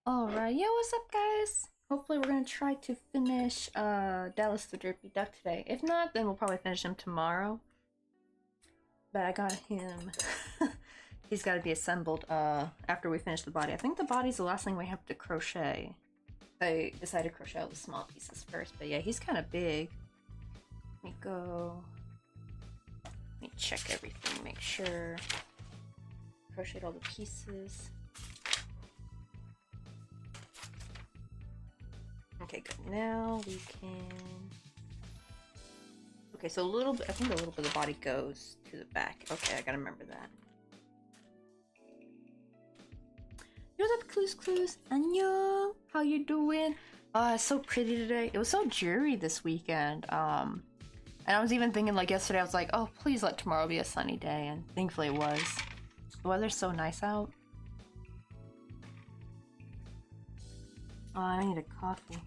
Alright, yeah, what's up guys? Hopefully we're gonna try to finish Dallas the Derpy Duck today. If not, then we'll probably finish him tomorrow. But I got him. He's gotta be assembled after we finish the body. I think the body's the last thing we have to crochet. I decided to crochet all the small pieces first, but yeah, he's kind of big. Let me go. Let me check everything, make sure. Crocheted all the pieces. Okay, good. Now we can. Okay, so a little bit. I think a little bit of the body goes to the back. Okay, I gotta remember that. What's up, Clues? Annyeong! How you doing? It's so pretty today. It was so dreary this weekend. And I was even thinking, like, yesterday, I was like, oh, please let tomorrow be a sunny day. And thankfully it was. The weather's so nice out. Oh, I need a coffee.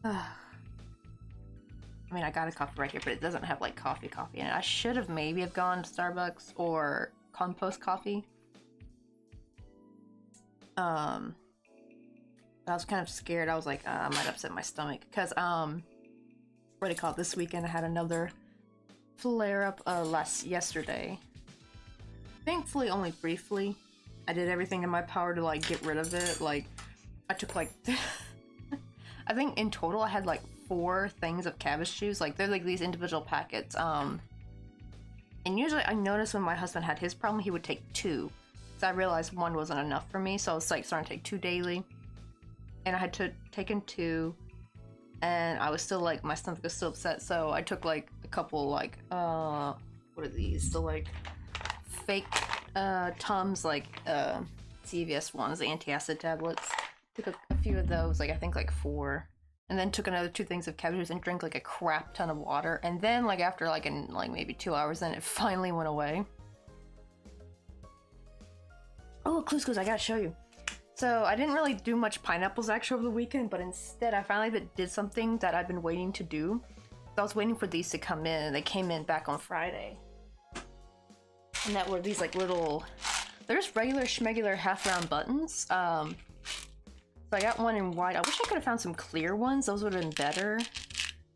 I mean, I got a coffee right here, but it doesn't have, like, coffee in it. I should have maybe have gone to Starbucks or Compost Coffee. I was kind of scared. I was like, I might upset my stomach. Because, what do you call it, this weekend I had another flare up yesterday. Thankfully only briefly. I did everything in my power to like get rid of it. Like I took like I think in total I had like 4 things of cabbage juice. Like they're like these individual packets. And usually I noticed when my husband had his problem he would take 2. So I realized 1 wasn't enough for me, so I was like starting to take 2 daily. And I had taken 2 and I was still like, my stomach was still upset, so I took like a couple like what are these? The like fake Tums, like CVS ones, the antacid tablets. Took a few of those, like I think like 4, and then took another 2 things of cabbage juice and drank like a crap ton of water. And then like after like in like maybe 2 hours, then it finally went away. Oh, clues, I gotta show you. So I didn't really do much pineapples actually over the weekend, but instead I finally did something that I've been waiting to do. So I was waiting for these to come in, and they came in back on Friday. And that were these like little, they're just regular schmegular half-round buttons. So I got one in white. I wish I could have found some clear ones. Those would have been better.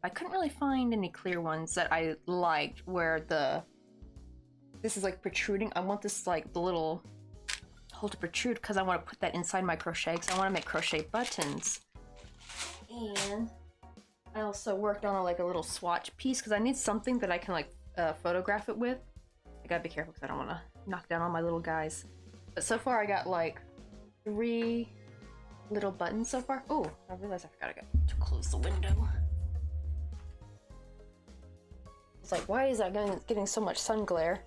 I couldn't really find any clear ones that I liked where this is like protruding. I want this like the little hole to protrude because I want to put that inside my crochet because I want to make crochet buttons. And I also worked on like a little swatch piece because I need something that I can like photograph it with. I gotta be careful because I don't want to knock down all my little guys. But so far I got like 3 little buttons so far. Oh, I realized I forgot to close the window. It's like, why is that getting so much sun glare?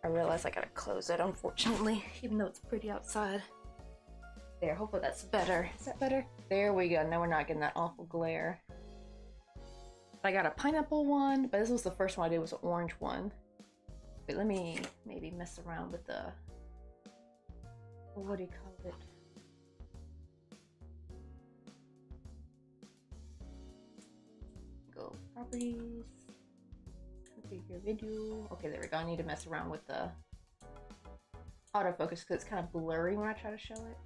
I realized I gotta close it, unfortunately, even though it's pretty outside. There, hopefully that's better. Is that better? There we go. Now we're not getting that awful glare. I got a pineapple one, but this was the first one I did, was an orange one. Wait, let me maybe mess around with the, what do you call it? Go properties, configure video. Okay, there we go. I need to mess around with the autofocus because it's kind of blurry when I try to show it.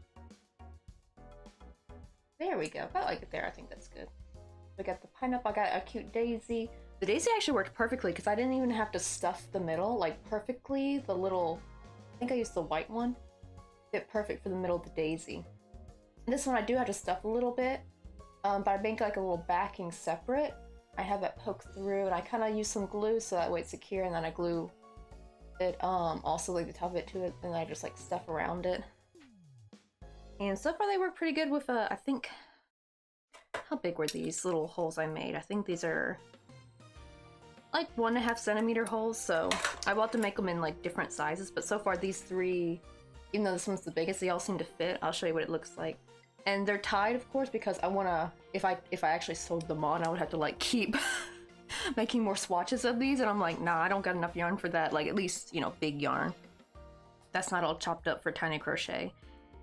There we go. About like it there. I think that's good. We got the pineapple. I got a cute daisy. The daisy actually worked perfectly because I didn't even have to stuff the middle like perfectly. The little, I think I used the white one. Fit perfect for the middle of the daisy. This one I do have to stuff a little bit, but I make like a little backing separate. I have it poked through, and I kind of use some glue so that way it's secure, and then I glue it also like the top of it to it, and I just like stuff around it. And so far they work pretty good with I think, how big were these little holes I made? I think these are like 1.5 centimeter holes, so I will have to make them in like different sizes, but so far these 3, even though this one's the biggest, they all seem to fit. I'll show you what it looks like. And they're tied, of course, because I wanna, if I actually sewed them on, I would have to like keep making more swatches of these, and I'm like, nah, I don't got enough yarn for that, like at least, you know, big yarn. That's not all chopped up for tiny crochet.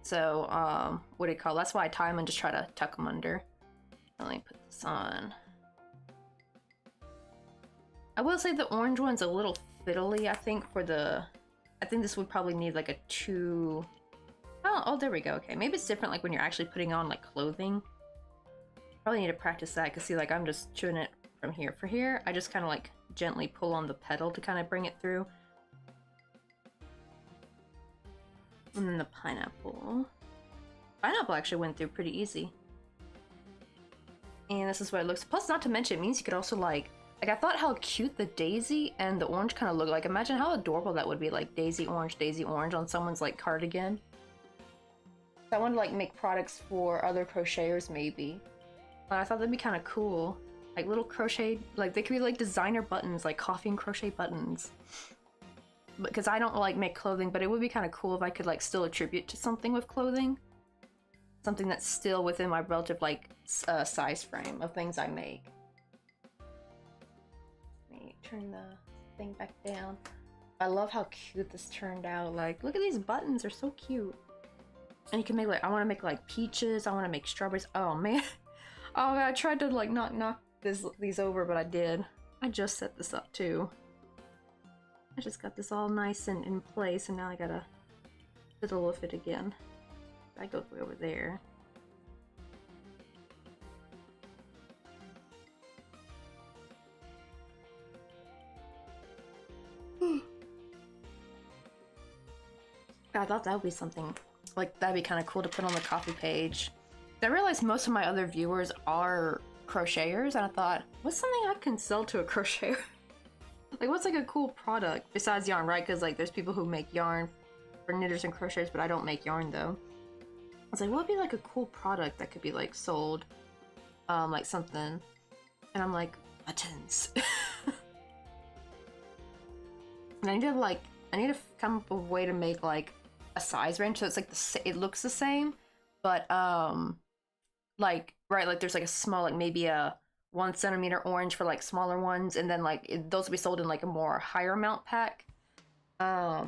So, what do you call it? That's why I tie them and just try to tuck them under. Let me put this on. I will say the orange one's a little fiddly, I think, for the, I think this would probably need like a 2, oh, there we go. Okay, maybe it's different like when you're actually putting on like clothing. Probably need to practice that because see, like I'm just chewing it from here. For here, I just kind of like gently pull on the pedal to kind of bring it through. And then the pineapple. Pineapple actually went through pretty easy. And this is what it looks. Plus, not to mention, it means you could also like I thought how cute the daisy and the orange kind of look like. Imagine how adorable that would be, like daisy orange on someone's like cardigan. I want to like make products for other crocheters maybe. I thought that'd be kind of cool. Like little crochet, like they could be like designer buttons, like coffee and crochet buttons. Because I don't like make clothing, but it would be kind of cool if I could like still attribute to something with clothing. Something that's still within my relative like size frame of things I make. Let me turn the thing back down. I love how cute this turned out. Like, look at these buttons, they're so cute. And you can make like, I want to make like peaches, I want to make strawberries. Oh man. Oh man, I tried to like not knock these over, but I did. I just set this up too. I just got this all nice and in place, and now I gotta fiddle with it again. I go way over there. I thought that would be something, like, that'd be kind of cool to put on the coffee page. I realized most of my other viewers are crocheters, and I thought, what's something I can sell to a crocheter? Like, what's like a cool product besides yarn, right? Because like there's people who make yarn for knitters and crocheters, but I don't make yarn though. I was like, what would be like a cool product that could be like sold, like something, and I'm like, buttons. And I need to come up with a way to make like a size range so it's like it looks the same, but like right, like there's like a small, like maybe a 1 centimeter orange for like smaller ones, and then like those will be sold in like a more higher amount pack. I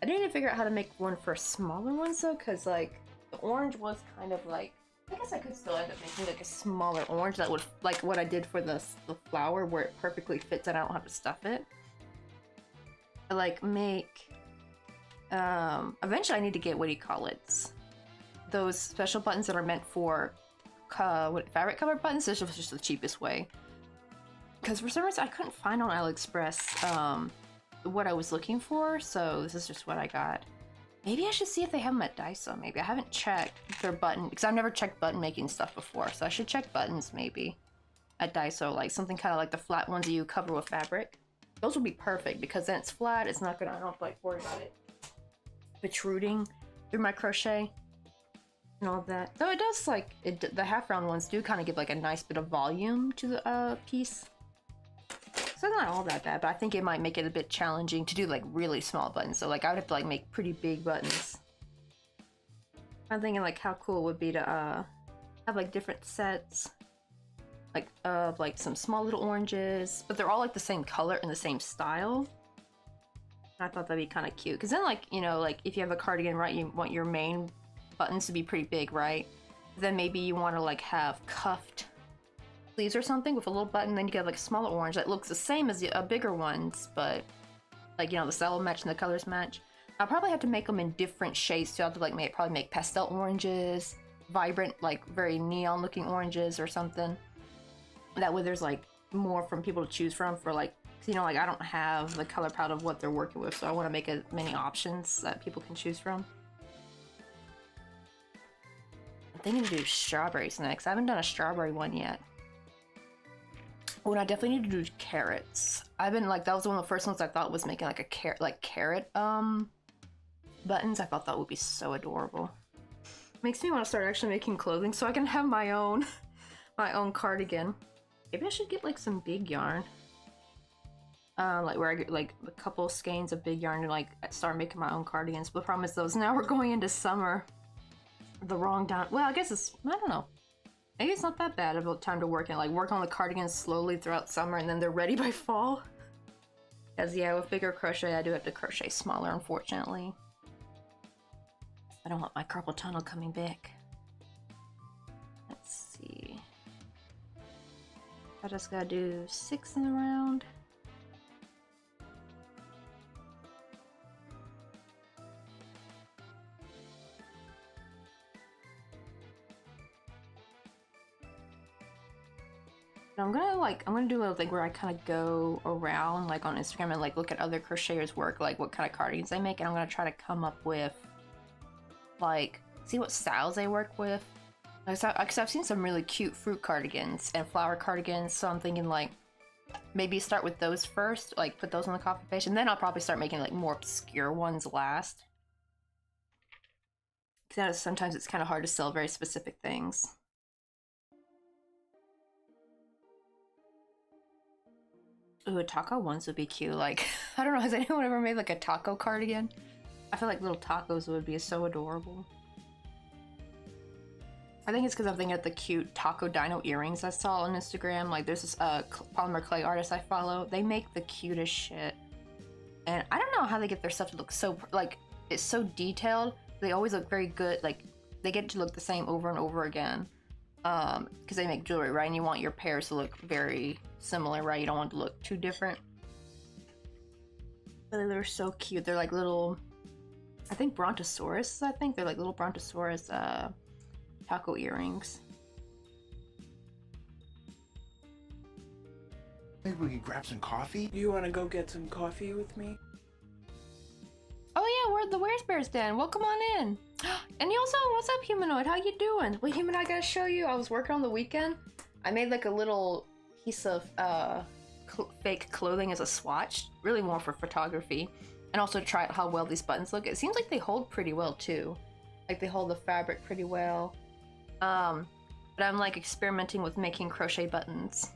need to figure out how to make one for smaller ones though, because like the orange was kind of like, I guess I could still end up making like a smaller orange that would, like what I did for the flower, where it perfectly fits and I don't have to stuff it. I like make eventually I need to get, what do you call it, those special buttons that are meant for fabric covered buttons. This was just the cheapest way, because for some reason I couldn't find on AliExpress what I was looking for, so this is just what I got. Maybe I should see if they have them at Daiso. Maybe I haven't checked their button, because I've never checked button making stuff before, so I should check buttons maybe at Daiso, like something kind of like the flat ones that you cover with fabric. Those will be perfect because then it's flat, it's not gonna, I don't have to like worry about it protruding through my crochet and all of that. Though it does, like, the half round ones do kind of give like a nice bit of volume to the piece. So it's not all that bad, but I think it might make it a bit challenging to do like really small buttons. So like I would have to like make pretty big buttons. I'm thinking like how cool it would be to have like different sets, like of like some small little oranges, but they're all like the same color and the same style. I thought that'd be kind of cute, because then like, you know, like if you have a cardigan, right, you want your main buttons to be pretty big, right? Then maybe you want to like have cuffed sleeves or something with a little button, then you get like a smaller orange that looks the same as the bigger ones, but like, you know, the style will match and the colors match. I'll probably have to make them in different shades too. I'll have to like probably make pastel oranges, vibrant, like very neon looking oranges or something. That way there's like more from people to choose from, for like, you know, like I don't have the color palette of what they're working with, so I want to make as many options that people can choose from. I'm thinking to do strawberries next. I haven't done a strawberry one yet. Oh, and I definitely need to do carrots. I've been like, that was one of the first ones I thought was making like a carrot buttons. I thought that would be so adorable. Makes me want to start actually making clothing so I can have my own cardigan. Maybe I should get like some big yarn. Like where I get like a couple skeins of big yarn and like start making my own cardigans. But the problem is those, now we're going into summer. The wrong time. Well, I guess it's, I don't know. Maybe it's not that bad of a time to work on the cardigans slowly throughout summer, and then they're ready by fall. Because yeah, with bigger crochet, I do have to crochet smaller, unfortunately. I don't want my carpal tunnel coming back. Let's see. I just gotta do 6 in the round. I'm gonna do a little thing where I kind of go around like on Instagram and like look at other crocheters' work, like what kind of cardigans they make, and I'm gonna try to come up with like, see what styles they work with. Because I've seen some really cute fruit cardigans and flower cardigans, so I'm thinking like maybe start with those first, like put those on the coffee page, and then I'll probably start making like more obscure ones last. Because sometimes it's kind of hard to sell very specific things. Ooh, taco ones would be cute. Like, I don't know, has anyone ever made like a taco cardigan? I feel like little tacos would be so adorable. I think it's because I'm thinking of the cute taco dino earrings I saw on Instagram. Like, there's this polymer clay artist I follow. They make the cutest shit. And I don't know how they get their stuff to look so, like, it's so detailed. They always look very good. Like, they get to look the same over and over again. Because they make jewelry, right? And you want your pairs to look very similar, right? You don't want it to look too different. But they're so cute. They're like little, I think Brontosaurus, I think. They're like little Brontosaurus taco earrings. Maybe we could grab some coffee? You want to go get some coffee with me? Oh yeah, the Where's Bears Den. Welcome on in. And you also, what's up, Humanoid? How you doing? Wait, Humanoid, I gotta show you. I was working on the weekend. I made like a little piece of fake clothing as a swatch, really more for photography, and also to try out how well these buttons look. It seems like they hold pretty well too. Like they hold the fabric pretty well. But I'm like experimenting with making crochet buttons.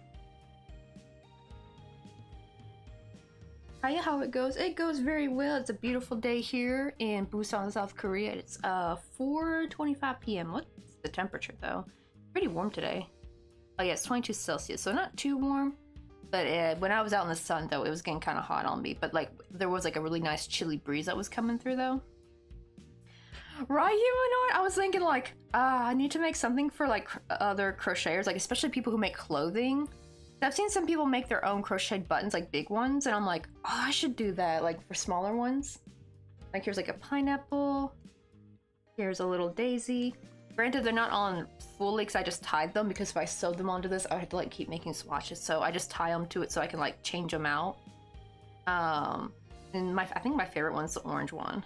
Hiya, how it goes? It goes very well. It's a beautiful day here in Busan, South Korea. It's 4:25 p.m. What's the temperature though? Pretty warm today. Oh yeah, it's 22 Celsius, so not too warm. But when I was out in the sun though, it was getting kind of hot on me. But like there was like a really nice chilly breeze that was coming through though. Right, Humanoid? I was thinking like, I need to make something for like other crocheters, like especially people who make clothing. I've seen some people make their own crocheted buttons, like big ones, and I'm like, oh, I should do that, like for smaller ones. Like here's like a pineapple. Here's a little daisy. Granted, they're not on fully because I just tied them, because if I sewed them onto this, I would have to like keep making swatches. So I just tie them to it so I can like change them out. And I think my favorite one's the orange one.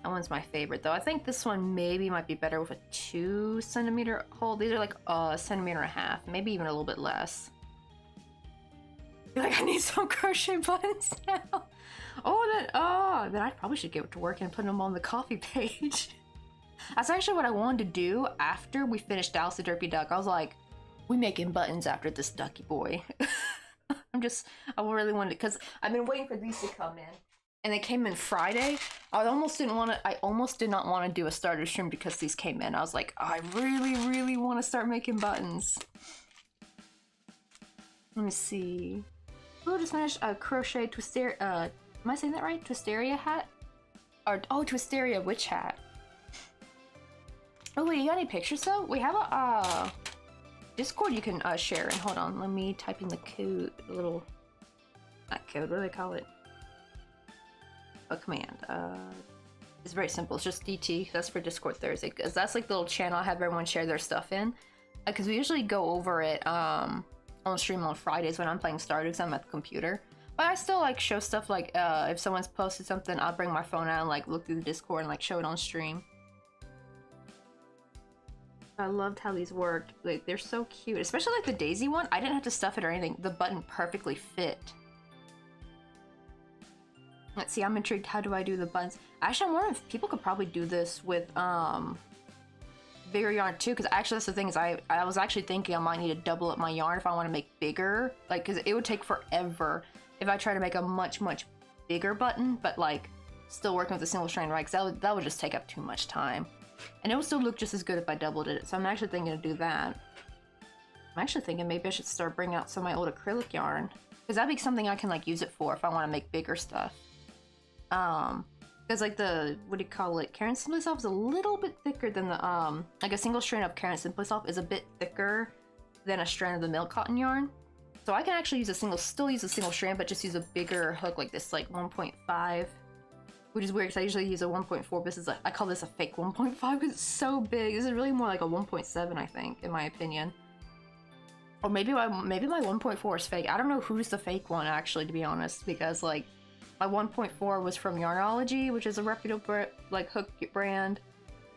That one's my favorite though. I think this one maybe might be better with a 2 centimeter hole. These are like a centimeter and a half, maybe even a little bit less. Like I need some crochet buttons now. Then I probably should get to work and put them on the coffee page. That's actually what I wanted to do after we finished Dallas the Derpy Duck. I was like, we making buttons after this ducky boy. I really wanted to, because I've been waiting for these to come in. And they came in Friday. I almost did not want to do a starter stream because these came in. I was like, I really, really want to start making buttons. Let me see. We'll just finish a crochet twisteria. Am I saying that right? Twisteria hat? Twisteria witch hat. Oh wait, you got any pictures though? We have a Discord you can share. And hold on, let me type in the code. Not code. What do they call it? A command. It's very simple. It's just DT. That's for Discord Thursday, because that's like the little channel I have everyone share their stuff in. Because we usually go over it on stream on Fridays when I'm playing Stardew because I'm at the computer. But I still like show stuff like if someone's posted something, I'll bring my phone out and like look through the Discord and like show it on stream. I loved how these worked. Like they're so cute, especially like the daisy one. I didn't have to stuff it or anything. The button perfectly fit. Let's see, I'm intrigued. How do I do the buttons? Actually, I'm wondering if people could probably do this with bigger yarn too, because actually that's the thing is I was actually thinking I might need to double up my yarn if I want to make bigger, like because it would take forever if I try to make a much bigger button, but like still working with a single strand, right? Because that would just take up too much time, and it would still look just as good if I doubled it. So I'm actually thinking to do that. I'm actually thinking maybe I should start bringing out some of my old acrylic yarn, because that'd be something I can like use it for if I want to make bigger stuff. Because like the, what do you call it, Karen Simply Soft is a little bit thicker than the, like a single strand of Karen Simply Soft is a bit thicker than a strand of the milk cotton yarn. So I can actually use still use a single strand, but just use a bigger hook like this, like 1.5, which is weird because I usually use a 1.4, but this is I call this a fake 1.5 because it's so big. This is really more like a 1.7, I think, in my opinion. Or maybe my 1.4 is fake. I don't know who's the fake one, actually, to be honest, because like, my 1.4 was from Yarnology, which is a reputable like hook brand,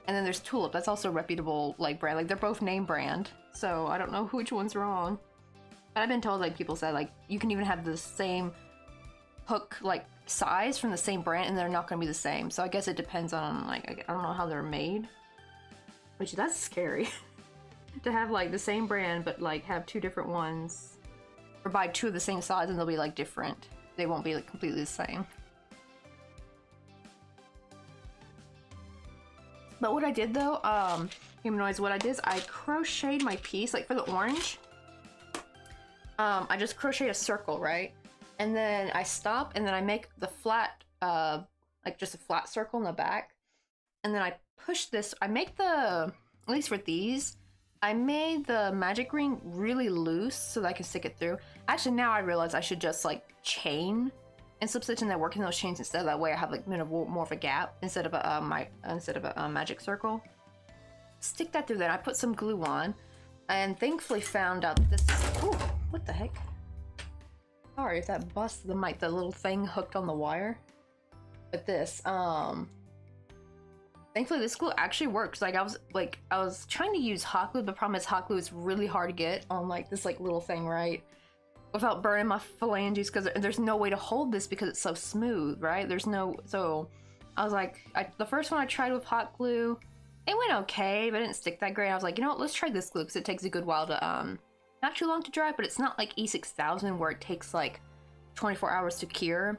and then there's Tulip, that's also a reputable like brand. Like they're both name brand, so I don't know which one's wrong. But I've been told like people said like you can even have the same hook like size from the same brand, and they're not going to be the same. So I guess it depends on like I don't know how they're made, which that's scary to have like the same brand but like have two different ones, or buy two of the same size and they'll be like different. They won't be like completely the same. But what I did though, Humanoids, what I did is I crocheted my piece, like for the orange. I just crocheted a circle, right? And then I stop and then I make the flat, like just a flat circle in the back. And then I push this, I make at least for these, I made the magic ring really loose so that I can stick it through. Actually, now I realize I should just like chain and slip stitch and then work in those chains instead. That way I have like more of a gap instead of a magic circle. Stick that through there. I put some glue on, and thankfully found out this. Ooh, what the heck? Sorry if that busted the mic. The little thing hooked on the wire. But this, thankfully this glue actually works. Like I was trying to use hot glue, but the problem is hot glue is really hard to get on like this like little thing, right? Without burning my phalanges, because there's no way to hold this because it's so smooth, right? There's no, so I was like, the first one I tried with hot glue, it went okay, but it didn't stick that great. I was like, you know what, let's try this glue because it takes a good while to, not too long to dry, but it's not like E6000 where it takes like 24 hours to cure.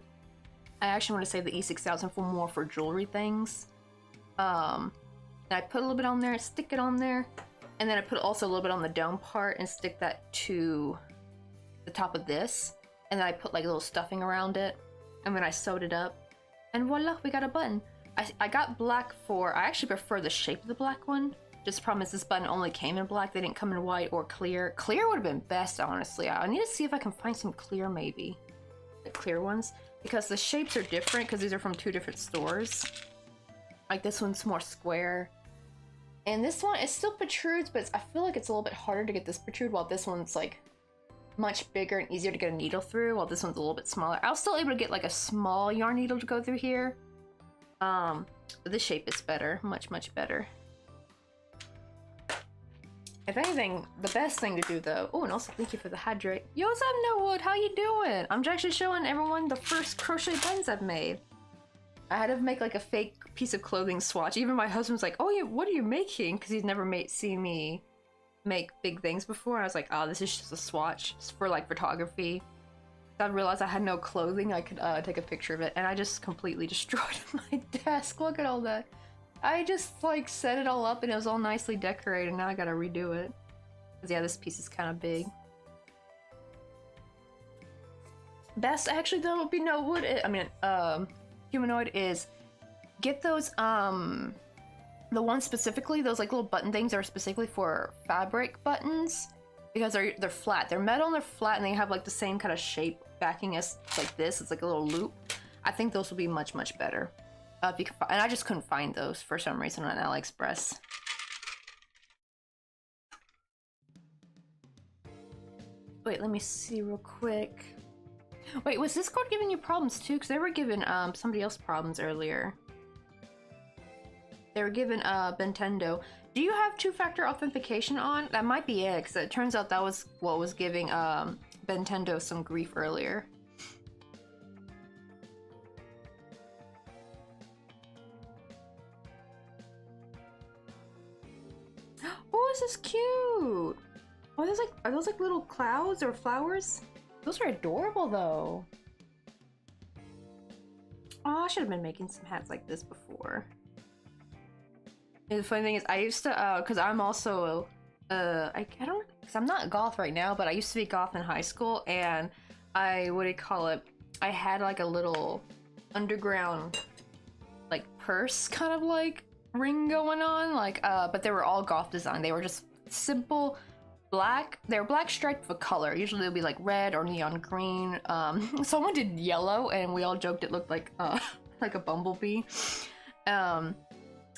I actually want to save the E6000 for more for jewelry things. And I put a little bit on there, stick it on there, and then I put also a little bit on the dome part and stick that to the top of this, and then I put like a little stuffing around it, and then I sewed it up, and voila, we got a button. I got black for, I actually prefer the shape of the black one. Just the problem is this button only came in black, they didn't come in white or clear. Clear would have been best, honestly. I need to see if I can find some clear, maybe. The clear ones, because the shapes are different because these are from 2 different stores. Like this one's more square, and this one, it still protrudes, but I feel like it's a little bit harder to get this protrude, while this one's like much bigger and easier to get a needle through, while this one's a little bit smaller. I was still able to get like a small yarn needle to go through here. But this shape is better, much better. If anything, the best thing to do though, oh, and also thank you for the hydrate. Yo, what's up, Nowood? How you doing? I'm actually showing everyone the first crochet buttons I've made. I had to make like a fake piece of clothing swatch. Even my husband's like, oh, what are you making? Because he's never seen me make big things before. I was like, oh, this is just a swatch. It's for like photography. I realized I had no clothing. I could take a picture of it, and I just completely destroyed my desk. Look at all that. I just like set it all up and it was all nicely decorated. Now I gotta redo it. Because yeah, this piece is kind of big. Best actually though would be humanoid is get those the ones specifically, those like little button things are specifically for fabric buttons, because they're flat. They're metal and they're flat, and they have like the same kind of shape backing as like this. It's like a little loop. I think those will be much better. If you can find, and I just couldn't find those for some reason on AliExpress. Wait, let me see real quick. Wait, was Discord giving you problems too? Because they were giving somebody else problems earlier. They were giving Nintendo. Do you have 2-factor authentication on? That might be it, because it turns out that was what was giving Nintendo some grief earlier. Oh, this is cute! Oh, are those like little clouds or flowers? Those are adorable though. Oh, I should have been making some hats like this before. And the funny thing is, I used to, cause I'm also, cause I'm not goth right now, but I used to be goth in high school, and I had like a little underground, like purse kind of like ring going on, like, but they were all goth design. They were just simple black. They were black striped with color. Usually they'd be like red or neon green. Someone did yellow, and we all joked it looked like like a bumblebee.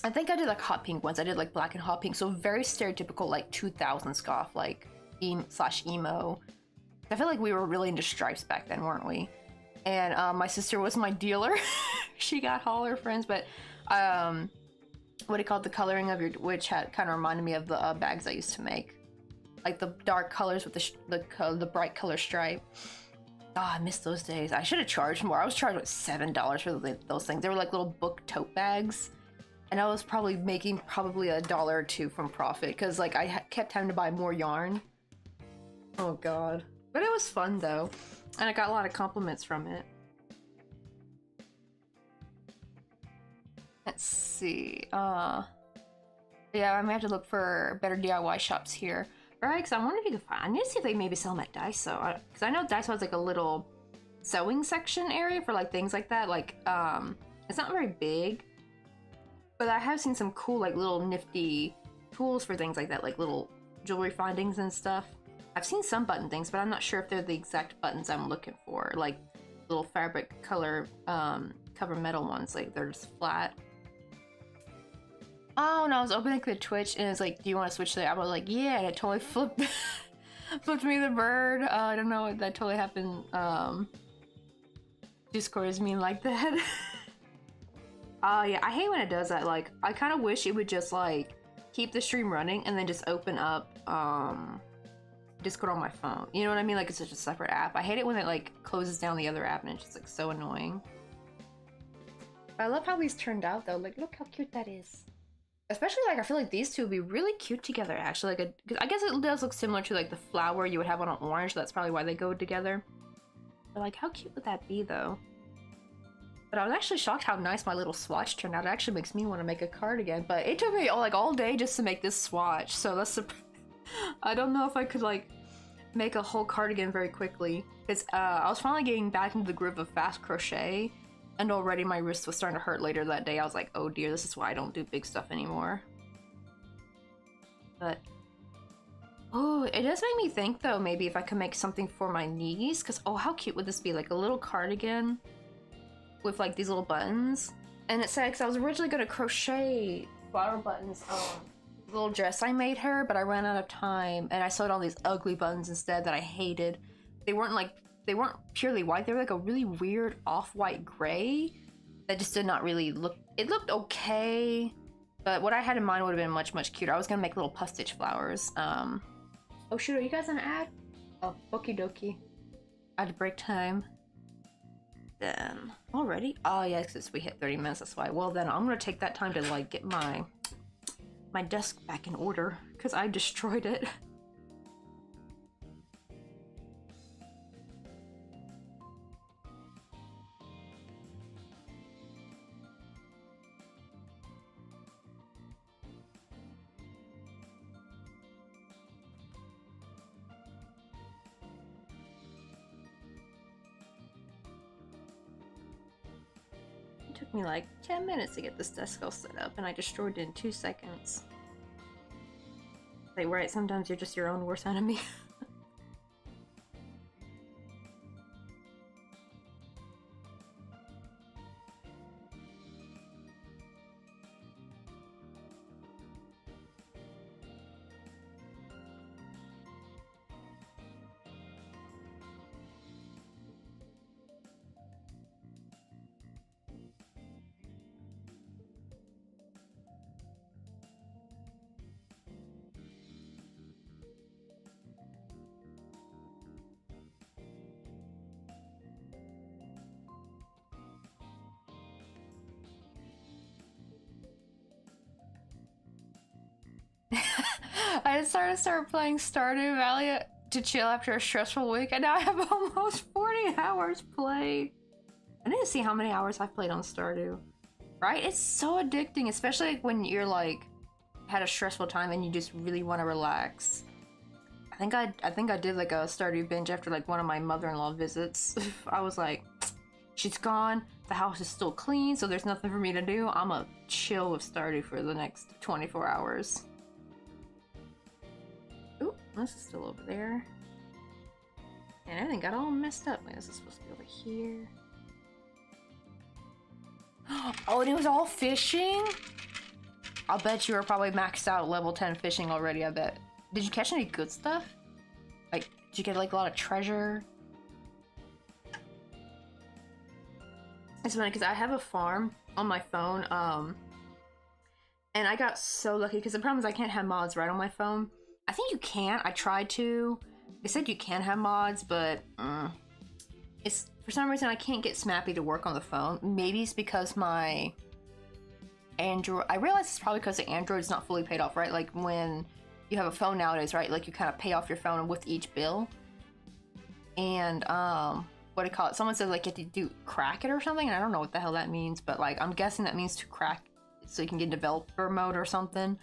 I think I did like hot pink ones. I did like black and hot pink, so very stereotypical like 2000s goth, like emo. I feel like we were really into stripes back then, weren't we? And my sister was my dealer. She got all her friends, but what do you call it? The coloring of your witch hat kind of reminded me of the bags I used to make, like the dark colors with the bright color stripe. Oh, I miss those days. I should have charged more. I was charged like $7 for those things. They were like little book tote bags, and I was probably making $1 or $2 from profit, because like I kept having to buy more yarn. Oh god, but it was fun though, and I got a lot of compliments from it. Let's see. Yeah, I might have to look for better DIY shops here. Right, because I wonder if you can find. I need to see if they maybe sell them at Daiso. Because I know Daiso has like a little sewing section area for like things like that. Like, it's not very big, but I have seen some cool like little nifty tools for things like that, like little jewelry findings and stuff. I've seen some button things, but I'm not sure if they're the exact buttons I'm looking for. Like little fabric color cover metal ones, like they're just flat. Oh, and I was opening the Twitch, and it's like, do you want to switch to it? I was like, yeah, and it totally flipped me the bird. I don't know, that totally happened. Discord is mean like that. Yeah, I hate when it does that. Like, I kind of wish it would just, like, keep the stream running and then just open up, Discord on my phone. You know what I mean? Like, it's just a separate app. I hate it when it, like, closes down the other app and it's just, like, so annoying. I love how these turned out, though. Like, look how cute that is. Especially, like, I feel like these two would be really cute together, actually. Like, I guess it does look similar to, like, the flower you would have on an orange. That's probably why they go together. But, like, how cute would that be, though? But I was actually shocked how nice my little swatch turned out. It actually makes me want to make a cardigan. But it took me, all day just to make this swatch. So that's I don't know if I could, like, make a whole cardigan very quickly. Because I was finally getting back into the groove of fast crochet. And already my wrist was starting to hurt later that day. I was like, oh dear, this is why I don't do big stuff anymore. But... oh, it does make me think, though, maybe if I could make something for my niece. Because, oh, how cute would this be? Like, a little cardigan with, like, these little buttons. And it said, because I was originally going to crochet flower buttons on the little dress I made her, but I ran out of time. And I sewed all these ugly buttons instead that I hated. They weren't, like, they weren't purely white. They were, like, a really weird off-white gray that just did not really look... it looked okay, but what I had in mind would have been much, much cuter. I was going to make little puff stitch flowers. Oh, shoot, are you guys on an ad? Oh, okie dokie. I had to break time. Then, already? Oh, yeah, because we hit 30 minutes, that's why. Well, then I'm going to take that time to, like, get my desk back in order, because I destroyed it. Took me like 10 minutes to get this desk all set up, and I destroyed it in 2 seconds. Like, right, sometimes you're just your own worst enemy. I started playing Stardew Valley to chill after a stressful week, and now I have almost 40 hours played. I need to see how many hours I've played on Stardew. Right? It's so addicting, especially when you're like had a stressful time and you just really want to relax. I think I did like a Stardew binge after like one of my mother-in-law visits. I was like, she's gone, the house is still clean, so there's nothing for me to do. I'ma chill with Stardew for the next 24 hours. Ooh, this is still over there. And everything got all messed up. Wait, this is supposed to be over here. Oh, and it was all fishing? I'll bet you were probably maxed out level 10 fishing already, I bet. Did you catch any good stuff? Like, did you get like a lot of treasure? It's funny because I have a farm on my phone, and I got so lucky because the problem is I can't have mods right on my phone. I think you can. I tried to. They said you can have mods, but it's for some reason I can't get Snappy to work on the phone. Maybe it's because my Android. I realize it's probably because the Android's not fully paid off, right? Like when you have a phone nowadays, right? Like you kind of pay off your phone with each bill. And what do you call it? Someone said like you have to crack it or something, and I don't know what the hell that means, but like I'm guessing that means to crack so you can get developer mode or something.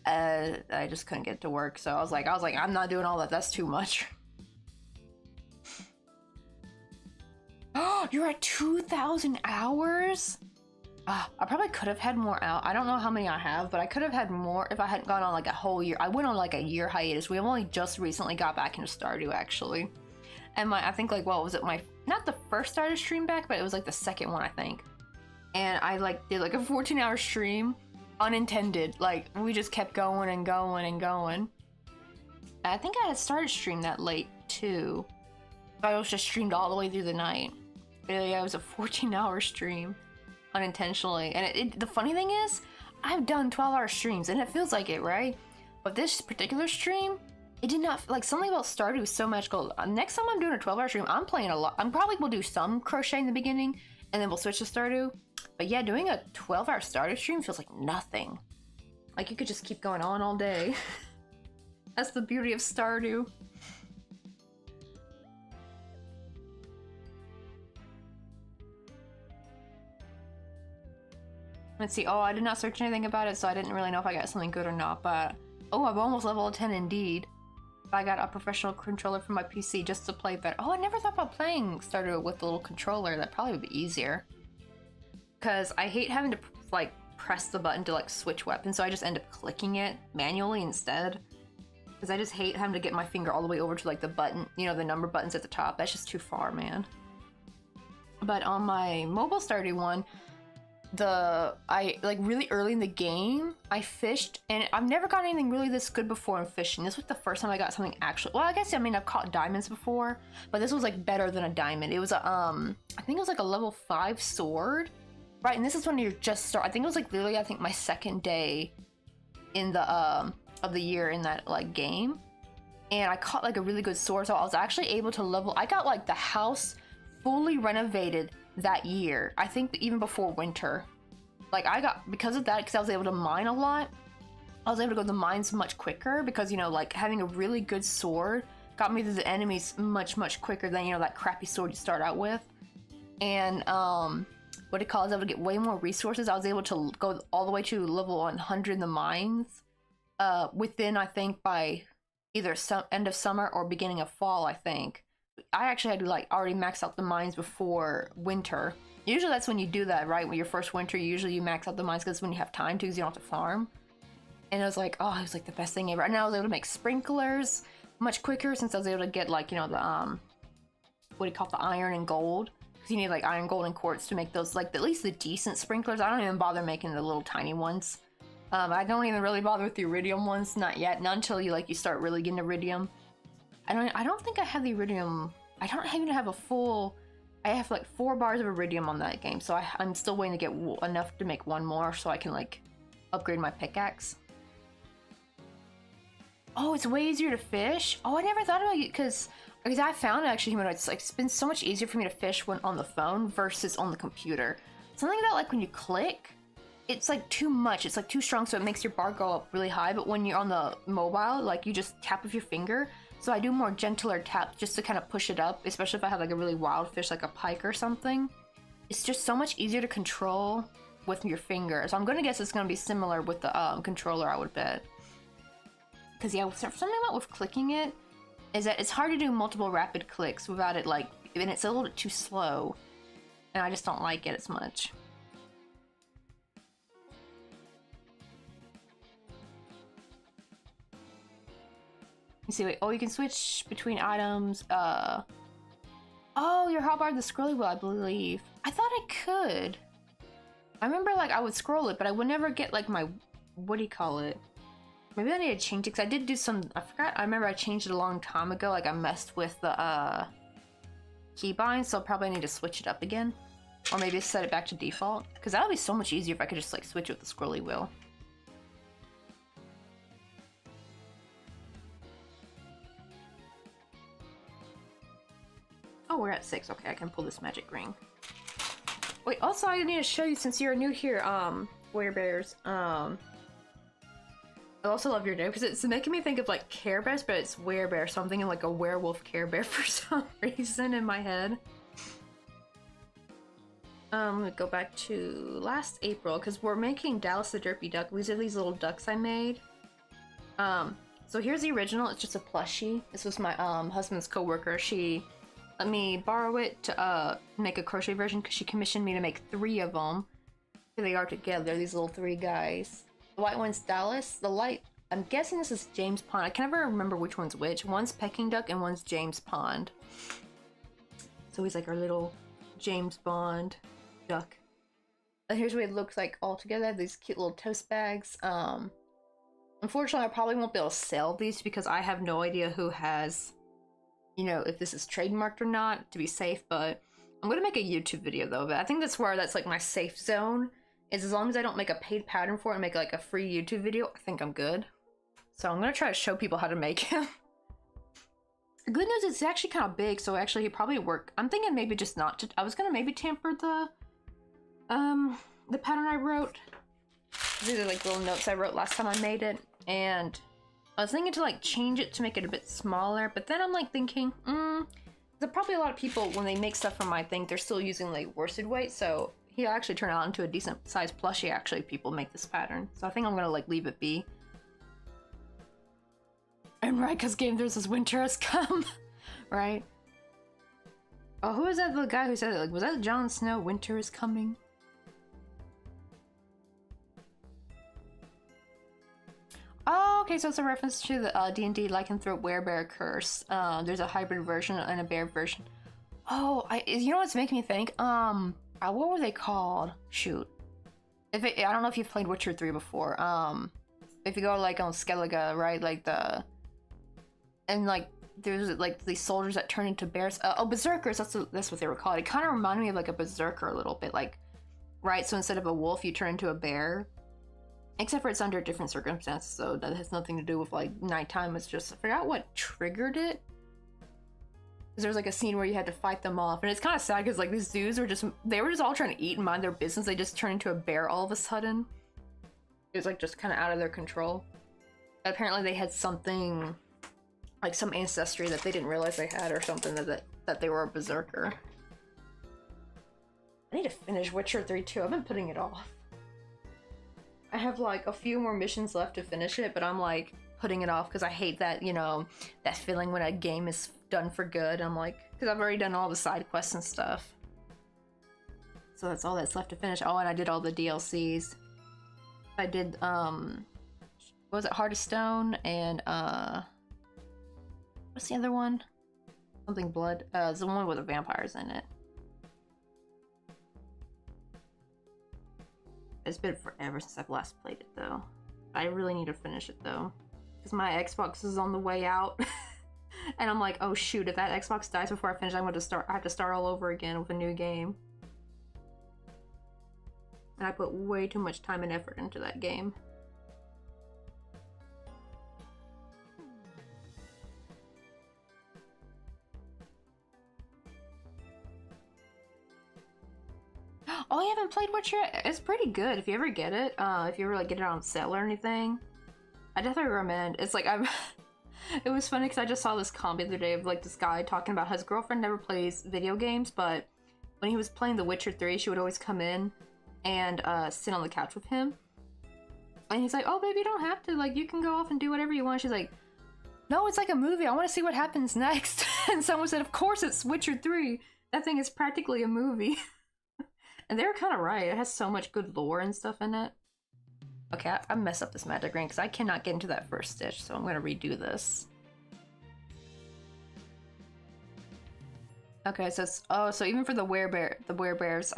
I just couldn't get it to work, so I was like, I'm not doing all that. That's too much. Oh, you're at 2,000 hours? I probably could have had more out. I don't know how many I have, but I could have had more if I hadn't gone on like a whole year. I went on like a year hiatus. We only just recently got back into Stardew actually. And I think like, what was it? Not the first Stardew stream back, but it was like the second one, I think. And I like did like a 14-hour stream, unintended. Like we just kept going and going and going. I think I had started stream that late too. I was just streamed all the way through the night. But yeah, it was a 14-hour stream. unintentionally. And the funny thing is, I've done 12-hour streams and it feels like it, right? But this particular stream, it did not, like, something about Stardew was so magical. Next time I'm doing a 12-hour stream, I'm playing a lot. I'm probably will do some crochet in the beginning and then we'll switch to Stardew. But yeah, doing a 12-hour Stardew stream feels like nothing. Like, you could just keep going on all day. That's the beauty of Stardew. Let's see. Oh, I did not search anything about it, so I didn't really know if I got something good or not, but... Oh, I'm almost level 10 indeed. I got a professional controller for my PC just to play better. Oh, I never thought about playing Stardew with the little controller. That probably would be easier. Because I hate having to, like, press the button to, like, switch weapons, so I just end up clicking it manually instead. Because I just hate having to get my finger all the way over to, like, the button, you know, the number buttons at the top. That's just too far, man. But on my mobile Stardew one, like really early in the game, I fished, and I've never gotten anything really this good before in fishing. This was the first time I got something actually, well, I guess, I mean, I've caught diamonds before, but this was like better than a diamond. It was a, I think it was like a level 5 sword, right? And this is when you're just start, I think it was like literally, I think my second day in the, of the year in that like game. And I caught like a really good sword, so I was actually able to level, I got like the house fully renovated that year. I think even before winter. Like I got, because of that, because I was able to mine a lot, I was able to go to the mines much quicker because, you know, like having a really good sword got me to the enemies much quicker than, you know, that crappy sword you start out with. And what it calls, I was able to get way more resources. I was able to go all the way to level 100 in the mines within, I think, by either end of summer or beginning of fall, I think. I actually had to like already max out the mines before winter. Usually that's when you do that, right? When your first winter, usually you max out the mines because when you have time to, because you don't have to farm. And it was like, oh, it was like the best thing ever. And I was able to make sprinklers much quicker since I was able to get like, you know, the what do you call it, the iron and gold, because you need like iron, gold, and quartz to make those like at least the decent sprinklers. I don't even bother making the little tiny ones. I don't even really bother with the iridium ones, not yet, not until you start really getting iridium. I don't think I have the iridium. I don't even have a full. I have like 4 bars of iridium on that game, so I'm still waiting to get enough to make one more so I can like upgrade my pickaxe. Oh, it's way easier to fish. Oh, I never thought about it because I found actually it's been so much easier for me to fish when on the phone versus on the computer. Something about like when you click, it's like too much. It's like too strong, so it makes your bar go up really high. But when you're on the mobile, like you just tap with your finger. So I do more gentler taps just to kind of push it up, especially if I have like a really wild fish like a pike or something. It's just so much easier to control with your finger. So I'm gonna guess it's gonna be similar with the controller, I would bet. Because yeah, something about with clicking it is that it's hard to do multiple rapid clicks without it like, and it's a little bit too slow. And I just don't like it as much. You see, wait, oh, you can switch between items, oh, your hotbar the scrolly wheel, I believe. I thought I could. I remember, like, I would scroll it, but I would never get, like, my, what do you call it? Maybe I need to change it, because I did do some, I forgot, I remember I changed it a long time ago, like, I messed with the, keybind, so probably I need to switch it up again. Or maybe set it back to default, because that would be so much easier if I could just, like, switch with the scrolly wheel. Oh, we're at 6. Okay, I can pull this magic ring. Wait, also I need to show you, since you're new here, Warrior Bears, I also love your name, because it's making me think of, like, Care Bears, but it's Werebear, so I'm thinking, like, a werewolf Care Bear for some reason in my head. Let me go back to last April, because we're making Dallas the Derpy Duck. These are these little ducks I made. So here's the original. It's just a plushie. This was my, husband's coworker. She let me borrow it to make a crochet version because she commissioned me to make 3 of them. Here they are together, these little 3 guys. The white one's Dallas. The light, I'm guessing this is James Pond. I can never remember which one's which. One's Peking Duck and one's James Pond. So he's like our little James Bond duck. And here's what it looks like all together. These cute little toast bags. Unfortunately, I probably won't be able to sell these because I have no idea who has, you know, if this is trademarked or not, to be safe, but I'm gonna make a YouTube video though, but I think that's where that's like my safe zone. Is as long as I don't make a paid pattern for it and make like a free YouTube video, I think I'm good. So I'm gonna try to show people how to make him. The good news is it's actually kind of big, so actually he probably work. I'm thinking maybe just not to. I was gonna maybe tamper the pattern I wrote. These are like little notes I wrote last time I made it, and I was thinking to like change it to make it a bit smaller, but then I'm like thinking, there's probably a lot of people when they make stuff from my thing, they're still using like worsted weight, so he'll actually turn out into a decent sized plushie. Actually, people make this pattern, so I think I'm gonna like leave it be. And right, because Game Throws this winter has come, right? Oh, who is that? The guy who said it? Like, was that Jon Snow? Winter is coming. Oh, okay, so it's a reference to the D&D Lycanthrope Werebear curse. There's a hybrid version and a bear version. Oh, you know what's making me think? What were they called? Shoot. I don't know if you've played Witcher 3 before. If you go like on Skellige, right? Like and like there's like these soldiers that turn into bears. Oh, berserkers. That's what they were called. It kind of reminded me of like a berserker a little bit, like, right? So instead of a wolf, you turn into a bear. Except for it's under different circumstances, so that has nothing to do with like nighttime. It's just, I forgot what triggered it. Because there's like a scene where you had to fight them off, and it's kind of sad because like these dudes were just all trying to eat and mind their business. They just turned into a bear all of a sudden. It was like just kind of out of their control. But apparently they had something, like some ancestry that they didn't realize they had, or something that they were a berserker. I need to finish Witcher 3 too. I've been putting it off. I have like a few more missions left to finish it, but I'm like putting it off because I hate that, you know, that feeling when a game is done for good. I'm like, because I've already done all the side quests and stuff. So that's all that's left to finish. Oh, and I did all the DLCs. I did, what was it, Heart of Stone, and, what's the other one? Something Blood. It's the one with the vampires in it. It's been forever since I've last played it, though. I really need to finish it, though. Because my Xbox is on the way out. And I'm like, oh shoot, if that Xbox dies before I finish, I have to start all over again with a new game. And I put way too much time and effort into that game. Oh, you haven't played Witcher? It's pretty good if you ever get it. If you ever like get it on sale or anything, I definitely recommend. It's like it was funny because I just saw this comment the other day of like this guy talking about his girlfriend never plays video games, but when he was playing The Witcher 3, she would always come in and sit on the couch with him. And he's like, "Oh, baby, you don't have to. Like, you can go off and do whatever you want." She's like, "No, it's like a movie. I want to see what happens next." And someone said, "Of course, it's Witcher 3. That thing is practically a movie." And they were kind of right. It has so much good lore and stuff in it. Okay, I messed up this magic ring because I cannot get into that first stitch, so I'm going to redo this. Okay, so it's, oh, so even for the werebears,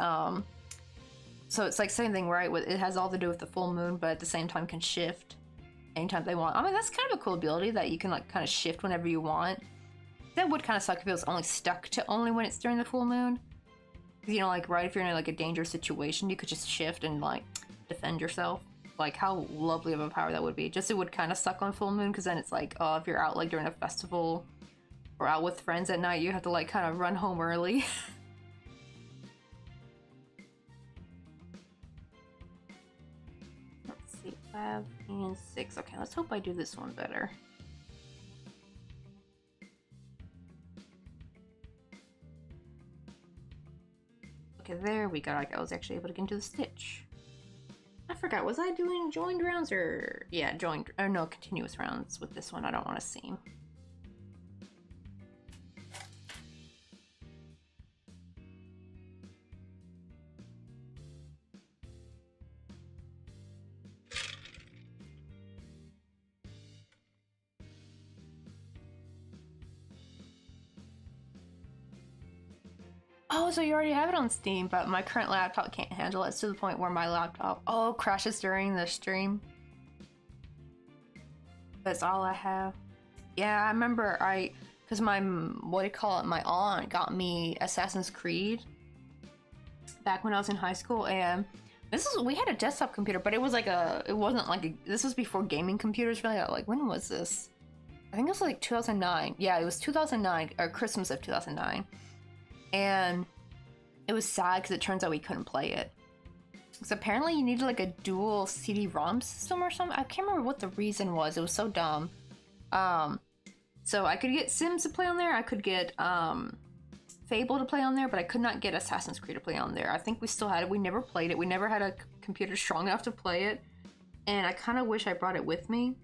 so it's like same thing, right? It has all to do with the full moon, but at the same time can shift anytime they want. I mean, that's kind of a cool ability that you can like kind of shift whenever you want. That would kind of suck if it was only stuck to only when it's during the full moon. You know, like, right, if you're in like a dangerous situation, you could just shift and like defend yourself. Like, how lovely of a power that would be. Just, it would kind of suck on full moon, because then it's like, oh, if you're out like during a festival or out with friends at night, you have to like kind of run home early. Let's see, 5 and 6. Okay, let's hope I do this one better. Okay, there we go. I was actually able to get into the stitch. I forgot, was I doing joined rounds or... yeah, joined... or no, continuous rounds with this one. I don't want to seam. Oh, so you already have it on Steam, but my current laptop can't handle it. It's to the point where my laptop, oh, crashes during the stream. That's all I have. Yeah, I remember because my, what do you call it, my aunt got me Assassin's Creed back when I was in high school, and we had a desktop computer, but it was like it wasn't like this was before gaming computers really. Like, when was this? I think it was like 2009. Yeah, it was 2009, or Christmas of 2009. And it was sad because it turns out we couldn't play it. Because apparently you needed like a dual CD-ROM system or something. I can't remember what the reason was. It was so dumb. So I could get Sims to play on there. I could get Fable to play on there, but I could not get Assassin's Creed to play on there. I think we still had it. We never played it. We never had a computer strong enough to play it. And I kind of wish I brought it with me.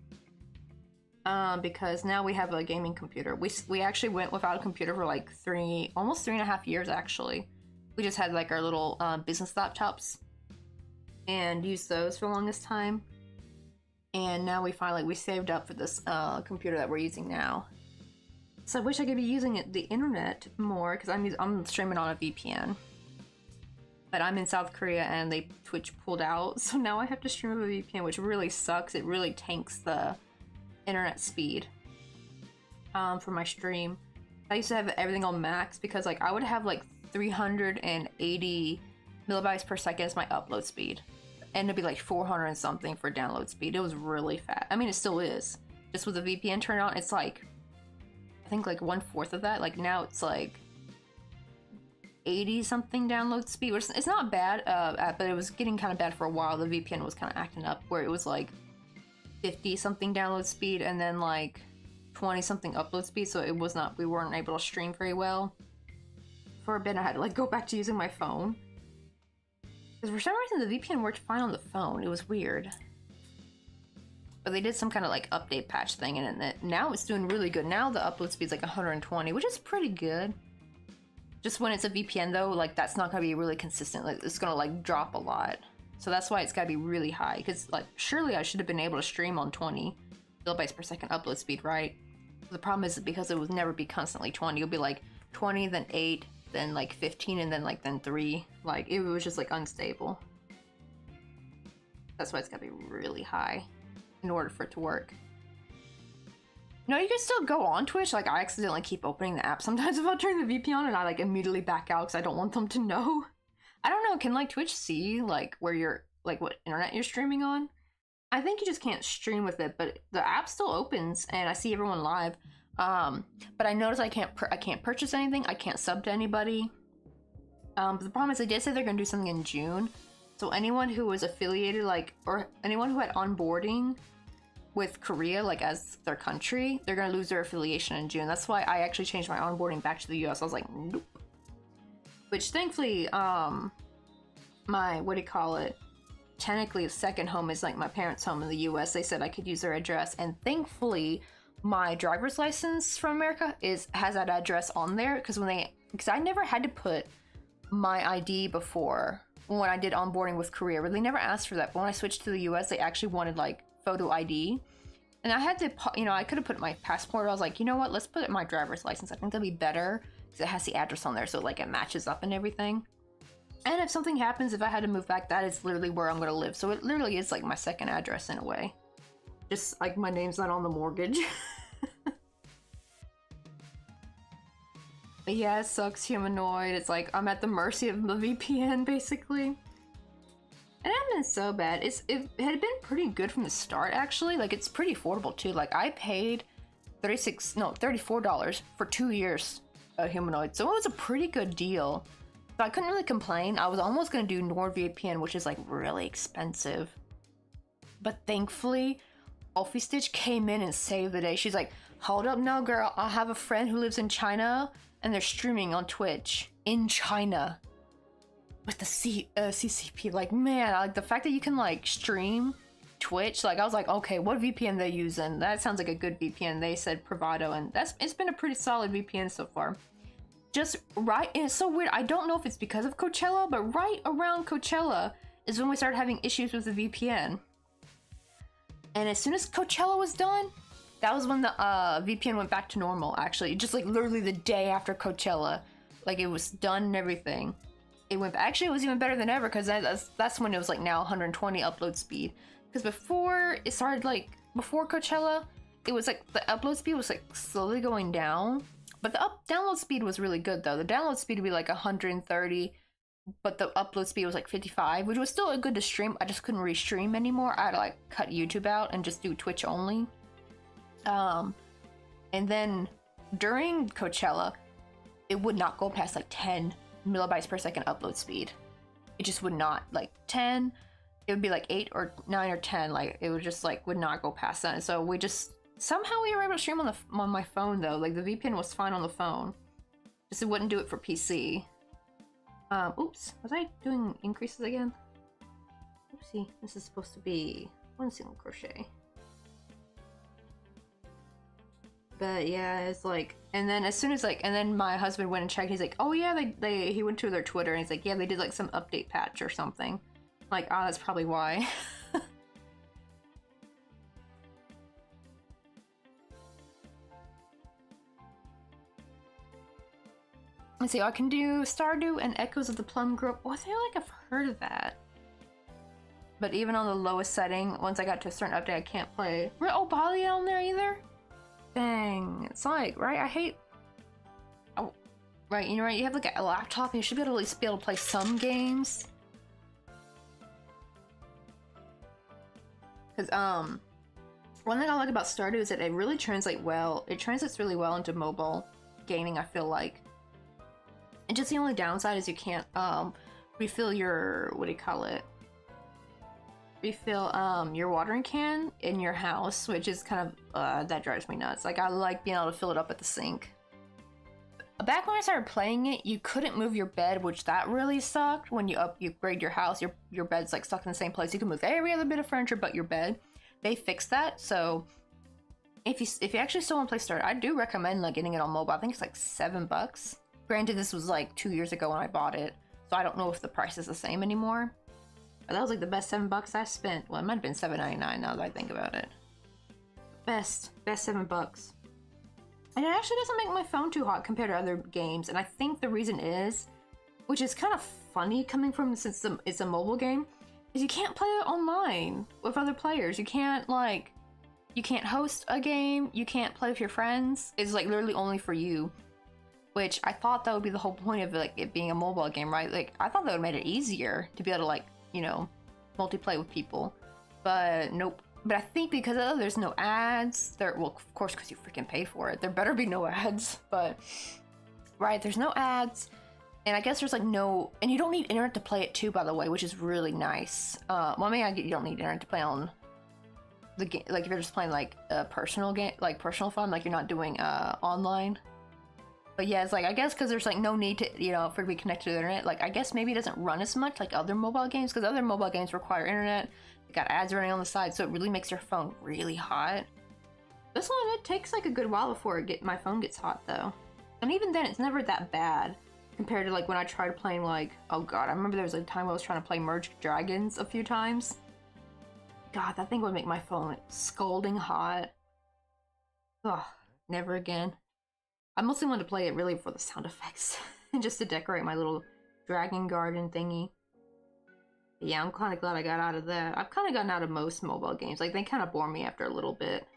Because now we have a gaming computer. We actually went without a computer for like almost 3.5 years actually. We just had like our little business laptops and used those for the longest time. And now we saved up for this computer that we're using now. So I wish I could be using the internet more, because I'm streaming on a VPN. But I'm in South Korea and Twitch pulled out, so now I have to stream with a VPN, which really sucks. It really tanks the internet speed for my stream. I used to have everything on max because like I would have like 380 millibytes per second as my upload speed, and it'd be like 400 and something for download speed. It was really fast. I mean, it still is. Just with the VPN turned on, it's like, I think like 1/4 of that. Like now it's like 80 something download speed, which it's not bad, but it was getting kind of bad for a while. The VPN was kind of acting up where it was like 50 something download speed and then like 20 something upload speed, so we weren't able to stream very well. For a bit I had to like go back to using my phone, because for some reason the VPN worked fine on the phone. It was weird, but they did some kind of like update patch thing, and now it's doing really good. Now the upload speed's like 120, which is pretty good. Just when it's a VPN though, like that's not gonna be really consistent. Like it's gonna like drop a lot. So that's why it's gotta be really high, because like surely I should have been able to stream on 20 kilobytes per second upload speed, right? The problem is because it would never be constantly 20. It'll be like 20, then 8, then like 15, and then 3. Like it was just like unstable. That's why it's gotta be really high in order for it to work. No, you can still go on Twitch. Like I accidentally keep opening the app sometimes if I turn the VPN on, and I like immediately back out because I don't want them to know. I don't know, can like Twitch see like where you're, like what internet you're streaming on? I think you just can't stream with it, but the app still opens and I see everyone live. But I notice I can't purchase anything. I can't sub to anybody. But the problem is they did say they're gonna do something in June. So anyone who was affiliated, like, or anyone who had onboarding with Korea, like as their country, they're gonna lose their affiliation in June. That's why I actually changed my onboarding back to the US. I was like, nope. Which thankfully, my, what do you call it? Technically, second home is like my parents' home in the US. They said I could use their address, and thankfully, my driver's license from America has that address on there, because I never had to put my ID before when I did onboarding with Korea. They never asked for that, but when I switched to the US, they actually wanted like photo ID, and I had to, I could have put my passport. I was like, you know what? Let's put my driver's license. I think that'll be better because it has the address on there, so like it matches up and everything. And if something happens, if I had to move back, that is literally where I'm gonna live. So it literally is like my second address in a way. Just like my name's not on the mortgage. But yeah, it sucks, humanoid. It's like I'm at the mercy of the VPN basically. And it hasn't been so bad. It had been pretty good from the start actually. Like it's pretty affordable too. Like I paid $34 for 2 years of humanoid. So it was a pretty good deal. So I couldn't really complain. I was almost gonna do NordVPN, which is like really expensive. But thankfully, Alfie Stitch came in and saved the day. She's like, hold up now, girl. I have a friend who lives in China and they're streaming on Twitch in China with the CCP. Like, man, like the fact that you can like stream Twitch, like I was like, okay, what VPN they using? That sounds like a good VPN. They said Bravado, and it's been a pretty solid VPN so far. Just right, and it's so weird. I don't know if it's because of Coachella, but right around Coachella is when we started having issues with the VPN. And as soon as Coachella was done, that was when the VPN went back to normal, actually. Just like literally the day after Coachella. Like it was done and everything. It went, actually it was even better than ever, because that's when it was like now 120 upload speed. Because before it started, like before Coachella, it was like the upload speed was like slowly going down. But the download speed was really good though. The download speed would be like 130, but the upload speed was like 55, which was still good to stream. I just couldn't restream anymore. I had to like cut YouTube out and just do Twitch only. And then during Coachella, it would not go past like 10 megabytes per second upload speed. It just would not, like 10, it would be like 8 or 9 or 10, like it would just like would not go past that. So we just somehow we were able to stream on my phone though. Like the VPN was fine on the phone, just it wouldn't do it for PC. Oops, was I doing increases again? Oopsie, this is supposed to be 1 single crochet. But yeah, it's like, and then as soon as like, and then my husband went and checked. He's like, oh yeah, he went to their Twitter and he's like, yeah, they did like some update patch or something. I'm like, oh, that's probably why. Let's see, I can do Stardew and Echoes of the Plum Grove. Oh, I feel like I've heard of that. But even on the lowest setting, once I got to a certain update, I can't play. Oh, Bali on there either? Dang, it's like, right? I hate. Oh, right, you know, right? You have like a laptop, and you should be able to at least be able to play some games. Because one thing I like about Stardew is that it really translates well. It translates really well into mobile gaming. I feel like. And just the only downside is you can't refill your, what do you call it? Refill your watering can in your house, which is kind of that drives me nuts. Like I like being able to fill it up at the sink. Back when I started playing it, you couldn't move your bed, which that really sucked. When you upgrade your house, your bed's like stuck in the same place. You can move every other bit of furniture but your bed. They fixed that, so if you actually still want to play Stardew, I do recommend like getting it on mobile. I think it's like $7. Granted, this was like 2 years ago when I bought it, so I don't know if the price is the same anymore. But that was like the best $7 I spent. Well, it might have been $7.99 now that I think about it. Best $7. And it actually doesn't make my phone too hot compared to other games. And I think the reason is, which is kind of funny coming from since it's a mobile game, is you can't play it online with other players. You can't host a game. You can't play with your friends. It's like literally only for you. Which I thought that would be the whole point of like it being a mobile game, right? Like I thought that would have made it easier to be able to like, you know, multiplayer with people. But nope. But I think because there's no ads, well, of course, because you freaking pay for it, there better be no ads. But right, there's no ads, and I guess there's like no, and you don't need internet to play it too, by the way, which is really nice. Well, I mean, you don't need internet to play on the game. Like if you're just playing like a personal game, like personal fun, like you're not doing online. But yeah, it's like, I guess because there's like no need to, you know, for it to be connected to the internet. Like I guess maybe it doesn't run as much like other mobile games, because other mobile games require internet. They got ads running on the side, so it really makes your phone really hot. This one, it takes like a good while before my phone gets hot though. And even then, it's never that bad compared to like when I tried playing like, oh god, I remember there was a time I was trying to play Merge Dragons a few times. God, that thing would make my phone scalding hot. Ugh, never again. I mostly wanted to play it really for the sound effects and just to decorate my little dragon garden thingy. But yeah, I'm kind of glad I got out of that. I've kind of gotten out of most mobile games. Like, they kind of bore me after a little bit.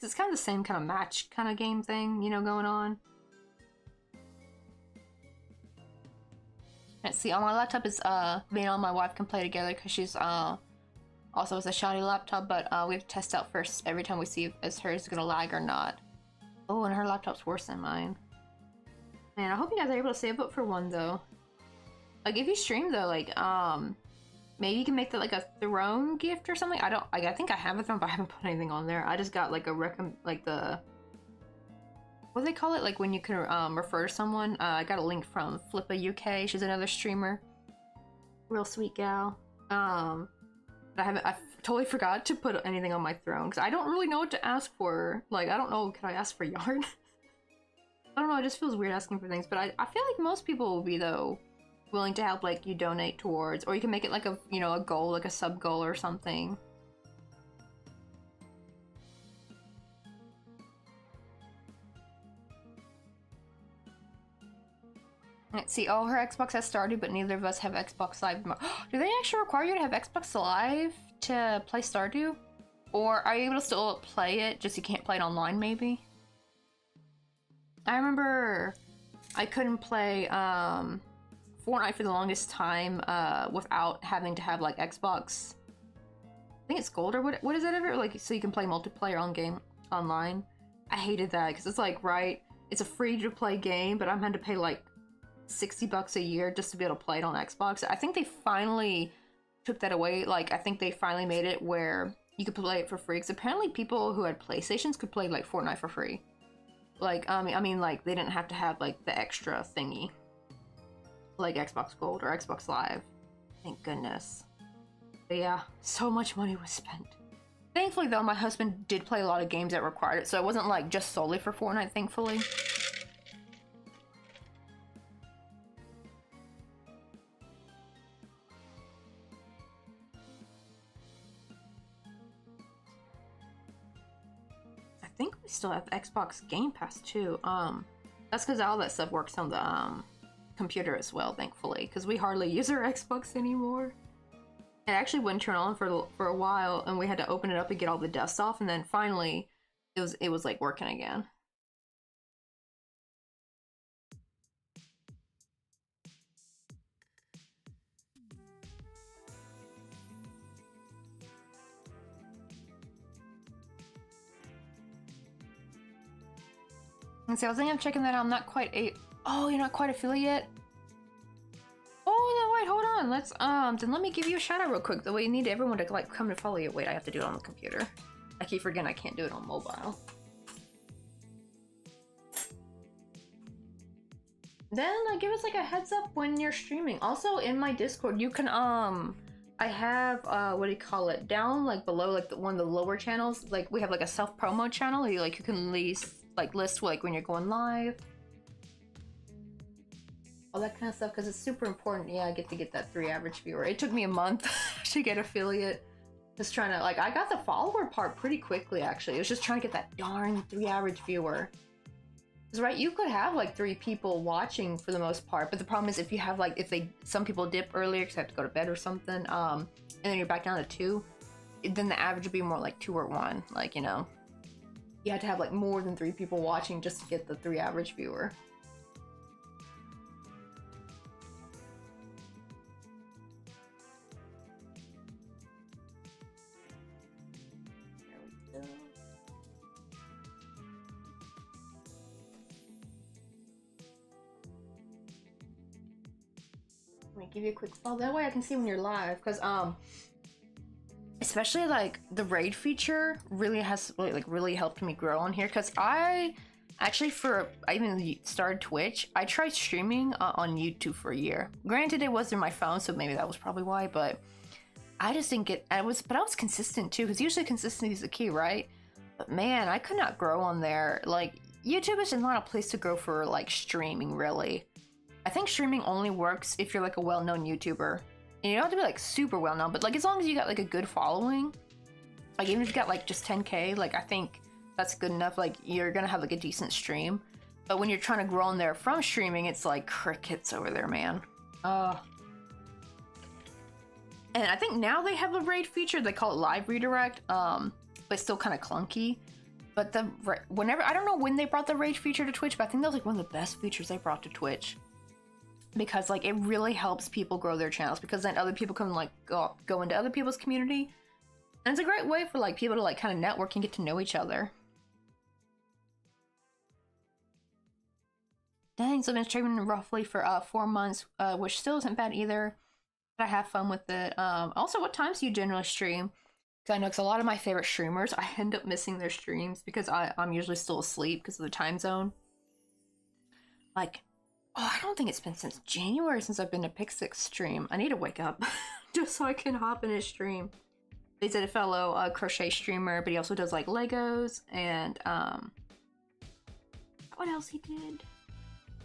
It's kind of the same kind of match kind of game thing, you know, going on. Let's see, on my laptop is, me and my wife can play together because she's, also has a shoddy laptop, but, we have to test out first every time we see if hers is gonna lag or not. Oh, and her laptop's worse than mine. Man, I hope you guys are able to save up for one, though. Like, if you stream, though, like, maybe you can make that, like, a throne gift or something? I think I have a throne, but I haven't put anything on there. I just got, like, what do they call it? Like, when you can, refer someone? I got a link from Flippa UK. She's another streamer. Real sweet gal. I totally forgot to put anything on my throne because I don't really know what to ask for. Like, I don't know, can I ask for yarn? I don't know, it just feels weird asking for things, but I feel like most people will be, though, willing to help, like, you donate towards, or you can make it like a, you know, a goal, like a sub goal or something. Let's see, oh, her Xbox has started, but neither of us have Xbox Live. Do they actually require you to have Xbox Live to play Stardew? Or are you able to still play it, just you can't play it online, maybe? I remember I couldn't play Fortnite for the longest time without having to have like Xbox. I think it's Gold or what is it ever? Like so you can play multiplayer on game online. I hated that because it's like it's a free to play game, but I'm having to pay like $60 a year just to be able to play it on Xbox. I think they finally took that away. Like I think they finally made it where you could play it for free. Because apparently people who had PlayStations could play like Fortnite for free. Like I mean like they didn't have to have like the extra thingy, like Xbox Gold or Xbox Live. Thank goodness. But yeah, so much money was spent. Thankfully though, my husband did play a lot of games that required it, so it wasn't like just solely for Fortnite, thankfully. I think we still have Xbox Game Pass too. That's because all that stuff works on the computer as well, thankfully, because we hardly use our Xbox anymore. It actually wouldn't turn on for a while, and we had to open it up and get all the dust off, and then finally it was like working again. And so I was thinking of checking that out. I'm not quite oh, you're not quite affiliate? Oh, no, wait, hold on. Let's, then let me give you a shout out real quick. The way you need everyone to, like, come to follow you. Wait, I have to do it on the computer. I keep forgetting I can't do it on mobile. Then, give us, like, a heads up when you're streaming. Also, in my Discord, you can, I have, what do you call it? Down, like, below, like, one of the lower channels. Like, we have, like, a self-promo channel. You can list, like, when you're going live. All that kind of stuff, because it's super important. Yeah, I get to get that 3 average viewer. It took me a month to get affiliate. Just trying to, I got the follower part pretty quickly, actually. It was just trying to get that darn 3 average viewer. Because, right, you could have, 3 people watching for the most part, but the problem is if you have, some people dip earlier because they have to go to bed or something, and then you're back down to 2, then the average would be more like 2 or 1. You know, you had to have, more than 3 people watching just to get the 3 average viewer. Give you a quick follow. That way I can see when you're live, because especially the raid feature really has really helped me grow on here, because I actually I even started Twitch. I tried streaming on YouTube for a year. Granted, it wasn't my phone, so maybe that was probably why, but I just didn't get I was consistent too, because usually consistency is the key, right? But man, I could not grow on there. YouTube is not a place to grow for streaming, really. I think streaming only works if you're a well-known YouTuber. And you don't have to be super well-known, but as long as you got a good following, even if you got just 10K, I think that's good enough. You're gonna have a decent stream. But when you're trying to grow on there from streaming, it's crickets over there, man. And I think now they have a raid feature. They call it live redirect, but it's still kind of clunky. But whenever, I don't know when they brought the raid feature to Twitch, but I think that was one of the best features they brought to Twitch. Because it really helps people grow their channels, because then other people can go into other people's community, and it's a great way for people to kind of network and get to know each other. Dang, so I've been streaming roughly for 4 months, which still isn't bad either. But I have fun with it. Also, what times do you generally stream? Because I know a lot of my favorite streamers, I end up missing their streams because I'm usually still asleep because of the time zone. Oh, I don't think it's been since January since I've been to Pixix stream. I need to wake up just so I can hop in his stream. He's a fellow crochet streamer, but he also does Legos and what else he did?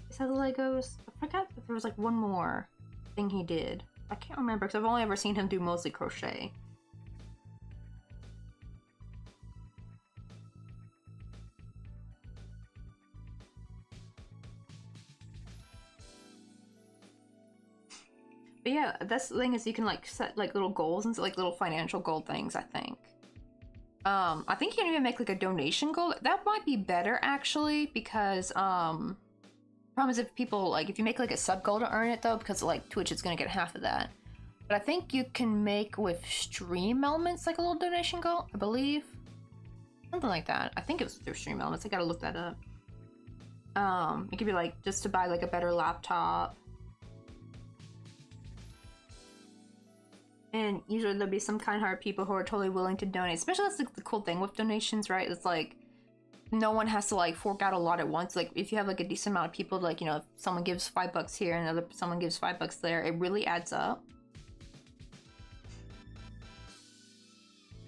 Is that the Legos? I forgot if there was one more thing he did. I can't remember because I've only ever seen him do mostly crochet. But yeah, that's the thing, is you can set little goals and little financial goal things, I think. I think you can even make like a donation goal. That might be better actually, because problem is if people like if you make like a sub goal to earn it though, because like Twitch is gonna get half of that. But I think you can make with stream elements like a little donation goal, I believe. Something like that. I think it was through stream elements. I gotta look that up. It could be like just to buy like a better laptop. And usually there'll be some kind-hearted people who are totally willing to donate. Especially that's like the cool thing with donations, right? It's like no one has to like fork out a lot at once. Like if you have like a decent amount of people, like, you know, if someone gives $5 here and someone gives $5 there, it really adds up.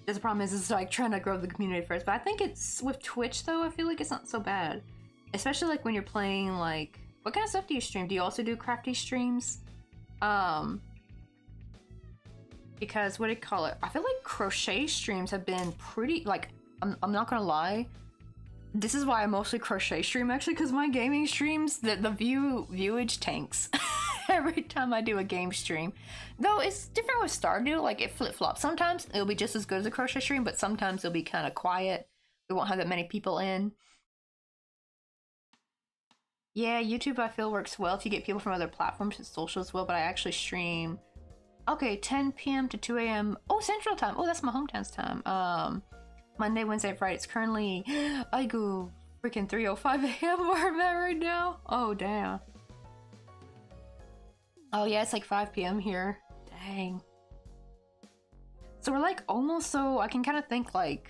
The problem is it's like trying to grow the community first. But I think it's with Twitch though, I feel like it's not so bad. Especially like when you're playing like, what kind of stuff do you stream? Do you also do crafty streams? Because what do you call it? I feel like crochet streams have been pretty, like, I'm not gonna lie. This is why I mostly crochet stream actually, because my gaming streams, the viewage tanks every time I do a game stream. Though it's different with Stardew, like it flip-flops. Sometimes it'll be just as good as a crochet stream, but sometimes it'll be kind of quiet. We won't have that many people in. Yeah, YouTube I feel works well if you get people from other platforms and social as well, but I actually stream, okay, 10 p.m. to 2 a.m. Oh, Central Time. Oh, that's my hometown's time. Monday, Wednesday, Friday. It's currently, I go freaking 3:05 a.m. where I'm at right now. Oh, damn. Oh, yeah, it's like 5 p.m. here. Dang. So we're like almost, so I can kind of think like,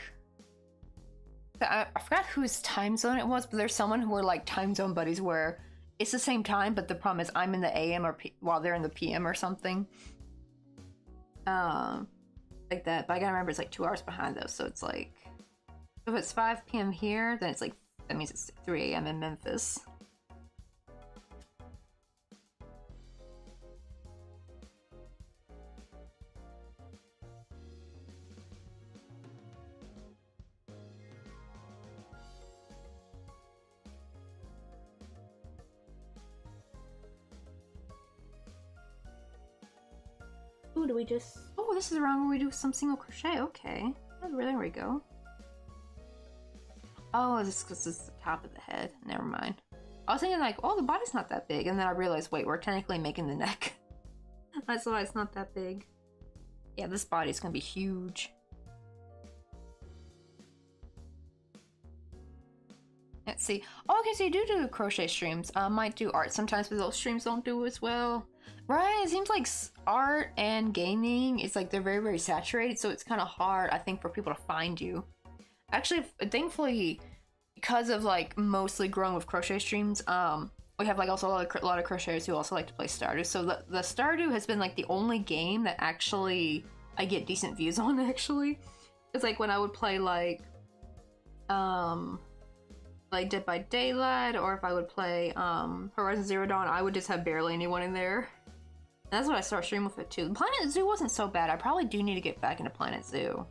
I forgot whose time zone it was, but there's someone who are like time zone buddies where it's the same time, but the problem is I'm in the AM or while they're in the PM or something. Like that. But I gotta remember it's like 2 hours behind though, so it's like, if it's 5 p.m. here, then it's like, that means it's 3 a.m. in Memphis. Ooh, do we just... Oh, this is around where we do some single crochet. Okay. There we go. Oh, this is the top of the head. Never mind. I was thinking like, oh, the body's not that big. And then I realized, wait, we're technically making the neck. That's why it's not that big. Yeah, this body's gonna be huge. Let's see. Oh, okay, so you do crochet streams. I might do art sometimes, but those streams don't do as well. Right, it seems like art and gaming, it's like they're very, very saturated, so it's kind of hard, I think, for people to find you. Actually, thankfully, because of like mostly growing with crochet streams, we have like also a lot of crocheters who also like to play Stardew. So the Stardew has been like the only game that actually I get decent views on, actually. It's like when I would play like Dead by Daylight, or if I would play Horizon Zero Dawn, I would just have barely anyone in there. And that's what I started streaming with it too. Planet Zoo wasn't so bad. I probably do need to get back into Planet Zoo.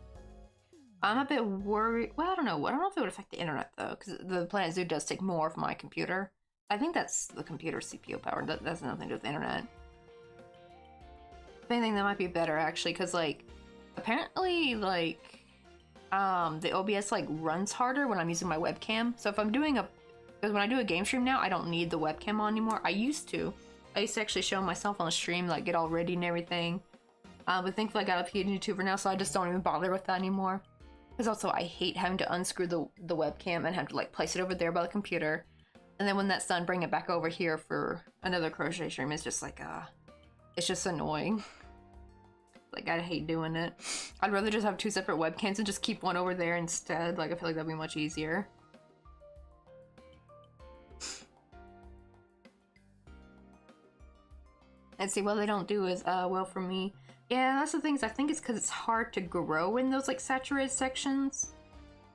I'm a bit worried. Well, I don't know if it would affect the internet though, because the Planet Zoo does take more of my computer. I think that's the computer CPU power. That has nothing to do with the internet. If anything, that might be better actually, because like apparently like the OBS like runs harder when I'm using my webcam. So if I'm doing because when I do a game stream now, I don't need the webcam on anymore. I used to actually show myself on the stream, like get all ready and everything. But thankfully I got a PhD YouTuber now, so I just don't even bother with that anymore. Because also I hate having to unscrew the webcam and have to like place it over there by the computer. And then when that's done, bring it back over here for another crochet stream. It's just like, it's just annoying. Like, I hate doing it. I'd rather just have 2 separate webcams and just keep one over there instead. Like, I feel like that'd be much easier. And see, what they don't do is, well for me. Yeah, that's the thing, I think it's because it's hard to grow in those, like, saturated sections.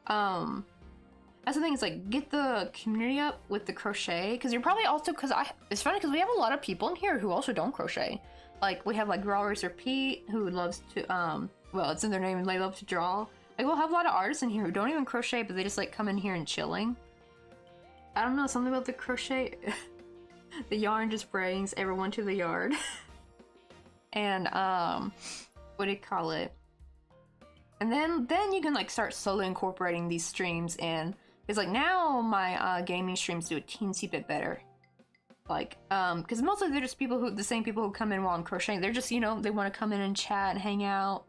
That's the thing, is like, get the community up with the crochet, because you're probably also, it's funny, because we have a lot of people in here who also don't crochet. Like, we have, like, Raw Racer Pete, who loves to, well, it's in their name, and they love to draw. Like, we'll have a lot of artists in here who don't even crochet, but they just, like, come in here and chilling. I don't know, something about the crochet... The yarn just brings everyone to the yard. And, what do you call it? And then you can like start slowly incorporating these streams in. Because like now my gaming streams do a teensy bit better. Like, because mostly they're just the same people who come in while I'm crocheting. They're just, you know, they want to come in and chat and hang out.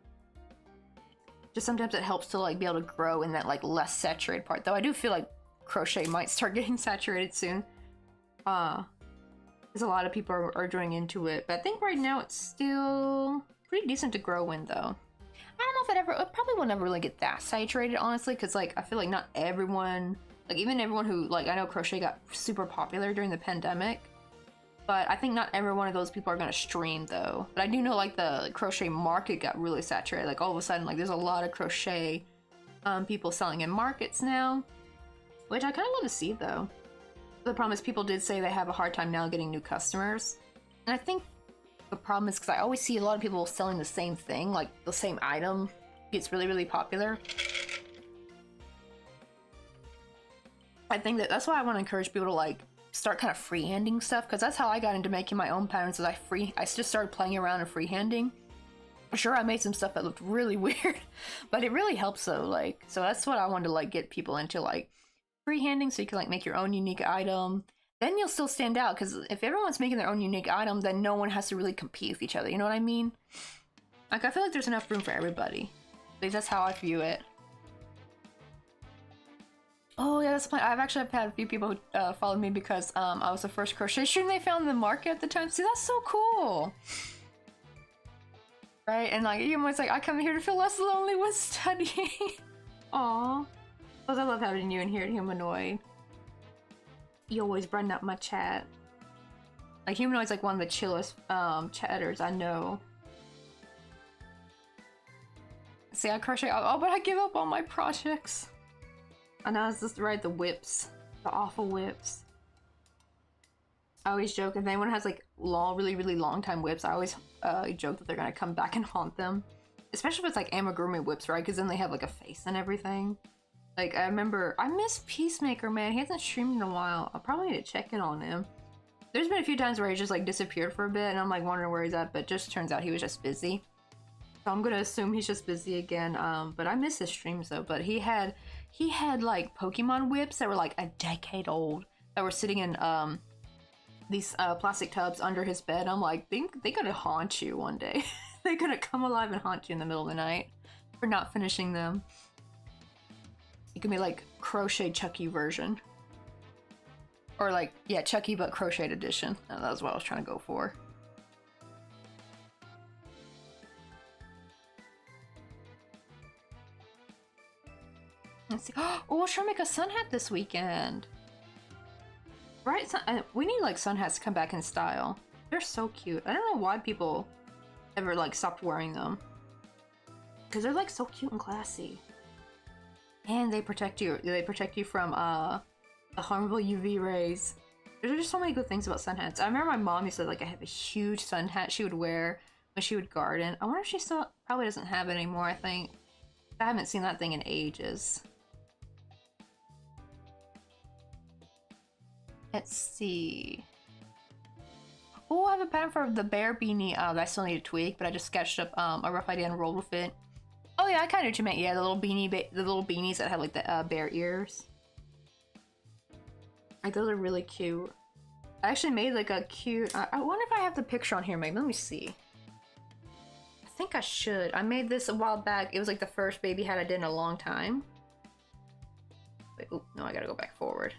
Just sometimes it helps to like be able to grow in that like less saturated part. Though I do feel like crochet might start getting saturated soon. Because a lot of people are joining into it. But I think right now it's still pretty decent to grow in though. I don't know if it probably will never really get that saturated, honestly, because like I feel like not everyone, like even everyone who, like, I know crochet got super popular during the pandemic, but I think not every one of those people are gonna stream though. But I do know like the crochet market got really saturated. Like all of a sudden, like there's a lot of crochet people selling in markets now, which I kind of love to see though. The problem is people did say they have a hard time now getting new customers, and I think the problem is because I always see a lot of people selling the same thing, like the same item gets really, really popular. I think that's why I want to encourage people to like start kind of freehanding stuff, because that's how I got into making my own patterns. Is I just started playing around and freehanding. Sure, I made some stuff that looked really weird, but it really helps though. Like, so that's what I wanted to like get people into, like freehanding, so you can like make your own unique item. Then you'll still stand out, because if everyone's making their own unique item, then no one has to really compete with each other, you know what I mean? Like, I feel like there's enough room for everybody. At least that's how I view it. Oh yeah, that's my. I've actually had a few people who followed me because I was the first crochet stream they found in the market at the time. See, that's so cool! Right? And like, you almost like, I come here to feel less lonely when studying. Aww. Plus, I love having you in here at Humanoid. You always brighten up my chat. Like, Humanoid's like one of the chillest chatters I know. See, I crochet. Oh, but I give up on my projects. I know it's just right, the whips. The awful whips. I always joke, if anyone has like long, really, really long time whips, I always joke that they're gonna come back and haunt them. Especially if it's like amigurumi whips, right? Because then they have like a face and everything. Like, I remember, I miss Peacemaker, man. He hasn't streamed in a while. I'll probably need to check in on him. There's been a few times where he just like disappeared for a bit, and I'm like wondering where he's at, but just turns out he was just busy. So I'm gonna assume he's just busy again. But I miss his streams though. But he had like Pokemon whips that were like a decade old, that were sitting in these plastic tubs under his bed. I'm like, they gonna haunt you one day. They're gonna come alive and haunt you in the middle of the night for not finishing them. It could be like Crochet Chucky version. Or like, yeah, Chucky but crocheted edition. That was what I was trying to go for. Let's see. Oh, we'll try to make a sun hat this weekend. Right? We need like sun hats to come back in style. They're so cute. I don't know why people ever like stopped wearing them. Because they're like so cute and classy. And they protect you. They protect you from the harmful UV rays. There's just so many good things about sun hats. I remember my mom used to like have a huge sun hat she would wear when she would garden. I wonder if she still probably doesn't have it anymore. I think I haven't seen that thing in ages. Let's see. Oh, I have a pattern for the bear beanie that I still need to tweak, but I just sketched up a rough idea and rolled with it. Oh yeah, I kind of know what you meant. Yeah, the little beanies that have like the bear ears. Like, those are really cute. I actually made like a cute. I wonder if I have the picture on here. Maybe let me see. I think I should. I made this a while back. It was like the first baby hat I did in a long time. Wait, oh no, I gotta go back forward.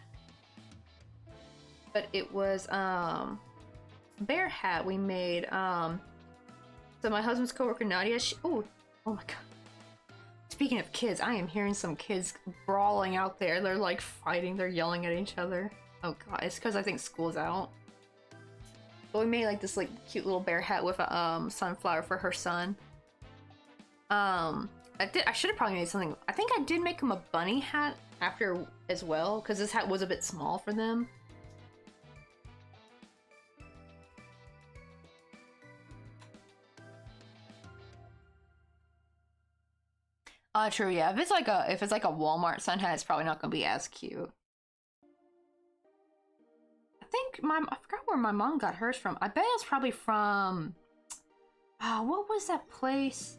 But it was bear hat we made. So my husband's coworker Nadia. Oh my god. Speaking of kids, I am hearing some kids brawling out there. They're like fighting, they're yelling at each other. Oh god, it's because I think school's out. But we made like this like cute little bear hat with a sunflower for her son. I should have probably made something. I think I did make him a bunny hat after as well, because this hat was a bit small for them. True, yeah. If it's like a Walmart sun hat, it's probably not gonna be as cute. I think I forgot where my mom got hers from. I bet it was probably from what was that place?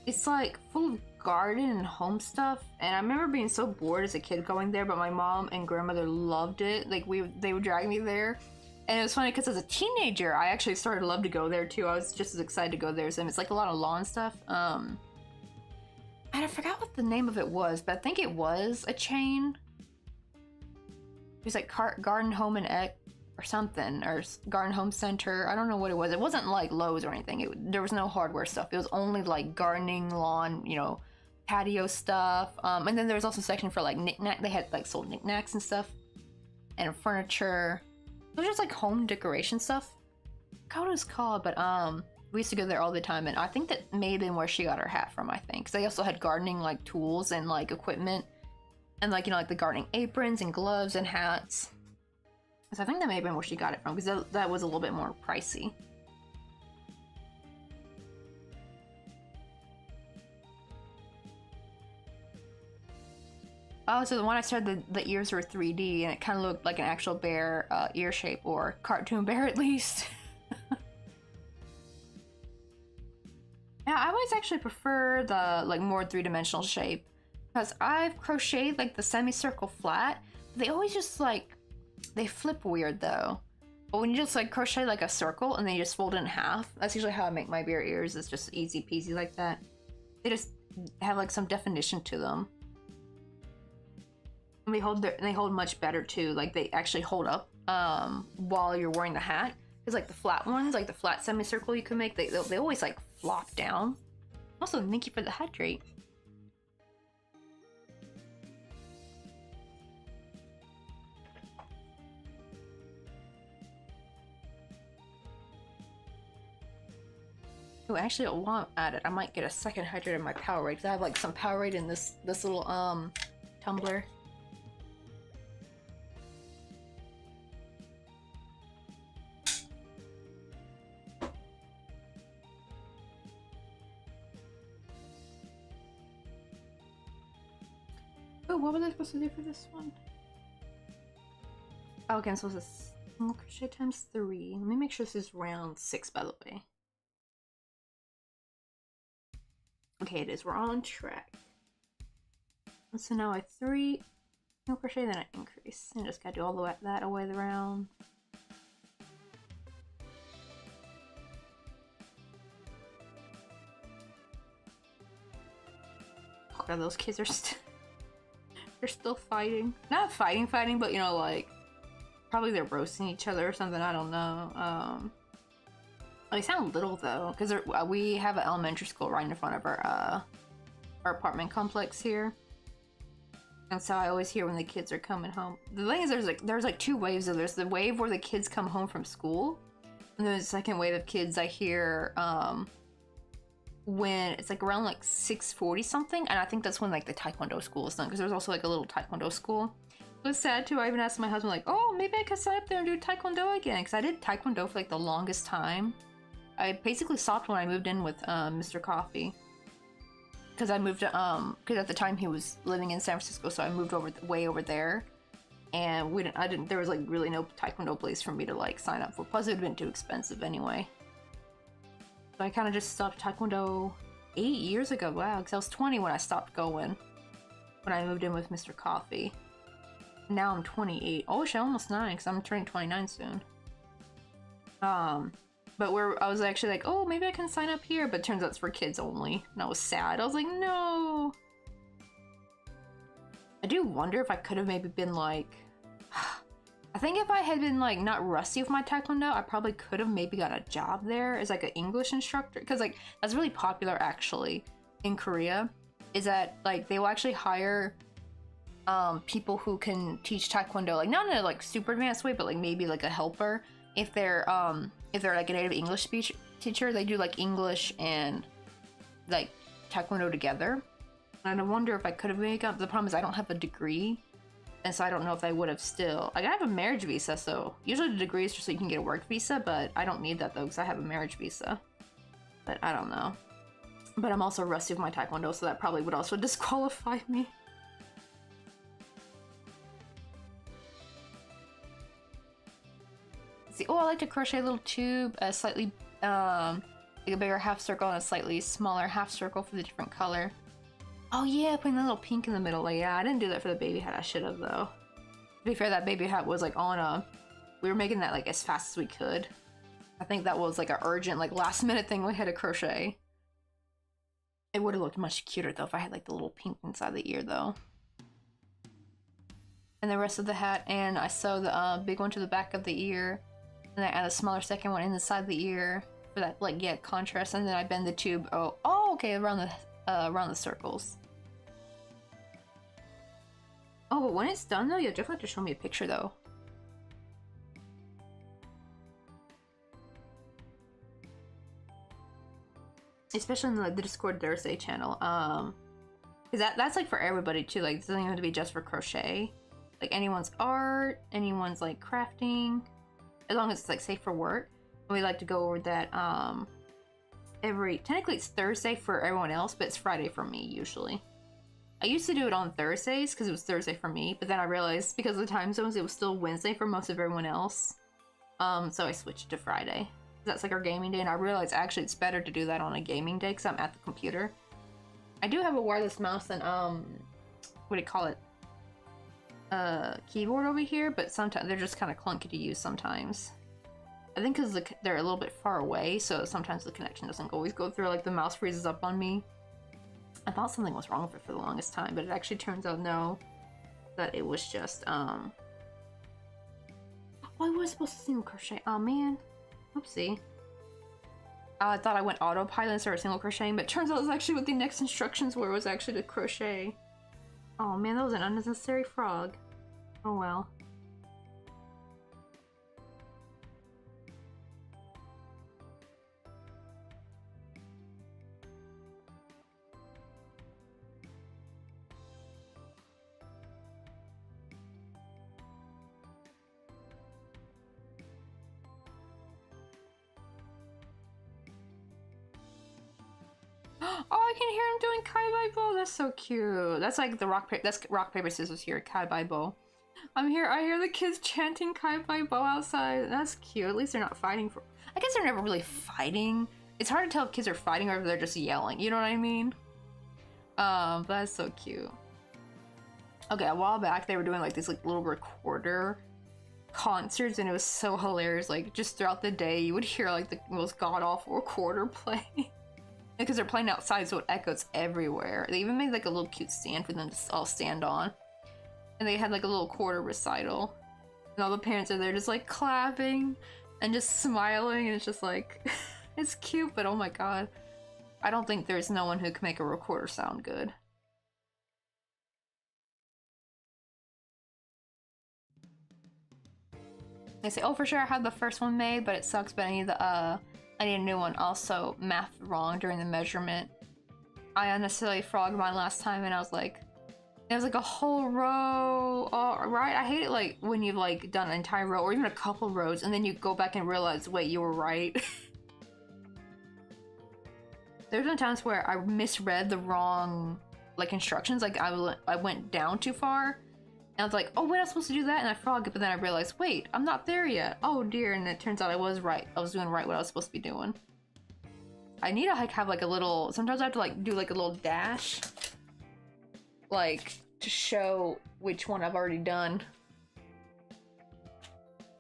It's like full of garden and home stuff, and I remember being so bored as a kid going there, but my mom and grandmother loved it. Like they would drag me there. And it was funny because as a teenager, I actually started to love to go there too. I was just as excited to go there as them. It's like a lot of lawn stuff. And I forgot what the name of it was, but I think it was a chain. It was like Garden Home and Ec or something, or Garden Home Center. I don't know what it was. It wasn't like Lowe's or anything. There was no hardware stuff. It was only like gardening, lawn, you know, patio stuff. And then there was also a section for like knickknack. They had like sold knickknacks and stuff, and furniture. It was just like home decoration stuff. I forgot what it was called, but we used to go there all the time, and I think that may have been where she got her hat from, I think. Because they also had gardening like tools and like equipment, and like, you know, like the gardening aprons and gloves and hats. So I think that may have been where she got it from, because that was a little bit more pricey. Oh, so the one I said, the ears were 3D, and it kind of looked like an actual bear ear shape, or cartoon bear at least. Yeah, I always actually prefer the like more three-dimensional shape, because I've crocheted like the semicircle flat. They always just like, they flip weird though. But when you just like crochet like a circle and then you just fold it in half, that's usually how I make my bear ears. It's just easy peasy like that. They just have like some definition to them. And they hold much better too. Like they actually hold up while you're wearing the hat. Because like the flat ones, like the flat semicircle you can make, they always like flop down. Also, thank you for the hat drape. Oh, actually, while I'm at it, I might get a second hydrate in my Powerade, because I have like some Powerade in this little tumbler. Oh, what was I supposed to do for this one? Oh, okay, I'm supposed to single crochet times 3. Let me make sure this is round 6, by the way. Okay, it is. We're on track. And so now I 3 single crochet, then I increase, and just gotta do all the way that away around. Oh god, those kids are they're still fighting. Not fighting, but you know, like probably they're roasting each other or something. I don't know. They sound little though, because we have an elementary school right in front of our apartment complex here, and so I always hear when the kids are coming home. The thing is, there's like 2 waves of. There's the wave where the kids come home from school, and then the second wave of kids I hear when it's like around like 6:40 something, and I think that's when like the taekwondo school is done, because there's also like a little taekwondo school. It was sad too. I even asked my husband like, oh, maybe I could sign up there and do taekwondo again, because I did taekwondo for like the longest time. I basically stopped when I moved in with Mr. Coffee, because I moved to because at the time he was living in San Francisco, so I moved way over there, and there was like really no taekwondo place for me to like sign up for, plus it would have been too expensive anyway. So I kind of just stopped taekwondo 8 years ago. Wow, because I was 20 when I stopped going, when I moved in with Mr. Coffee. Now I'm 28. Oh shit, almost 9, because I'm turning 29 soon. But I was actually like, oh, maybe I can sign up here, but it turns out it's for kids only, and I was sad. I was like, no. I do wonder if I could have maybe been like, I think if I had been like not rusty with my taekwondo, I probably could have maybe got a job there as like an English instructor, because like that's really popular actually in Korea. Is that like they will actually hire people who can teach taekwondo, like not in a like super advanced way, but like maybe like a helper. If they're like a native English speech teacher, they do like English and like taekwondo together. And I wonder if I could have made up. The problem is I don't have a degree, and so I don't know if I would have still. Like I have a marriage visa, so usually the degree is just so you can get a work visa, but I don't need that though because I have a marriage visa. But I don't know. But I'm also rusty with my taekwondo, so that probably would also disqualify me. See, oh, I like to crochet a little tube, a slightly like a bigger half circle and a slightly smaller half circle for the different color. Oh yeah, putting the little pink in the middle. Like, yeah, I didn't do that for the baby hat. I should have though. To be fair, that baby hat was like on a... We were making that like as fast as we could. I think that was like an urgent, like last minute thing we had to crochet. It would have looked much cuter though if I had like the little pink inside the ear though. And the rest of the hat, and I sew the big one to the back of the ear. And I add a smaller second one in the side of the ear for that like contrast. And then I bend the tube. Oh, okay, around the circles. Oh, but when it's done though, you'll definitely have to show me a picture though. Especially in the Discord Thursday channel. Cause that's like for everybody too. Like, it doesn't have to be just for crochet. Like anyone's art, anyone's like crafting, as long as it's like safe for work. And we like to go over that technically it's Thursday for everyone else, but it's Friday for me usually. I used to do it on Thursdays because it was Thursday for me, but then I realized because of the time zones it was still Wednesday for most of everyone else. So I switched to Friday. That's like our gaming day, and I realized actually it's better to do that on a gaming day because I'm at the computer. I do have a wireless mouse and what do you call it? Keyboard over here, but sometimes they're just kind of clunky to use sometimes. I think because they're a little bit far away, so sometimes the connection doesn't always go through, like the mouse freezes up on me. I thought something was wrong with it for the longest time, but it actually turns out no, that it was just oh, I was supposed to single crochet. Oh man, oopsie. I thought I went autopilot and started single crocheting, but it turns out it was actually what the next instructions were, was actually to crochet. Oh man, that was an unnecessary frog. Oh well. Oh, I can hear him doing kai bow. That's so cute. That's like the that's rock paper scissors here. Kai bow. I hear the kids chanting kai bow outside. That's cute. At least they're not fighting for. I guess they're never really fighting. It's hard to tell if kids are fighting or if they're just yelling. You know what I mean? But that's so cute. Okay, a while back they were doing like these like little recorder concerts, and it was so hilarious. Like just throughout the day, you would hear like the most god awful recorder play. Because they're playing outside, so it echoes everywhere. They even made like a little cute stand for them to all stand on. And they had like a little quarter recital. And all the parents are there just like clapping and just smiling, and it's just like, it's cute, but oh my god. I don't think there's no one who can make a recorder sound good. They say, oh for sure I had the first one made, but it sucks, but I need a new one. Also, math wrong during the measurement. I unnecessarily frogged mine last time, and I was like, it was like a whole row. Oh, right? I hate it like when you've like done an entire row or even a couple rows, and then you go back and realize, wait, you were right. There's been times where I misread the wrong like instructions. Like I went down too far. And I was like, oh, wait, I was supposed to do that? And I frogged it, but then I realized, wait, I'm not there yet. Oh, dear. And it turns out I was right. I was doing right what I was supposed to be doing. I need to like have like a little... Sometimes I have to like do like a little dash. Like, to show which one I've already done.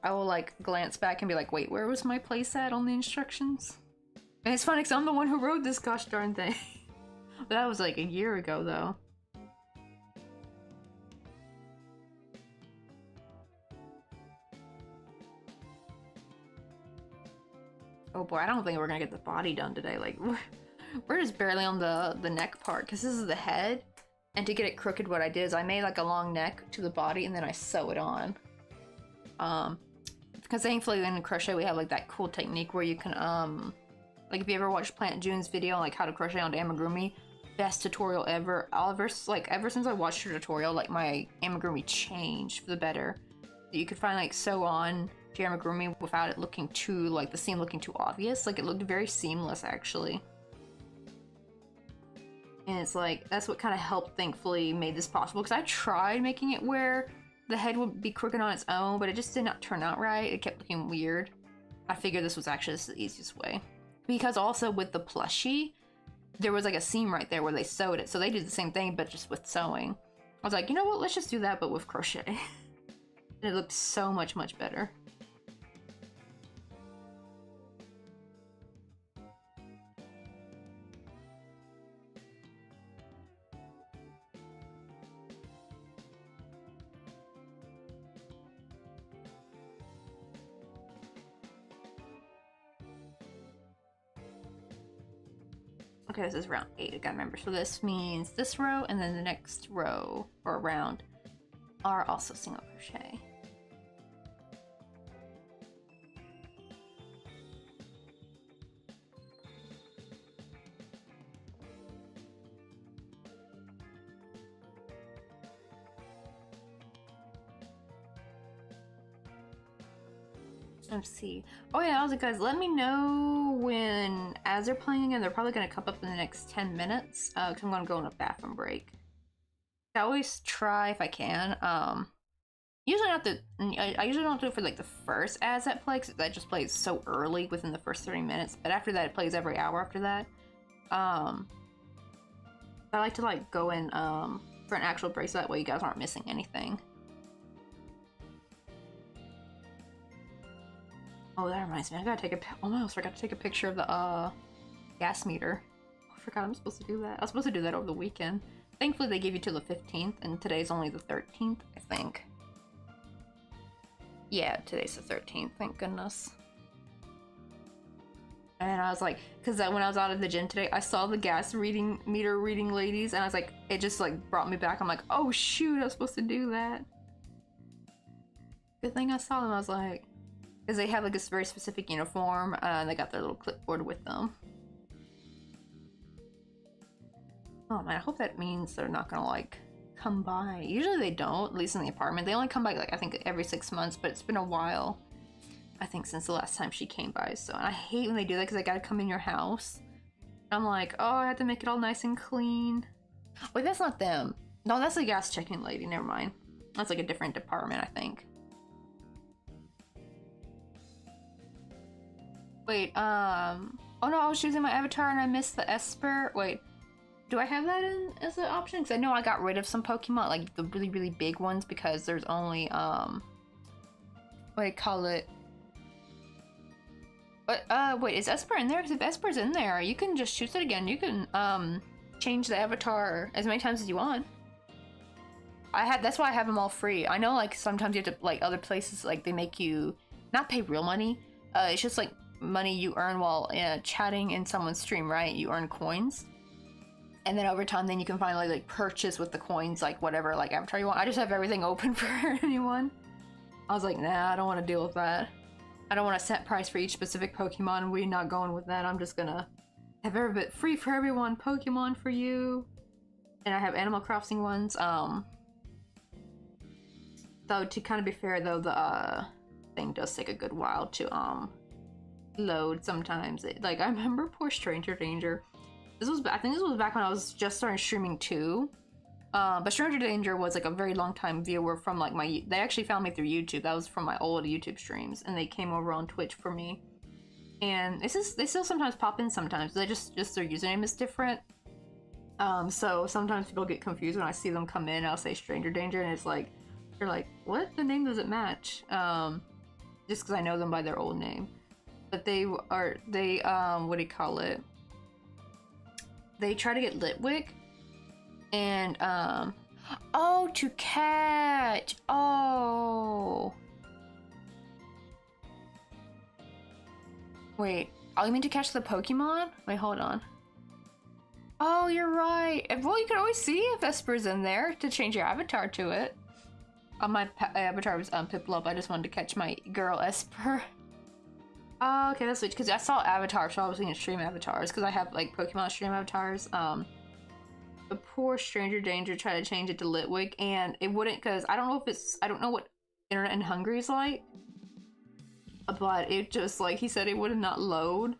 I will like glance back and be like, wait, where was my place at on the instructions? And it's funny because I'm the one who wrote this gosh darn thing. But that was like a year ago, though. Oh boy, I don't think we're gonna get the body done today. Like, we're just barely on the neck part, because this is the head. And to get it crooked, what I did is I made like a long neck to the body, and then I sew it on. Because thankfully in crochet we have like that cool technique where you can, like if you ever watched Plant June's video on like how to crochet onto amigurumi, best tutorial ever. Ever since I watched her tutorial, like my amigurumi changed for the better. You could finally like sew on to your amigurumi without it looking too, like the seam looking too obvious. Like it looked very seamless actually. And it's like, that's what kind of helped, thankfully, made this possible. Because I tried making it where the head would be crooked on its own, but it just did not turn out right. It kept looking weird. I figured this was actually the easiest way. Because also with the plushie, there was like a seam right there where they sewed it. So they did the same thing, but just with sewing. I was like, you know what? Let's just do that, but with crochet. And it looked so much, much better. Okay, this is round 8, I gotta remember. So this means this row and then the next row or round are also single crochet. Let's see. Oh yeah, I was like, guys, let me know when, as they're playing again, they're probably gonna come up in the next 10 minutes, because I'm gonna go on a bathroom break. I always try if I can. Usually not the, I usually don't do it for like the first as that play, because that just plays so early within the first 30 minutes, but after that it plays every hour after that. I like to like go in for an actual break so that way you guys aren't missing anything. Oh, that reminds me, I gotta take a, almost forgot to take a picture of the gas meter. Oh, I forgot I'm supposed to do that. I was supposed to do that over the weekend. Thankfully they gave you till the 15th, and today's only the 13th, I think. Yeah, today's the 13th, thank goodness. And I was like, because when I was out of the gym today, I saw the gas meter reading ladies, and I was like, it just like brought me back. I'm like, oh shoot, I was supposed to do that. Good thing I saw them, I was like, because they have like this very specific uniform, and they got their little clipboard with them. Oh man, I hope that means they're not gonna like come by. Usually they don't, at least in the apartment. They only come by like I think every 6 months, but it's been a while, I think, since the last time she came by. So, and I hate when they do that because they gotta come in your house. I'm like, oh, I have to make it all nice and clean. Wait, that's not them. No, that's the gas checking lady. Never mind. That's like a different department, I think. Wait, oh no, I was choosing my avatar and I missed the Esper. Wait, do I have that in as an option? Because I know I got rid of some Pokemon, like the really, really big ones, because there's only, what do you call it? But, wait, is Esper in there? Because if Esper's in there, you can just choose it again. You can, change the avatar as many times as you want. That's why I have them all free. I know, like, sometimes you have to, like, other places, like, they make you not pay real money. It's just, like, money you earn while chatting in someone's stream, right? You earn coins. And then over time, then you can finally, like, purchase with the coins, like, whatever, like, avatar you want. I just have everything open for anyone. I was like, nah, I don't want to deal with that. I don't want a set price for each specific Pokemon. We're not going with that. I'm just gonna have every bit free for everyone. Pokemon for you. And I have Animal Crossing ones. Though, to kind of be fair, though, the thing does take a good while to load sometimes. Like, I remember poor Stranger Danger. I think this was back when I was just starting streaming too. But Stranger Danger was like a very long time viewer from like they actually found me through YouTube. That was from my old YouTube streams, and they came over on Twitch for me. And they still sometimes pop in sometimes. They just their username is different. So sometimes people get confused when I see them come in. I'll say Stranger Danger, and it's like, they're like, what? The name doesn't match. Just because I know them by their old name. But they what do you call it? They try to get Litwick, and oh, to catch. Oh, wait, oh, you mean to catch the Pokemon? Wait, hold on. Oh, you're right. Well, you can always see if Esper's in there to change your avatar to it. My avatar was Piplup. I just wanted to catch my girl Esper. Oh, okay, that's because I saw Avatar, so I was thinking stream avatars, because I have like Pokemon stream avatars. The poor Stranger Danger tried to change it to Litwick, and it wouldn't, because I don't know what internet in Hungary is like, but it just, like he said, it would not load.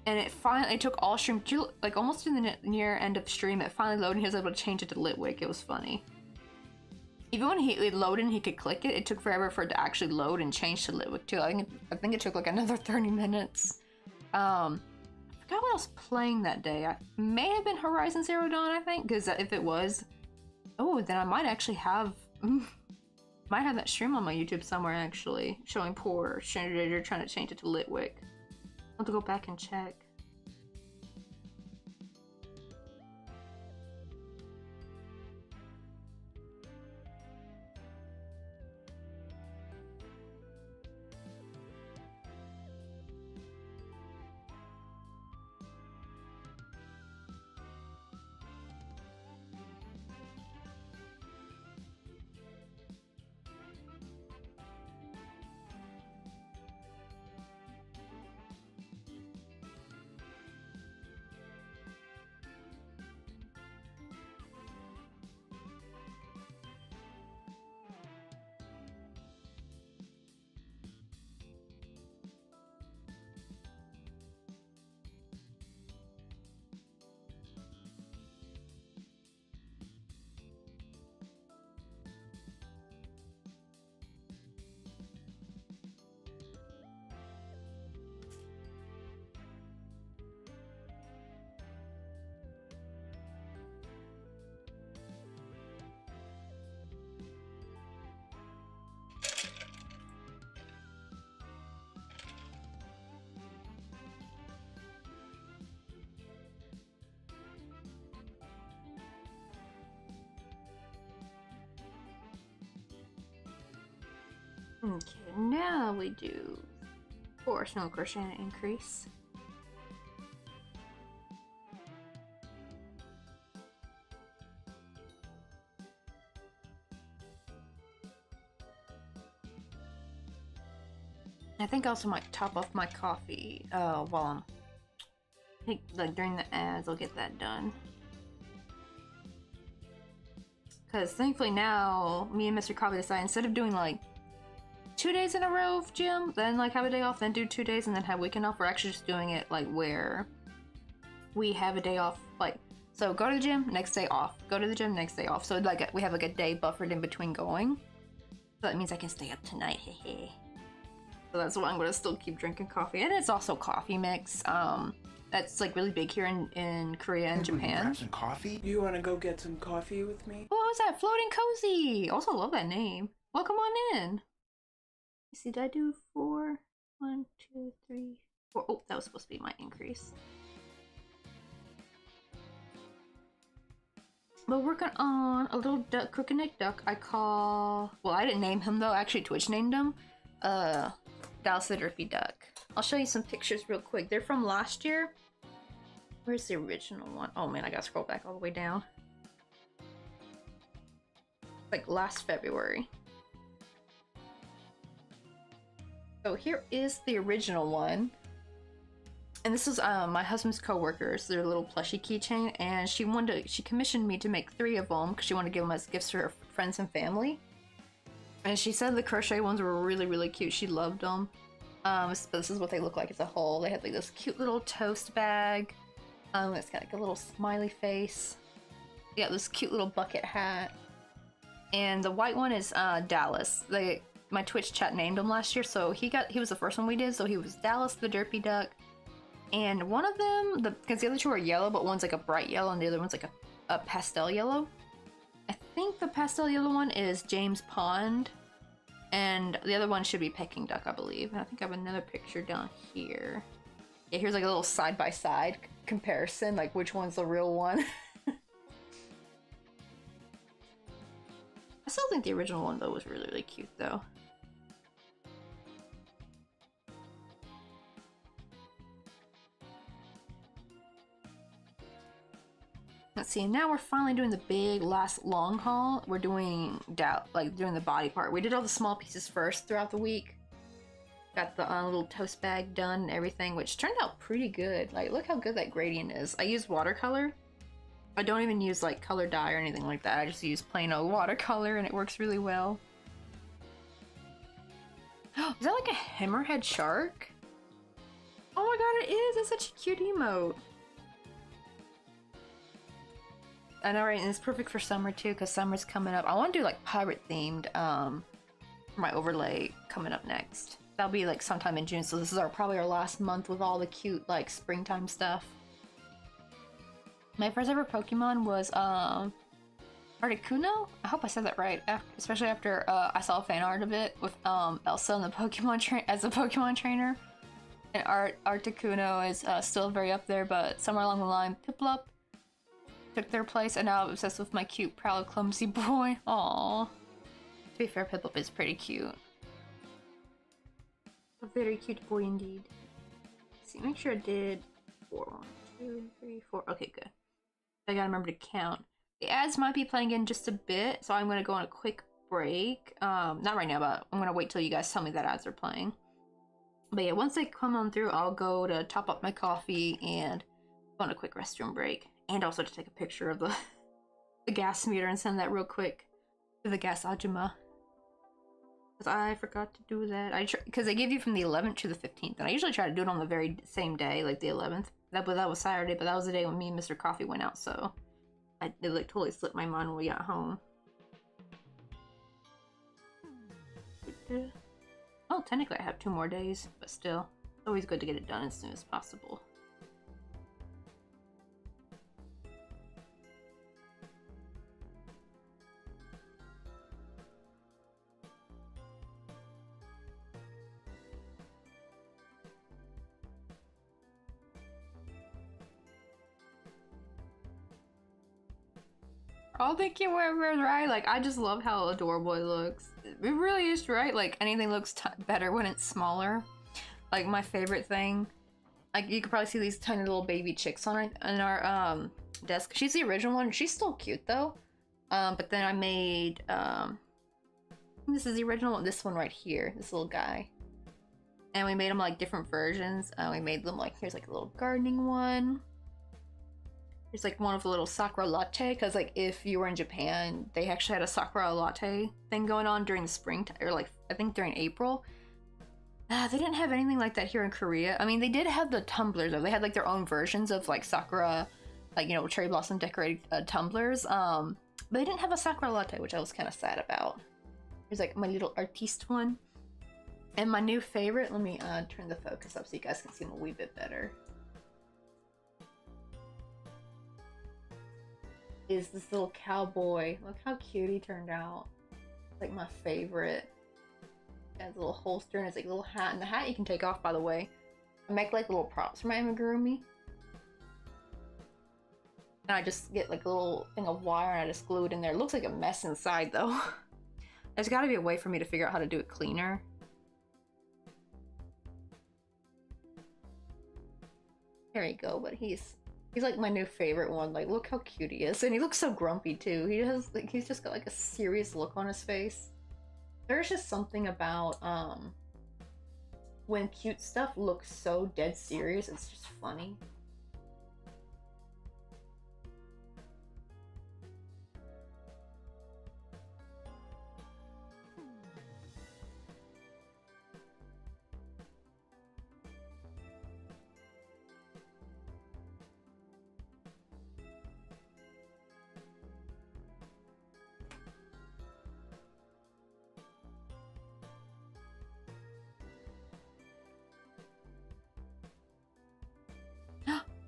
And it finally took all stream, like almost to the near end of stream, it finally loaded, and he was able to change it to Litwick. It was funny. Even when it loaded and he could click it, it took forever for it to actually load and change to Litwick too. I think it took like another 30 minutes. I forgot what I was playing that day. I may have been Horizon Zero Dawn, I think, because if it was, oh, then I might actually have, might have that stream on my YouTube somewhere actually, showing poor Stranger trying to change it to Litwick. I'll have to go back and check. Okay, now we do 4 single crochet increase. I think I also might top off my coffee while I'm, like during the ads, I'll get that done. Because thankfully now, me and Mr. Coffee decided instead of doing like 2 days in a row of gym, then like have a day off, then do 2 days, and then have weekend off. We're actually just doing it like where we have a day off, like, so go to the gym, next day off, go to the gym, next day off. So like we have like a day buffered in between going. So that means I can stay up tonight, hehe. So that's why I'm gonna still keep drinking coffee. And it's also coffee mix. That's like really big here in Korea and Japan. Grab some coffee? You want to go get some coffee with me? What was that? Floating Cozy! Also love that name. Welcome on in. Let's see, did I do 4? 1, 2, 3, 4. Oh, that was supposed to be my increase. We're working on a little duck, crooked neck duck I call, well, I didn't name him though, actually Twitch named him. Dallas the Derpy Duck. I'll show you some pictures real quick. They're from last year. Where's the original one? Oh man, I gotta scroll back all the way down. Like last February. So here is the original one. And this is my husband's co-workers, their little plushie keychain, and she commissioned me to make 3 of them because she wanted to give them as gifts to her friends and family. And she said the crochet ones were really, really cute. She loved them. But this is what they look like as a whole. They had like this cute little toast bag. It's got like a little smiley face. Yeah, this cute little bucket hat. And the white one is Dallas. My Twitch chat named him last year, so he was the first one we did. So he was Dallas the Derpy Duck. And one of them, because the other 2 are yellow, but one's like a bright yellow and the other one's like a pastel yellow. I think the pastel yellow one is James Pond, and the other one should be Peking Duck, I believe. And I think I have another picture down here. Yeah, here's like a little side-by-side comparison, like which one's the real one. I still think the original one, though, was really, really cute, though. Let's see, now we're finally doing the big last long haul. We're doing doing the body part. We did all the small pieces first throughout the week. Got the little toast bag done and everything, which turned out pretty good. Like, look how good that gradient is. I use watercolor. I don't even use like color dye or anything like that. I just use plain old watercolor and it works really well. Is that like a hammerhead shark? Oh my god, it is! It's such a cute emote. I know, right? And it's perfect for summer too, because summer's coming up. I want to do like pirate themed for my overlay coming up next. That'll be like sometime in June, so this is probably our last month with all the cute like springtime stuff. My first ever Pokemon was Articuno? I hope I said that right. Especially after I saw fan art of it with Elsa and the Pokemon as a Pokemon trainer. And Articuno is still very up there, but somewhere along the line, Piplup took their place, and now I'm obsessed with my cute, proud, clumsy boy. Aww. To be fair, Piplup is pretty cute. A very cute boy indeed. Let's see, make sure I did 4. 1, 2, 3, 4. Okay, good. I gotta remember to count. The ads might be playing in just a bit, so I'm gonna go on a quick break. Not right now, but I'm gonna wait till you guys tell me that ads are playing. But yeah, once they come on through, I'll go to top up my coffee and go on a quick restroom break. And also to take a picture of the gas meter and send that real quick to the gas Ajuma. Because I forgot to do that. Because they give you from the 11th to the 15th. And I usually try to do it on the very same day, like the 11th. That was Saturday, but that was the day when me and Mr. Coffee went out, so it like totally slipped my mind when we got home. Oh, technically I have 2 more days, but still. It's always good to get it done as soon as possible. Oh, thank you, whatever's right. Like, I just love how adorable it looks. It really is, right? Like, anything looks better when it's smaller. Like, my favorite thing. Like, you could probably see these tiny little baby chicks on our desk. She's the original one. She's still cute, though. But then I made, this is the original one. This one right here. This little guy. And we made them, like, different versions. We made them, like, here's, like, a little gardening one. There's like one of the little sakura latte, because like if you were in Japan, they actually had a sakura latte thing going on during the spring, or like I think during April. They didn't have anything like that here in Korea. I mean, they did have the tumblers though. They had like their own versions of like sakura, like, you know, cherry blossom decorated tumblers. But they didn't have a sakura latte, which I was kind of sad about. There's like my little artiste one. And my new favorite, let me turn the focus up so you guys can see them a wee bit better. Is this little cowboy. Look how cute he turned out. It's like my favorite. It has a little holster and it's like a little hat. And the hat you can take off, by the way. I make like little props for my amigurumi. And I just get like a little thing of wire and I just glue it in there. It looks like a mess inside though. There's gotta be a way for me to figure out how to do it cleaner. There you go, but he's like my new favorite one. Like, look how cute he is. And he looks so grumpy too. He has like, he's just got like a serious look on his face. There's just something about when cute stuff looks so dead serious, it's just funny.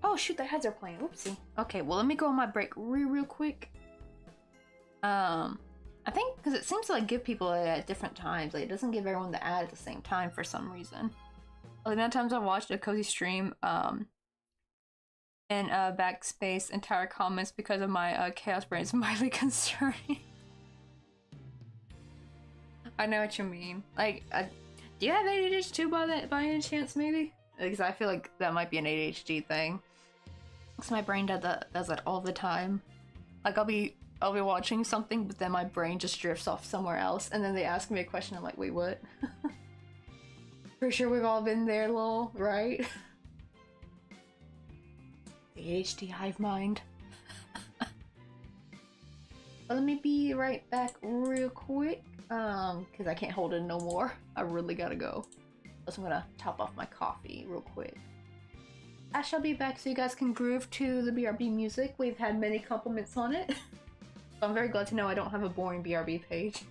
Oh shoot, the heads are playing. Oopsie. Okay, well let me go on my break real quick. I think because it seems to like give people it at different times. Like it doesn't give everyone the ad at the same time for some reason. Like the times I've watched a cozy stream, and backspace entire comments because of my chaos brain is mildly concerning. I know what you mean. Like, do you have ADHD by any chance, maybe? Because I feel like that might be an ADHD thing. Because my brain does that all the time. Like I'll be watching something, but then my brain just drifts off somewhere else, and then they ask me a question. I'm like, wait, what? Pretty sure we've all been there, lol, right? The ADHD hive mind. But let me be right back real quick, because I can't hold it no more. I really gotta go. So I'm gonna top off my coffee real quick. I shall be back so you guys can groove to the BRB music. We've had many compliments on it. So I'm very glad to know I don't have a boring BRB page.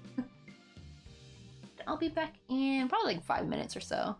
I'll be back in probably like 5 minutes or so.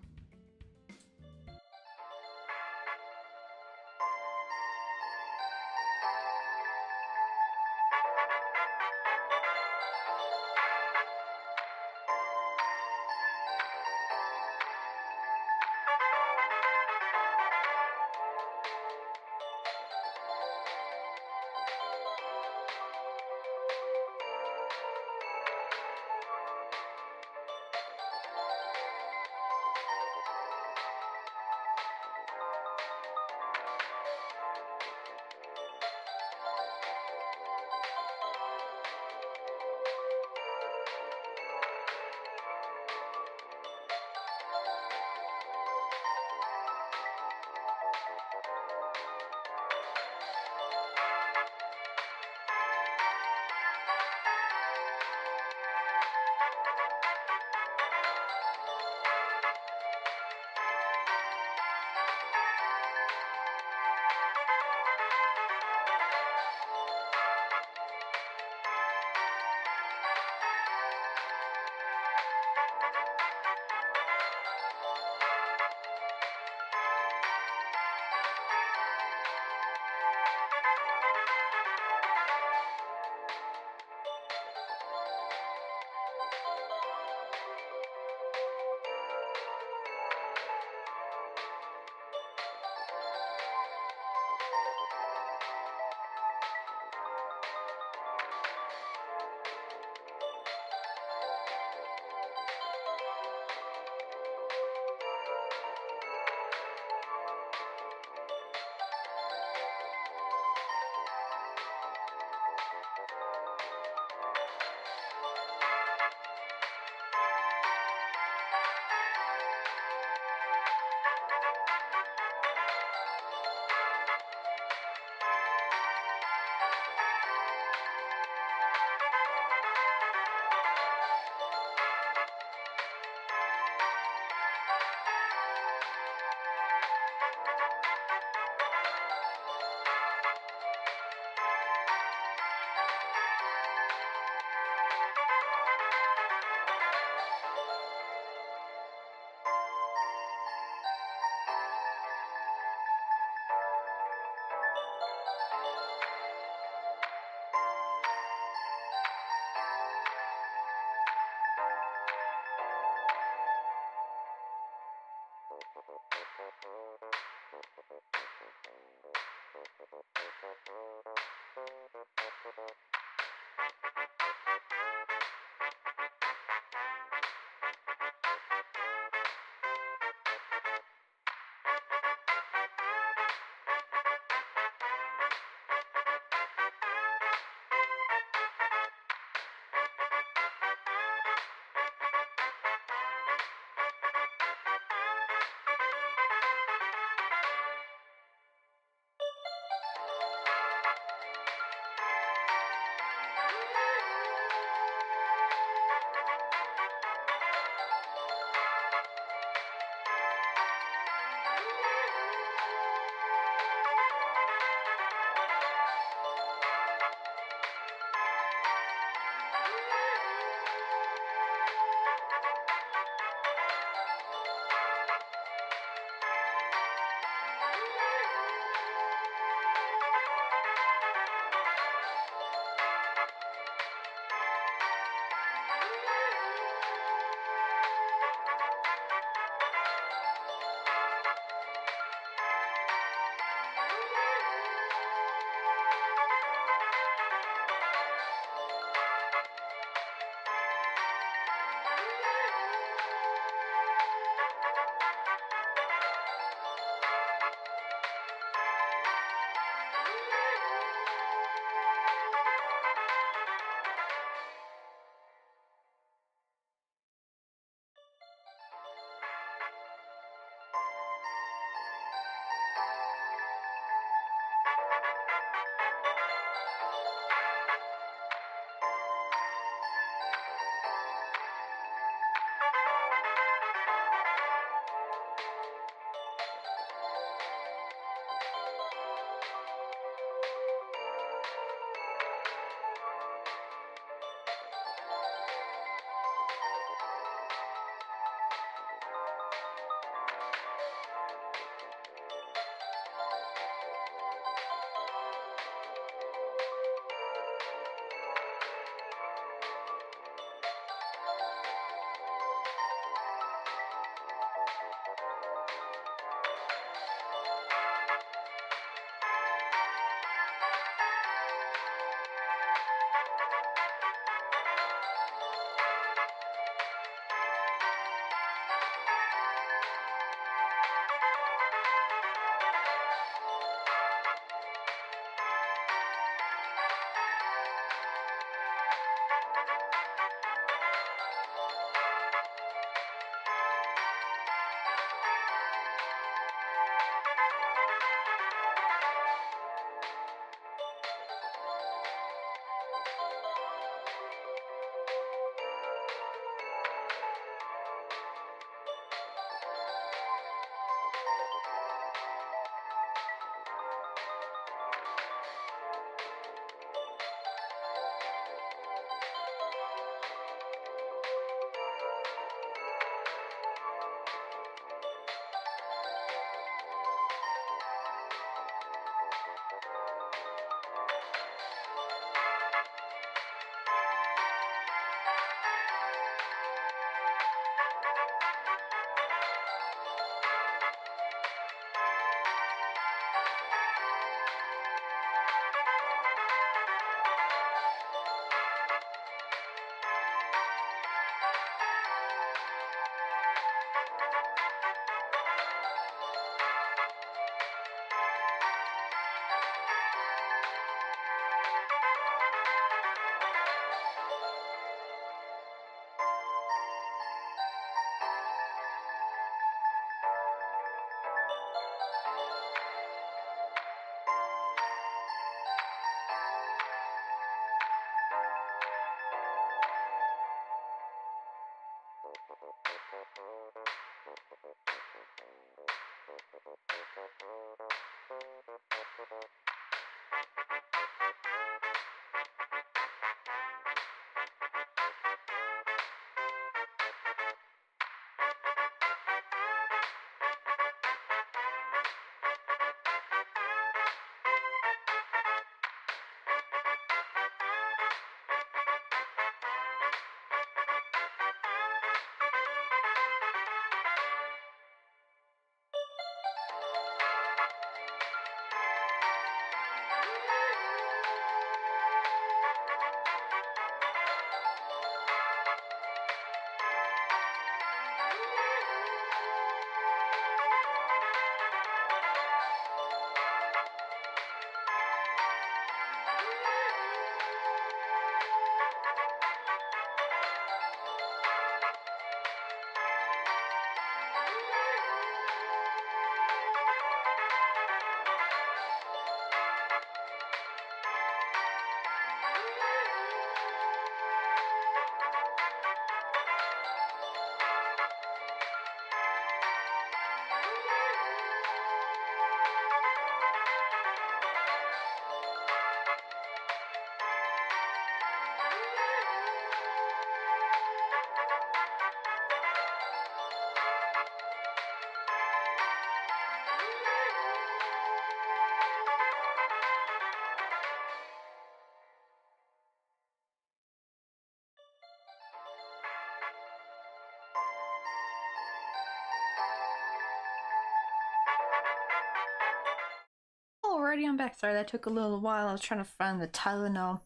Alrighty, I'm back. Sorry, that took a little while. I was trying to find the Tylenol.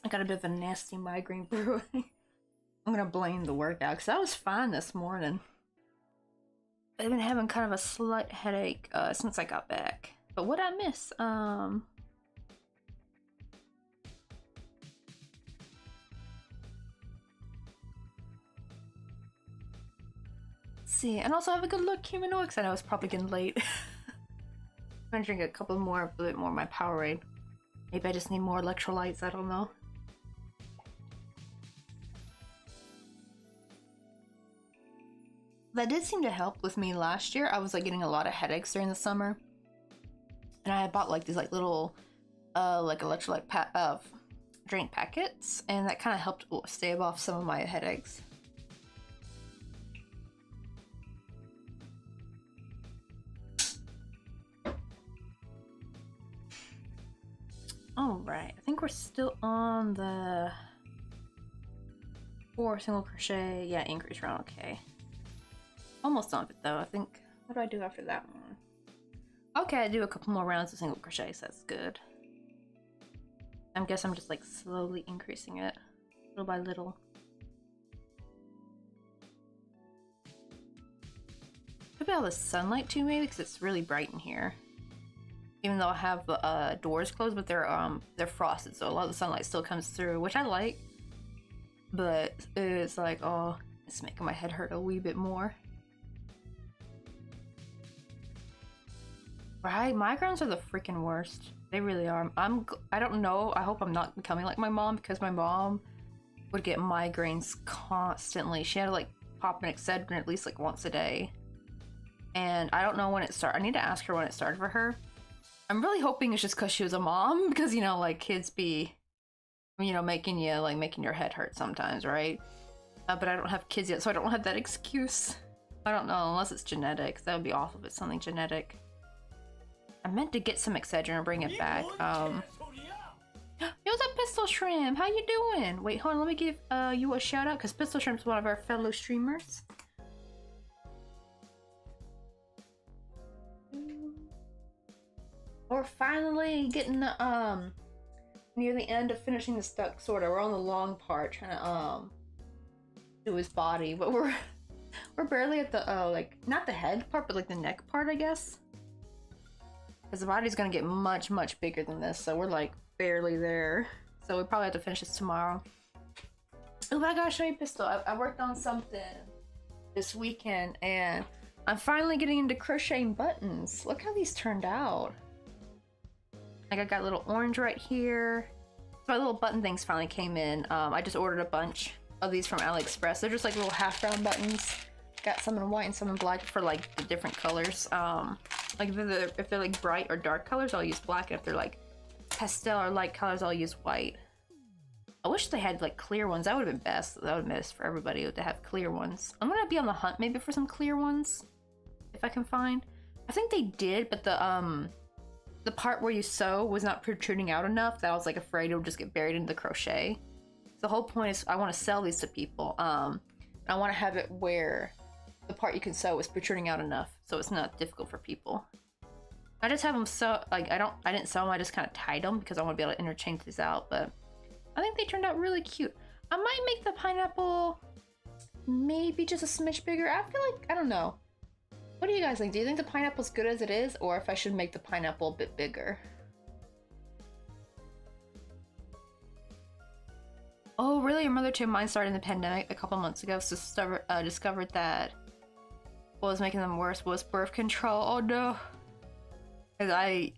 I got a bit of a nasty migraine brewing. I'm gonna blame the workout because I was fine this morning. I've been having kind of a slight headache since I got back. But what I miss? See, and also have a good look, Kimino, because I know it's probably getting late. I'm gonna drink a bit more of my Powerade. Maybe I just need more electrolytes, I don't know. That did seem to help with me last year. I was like getting a lot of headaches during the summer. And I bought like these like little like electrolyte drink packets, and that kind of helped stave off some of my headaches. Alright, I think we're still on the 4 single crochet, yeah, increase round, okay. Almost done with it though, I think. What do I do after that one? Okay, I do a couple more rounds of single crochet, so that's good. I guess I'm just like slowly increasing it, little by little. Could be all the sunlight too, maybe, because it's really bright in here. Even though I have the doors closed, but they're frosted, so a lot of the sunlight still comes through, which I like. But it's like, oh, it's making my head hurt a wee bit more. Right, migraines are the freaking worst. They really are. I don't know. I hope I'm not becoming like my mom, because my mom would get migraines constantly. She had to like pop an Excedrin at least like once a day. And I don't know when it started. I need to ask her when it started for her. I'm really hoping it's just because she was a mom, because, you know, like, kids be, you know, making your head hurt sometimes, right? But I don't have kids yet, so I don't have that excuse. I don't know, unless it's genetic. That would be awful if it's something genetic. I meant to get some Excedrin and bring it back. Yo, what's up, Pistol Shrimp? How you doing? Wait, hold on, let me give you a shout out, because Pistol Shrimp's one of our fellow streamers. We're finally getting near the end of finishing this duck, sorta. We're on the long part, trying to do his body, but we're barely at the like, not the head part, but like the neck part, I guess. Because the body's gonna get much bigger than this, so we're like barely there. So we probably have to finish this tomorrow. Oh, but I gotta show you Pistol. I worked on something this weekend, and I'm finally getting into crocheting buttons. Look how these turned out. Like, I got a little orange right here. My little button things finally came in. I just ordered a bunch of these from AliExpress. They're just like little half round buttons. Got some in white and some in black for like the different colors. Like if they're like bright or dark colors, I'll use black. And if they're like pastel or light colors, I'll use white. I wish they had like clear ones. That would have been best. That would have been best for everybody to have clear ones. I'm gonna be on the hunt maybe for some clear ones, if I can find. I think they did, but the part where you sew was not protruding out enough that I was like afraid it would just get buried into the crochet. The whole point is I want to sell these to people. I want to have it where the part you can sew is protruding out enough so it's not difficult for people. I just have them so like I didn't sew them. I just kind of tied them because I want to be able to interchange these out. But I think they turned out really cute. I might make the pineapple maybe just a smidge bigger. I feel like, I don't know. What do you guys think? Do you think the pineapple's good as it is, or if I should make the pineapple a bit bigger? Oh, really? Your mother too? Mine started in the pandemic a couple months ago, so discovered that what was making them worse was birth control. Oh no. Cause well, I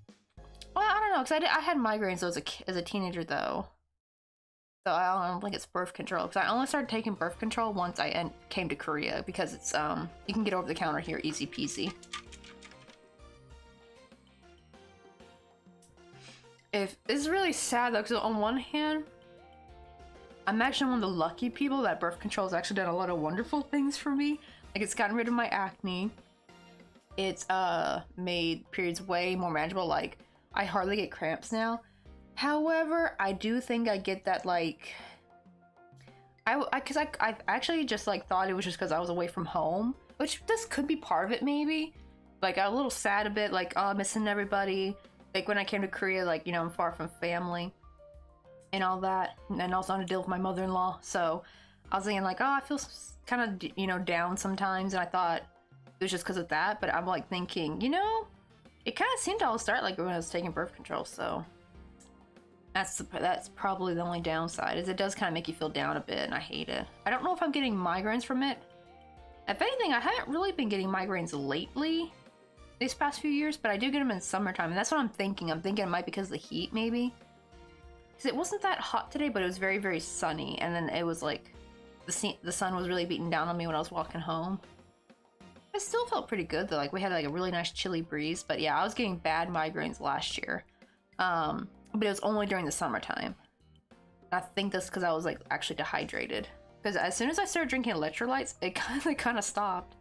don't know, cause I had migraines as a teenager though. So I don't think it's birth control, because I only started taking birth control once I came to Korea, because it's you can get over the counter here, easy peasy. It's really sad though, because on one hand, I'm actually one of the lucky people that birth control has actually done a lot of wonderful things for me. Like, it's gotten rid of my acne. It's made periods way more manageable. Like, I hardly get cramps now. However, I do think I get that, like, I actually just like thought it was just because I was away from home, which this could be part of it maybe. Like, I was a little sad a bit, like, oh, missing everybody. Like, when I came to Korea, like, you know, I'm far from family and all that, and also on a deal with my mother-in-law. So I was thinking like, oh, I feel kind of, you know, down sometimes, and I thought it was just because of that. But I'm like thinking, you know, it kind of seemed to all start like when I was taking birth control. So that's probably the only downside, is it does kind of make you feel down a bit, and I hate it. I don't know if I'm getting migraines from it. If anything, I haven't really been getting migraines lately these past few years, but I do get them in summertime, and that's what I'm thinking. I'm thinking it might be because of the heat, maybe. Because it wasn't that hot today, but it was very, very sunny, and then it was like the sun was really beating down on me when I was walking home. I still felt pretty good though. Like, we had like a really nice chilly breeze, but yeah, I was getting bad migraines last year. But it was only during the summertime. I think that's because I was like actually dehydrated. Because as soon as I started drinking electrolytes, it kind of stopped.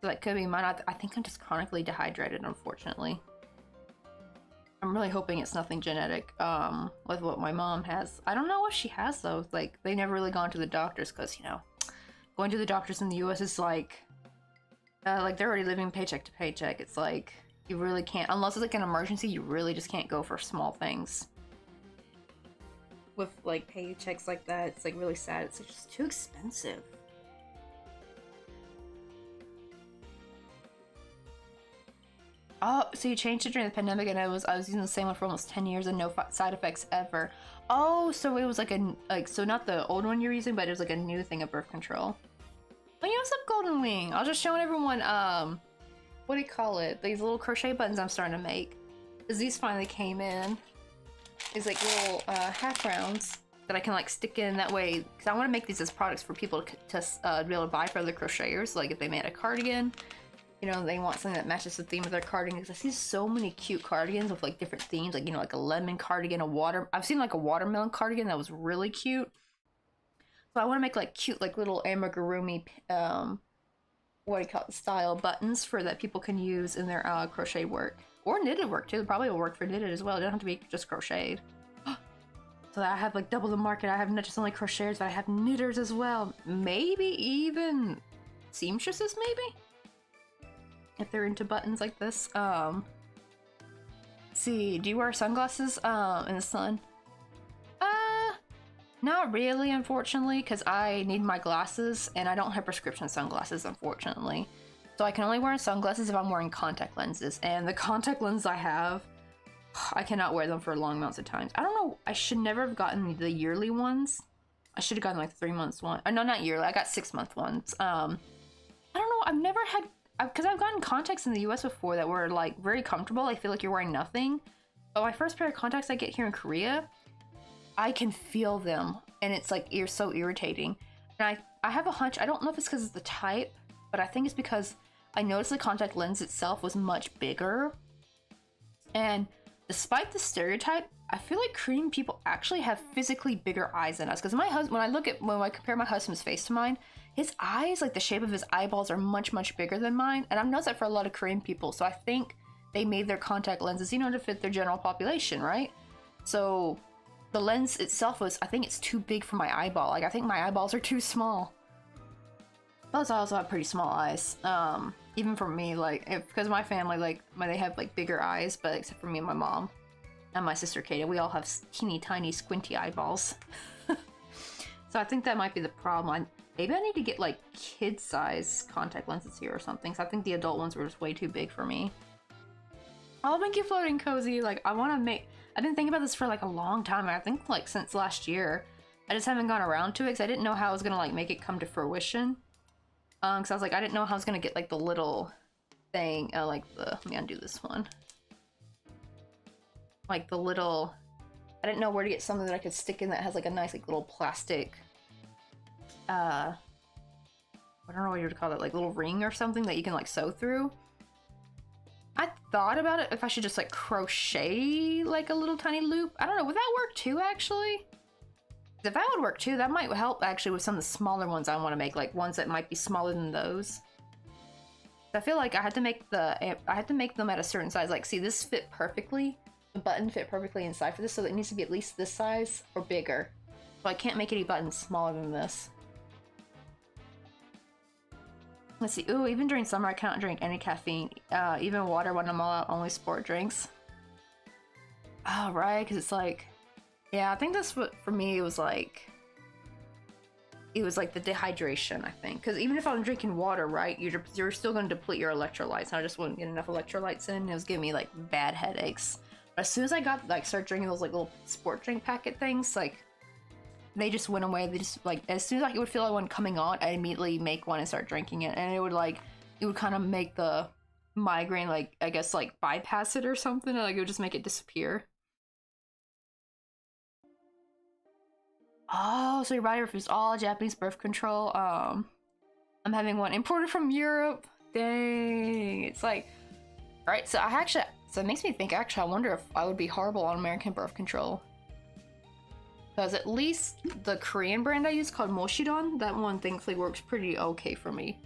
So that could be mine. I think I'm just chronically dehydrated, unfortunately. I'm really hoping it's nothing genetic with what my mom has. I don't know what she has though. Like, they never really gone to the doctors, because, you know, going to the doctors in the US is like they're already living paycheck to paycheck. It's like, you really can't, unless it's like an emergency, you really just can't go for small things. With like paychecks like that, it's like really sad. It's just too expensive. Oh, so you changed it during the pandemic, and I was using the same one for almost 10 years and no side effects ever. Oh, so it was like so not the old one you're using, but it was like a new thing of birth control. Oh, yeah, what's up, Golden Wing? I was just showing everyone what do you call it? These little crochet buttons I'm starting to make. Because these finally came in. These like little half rounds that I can like stick in that way. Because I want to make these as products for people to be able to buy for other crocheters. Like, if they made a cardigan, you know, they want something that matches the theme of their cardigan. Because I see so many cute cardigans with like different themes. Like, you know, like a lemon cardigan, I've seen like a watermelon cardigan that was really cute. So I want to make like cute, like little amigurumi, what do you call it, style buttons for that people can use in their crochet work. Or knitted work too. It probably will work for knitted as well. It doesn't have to be just crocheted. So that I have like double the market. I have not just only crocheters, but I have knitters as well. Maybe even seamstresses, maybe? If they're into buttons like this. Let's see, do you wear sunglasses in the sun? Not really, unfortunately, because I need my glasses, and I don't have prescription sunglasses, unfortunately. So I can only wear sunglasses if I'm wearing contact lenses, and the contact lenses I have, I cannot wear them for long amounts of time. I don't know, I should never have gotten the yearly ones. I should have gotten like 3 months one. No, not yearly, I got 6 month ones. I don't know, I've never had, because I've gotten contacts in the US before that were like very comfortable. I feel like you're wearing nothing. But my first pair of contacts I get here in Korea, I can feel them, and it's like so irritating. And I have a hunch, I don't know if it's because of the type, but I think it's because I noticed the contact lens itself was much bigger. And despite the stereotype, I feel like Korean people actually have physically bigger eyes than us. Because my husband, when I compare my husband's face to mine, his eyes, like the shape of his eyeballs, are much, much bigger than mine. And I've noticed that for a lot of Korean people. So I think they made their contact lenses, you know, to fit their general population, right? So the lens itself was, I think it's too big for my eyeball. Like, I think my eyeballs are too small. Those also have pretty small eyes. Even for me, like, because my family, like, they have like bigger eyes, but except for me and my mom and my sister Kata, we all have teeny tiny squinty eyeballs. So I think that might be the problem. Maybe I need to get like kid size contact lenses here or something. So I think the adult ones were just way too big for me. I'll make you floating cozy. Like, I want to make. I've been thinking about this for like a long time. I think like since last year. I just haven't gone around to it because I didn't know how I was gonna like make it come to fruition. Because I was like, I didn't know how I was gonna get like the little thing, like the, let me undo this one. Like the little, I didn't know where to get something that I could stick in that has like a nice like little plastic, I don't know what you would call it, like little ring or something that you can like sew through. I thought about it if I should just like crochet like a little tiny loop. I don't know, would that work too actually? If that would work too, that might help actually with some of the smaller ones I want to make, like ones that might be smaller than those. I feel like I had to make them at a certain size. Like, see, this fit perfectly. The button fit perfectly inside for this, so it needs to be at least this size or bigger. So I can't make any buttons smaller than this. Let's see. Ooh, even during summer, I cannot drink any caffeine. Even water when I'm all out, only sport drinks. Oh, right, because it's like... Yeah, I think that's what, for me, it was like the dehydration, I think. Because even if I'm drinking water, right, you're still going to deplete your electrolytes. And I just wouldn't get enough electrolytes in. It was giving me, like, bad headaches. But as soon as I got, like, started drinking those, like, little sport drink packet things, like, they just went away. They just, like, as soon as I would feel like one coming on, I'd immediately make one and start drinking it. And it would kind of make the migraine, like, I guess, like, bypass it or something. Like, it would just make it disappear. Oh, so your body refused all Japanese birth control. I'm having one imported from Europe. Dang. It's like, right, so so it makes me think, actually, I wonder if I would be horrible on American birth control. Because at least the Korean brand I use called Moshidon, that one thankfully works pretty okay for me.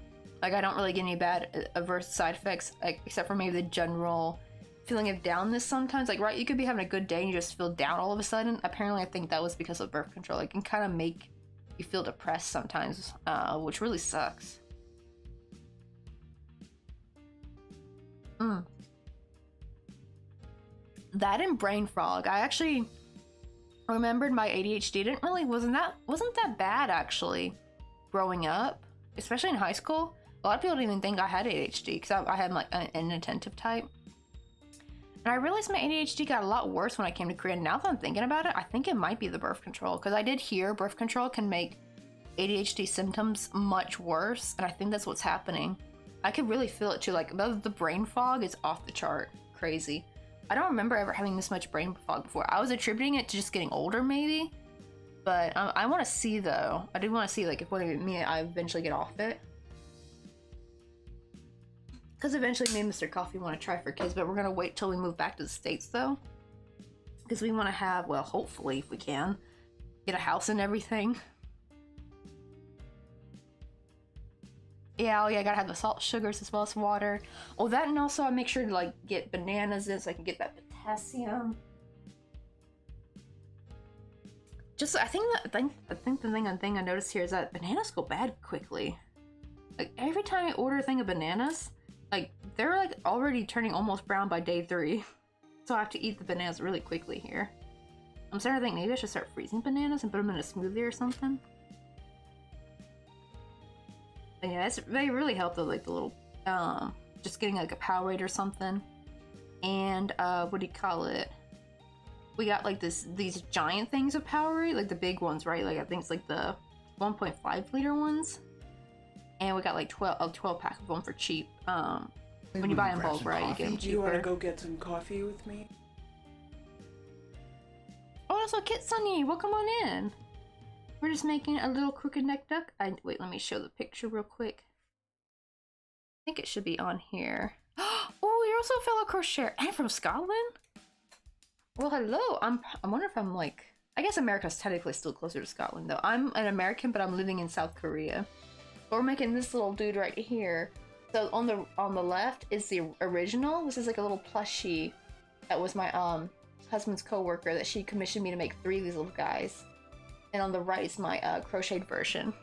Like, I don't really get any bad adverse side effects, like, except for maybe the general feeling of downness sometimes. Like, right, you could be having a good day and you just feel down all of a sudden. Apparently, I think that was because of birth control. It can kind of make you feel depressed sometimes, which really sucks. That and brain fog. I actually remembered my ADHD wasn't that bad actually growing up, especially in high school. A lot of people didn't even think I had ADHD because I had like an inattentive type. And I realized my ADHD got a lot worse when I came to Korea. Now that I'm thinking about it, I think it might be the birth control. Because I did hear birth control can make ADHD symptoms much worse. And I think that's what's happening. I could really feel it too. Like, the brain fog is off the chart. Crazy. I don't remember ever having this much brain fog before. I was attributing it to just getting older, maybe. But I want to see, though. I do want to see, like, if I eventually get off it. Because eventually me and Mr. Coffee want to try for kids, but we're going to wait till we move back to the States, though. Because we want to have, well, hopefully, if we can, get a house and everything. Yeah, oh yeah, I gotta have the salt, sugars, as well as water. Oh, that, and also I make sure to, like, get bananas in so I can get that potassium. Just, I think the thing I noticed here is that bananas go bad quickly. Like, every time I order a thing of bananas, like, they're, like, already turning almost brown by day 3. So I have to eat the bananas really quickly here. I'm starting to think maybe I should start freezing bananas and put them in a smoothie or something. But yeah, they really help though, like the little, just getting like a Powerade or something. And, what do you call it? We got like these giant things of Powerade, like the big ones, right? Like I think it's like the 1.5 liter ones. And we got like 12 pack of them for cheap. When you buy in bulk, right, you get them cheaper. Do you want to go get some coffee with me? Oh, that's so Kitsune! Welcome on in! We're just making a little crooked neck duck. Wait, let me show the picture real quick. I think it should be on here. Oh, you're also a fellow crocheter and from Scotland? Well, hello. I wonder if I'm like... I guess America's technically still closer to Scotland, though. I'm an American, but I'm living in South Korea. But we're making this little dude right here. So on the left is the original. This is like a little plushie that was my husband's coworker that she commissioned me to make 3 of these little guys. And on the right is my crocheted version.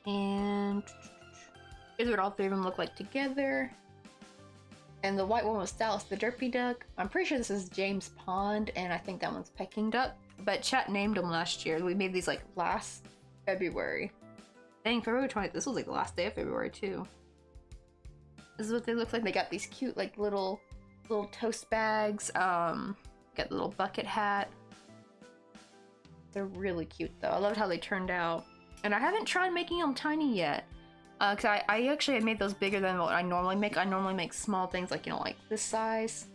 And Here's what all three of them look like together. And the white one was Dallas the Derpy Duck. I'm pretty sure this is James Pond, and I think that one's Peking Duck. But chat named them last year. We made these like last February. Dang, February 20th. This was like the last day of February too. This is what they look like. They got these cute like little toast bags. Got the little bucket hat. They're really cute though. I loved how they turned out. And I haven't tried making them tiny yet. Cause I actually made those bigger than what I normally make. I normally make small things like, you know, like this size.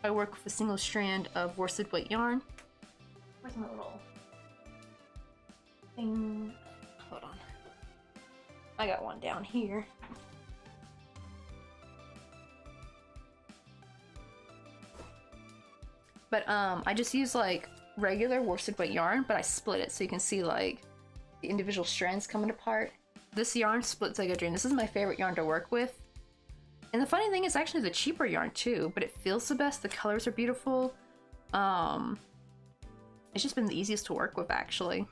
I work with a single strand of worsted weight yarn. Where's my little thing? Hold on. I got one down here. But I just use like regular worsted weight yarn, but I split it so you can see like the individual strands coming apart. This yarn splits like a dream. This is my favorite yarn to work with. And the funny thing is actually the cheaper yarn too, but it feels the best. The colors are beautiful. It's just been the easiest to work with actually.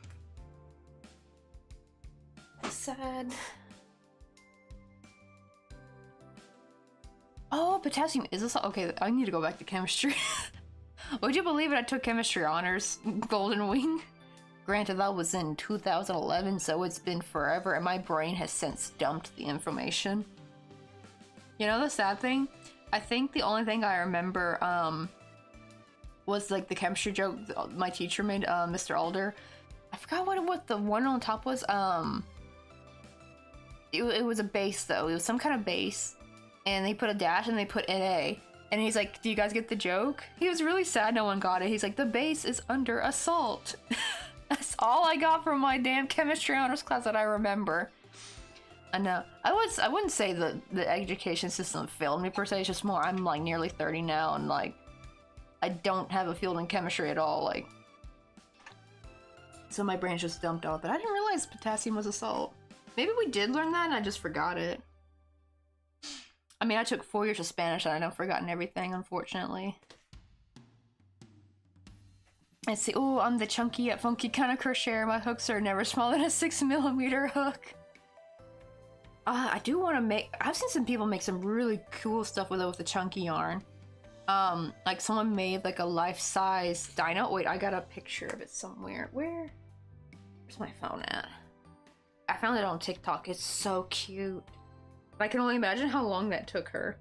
Sad. Oh, potassium is this? Okay, I need to go back to chemistry. Would you believe it? I took chemistry honors, Golden Wing. Granted, that was in 2011, so it's been forever, and my brain has since dumped the information. You know the sad thing? I think the only thing I remember was like the chemistry joke my teacher made, Mr. Alder. I forgot what the one on top was. It was a base though. It was some kind of base, and they put a dash and they put NA. And he's like, "Do you guys get the joke?" He was really sad no one got it. He's like, "The base is under assault." That's all I got from my damn chemistry honors class that I remember. I know. I wouldn't say the education system failed me per se. It's just more I'm like nearly 30 now, and like I don't have a field in chemistry at all. Like, so my brain's just dumped off. But I didn't realize potassium was a salt. Maybe we did learn that and I just forgot it. I mean, I took 4 years of Spanish and I've forgotten everything, unfortunately. Let's see. Oh, I'm the chunky yet funky kind of crocheter. My hooks are never smaller than a 6mm hook. I do want to make. I've seen some people make some really cool stuff with the chunky yarn. Like someone made like a life-size dino. Wait, I got a picture of it somewhere. Where's my phone at? I found it on TikTok. It's so cute. I can only imagine how long that took her.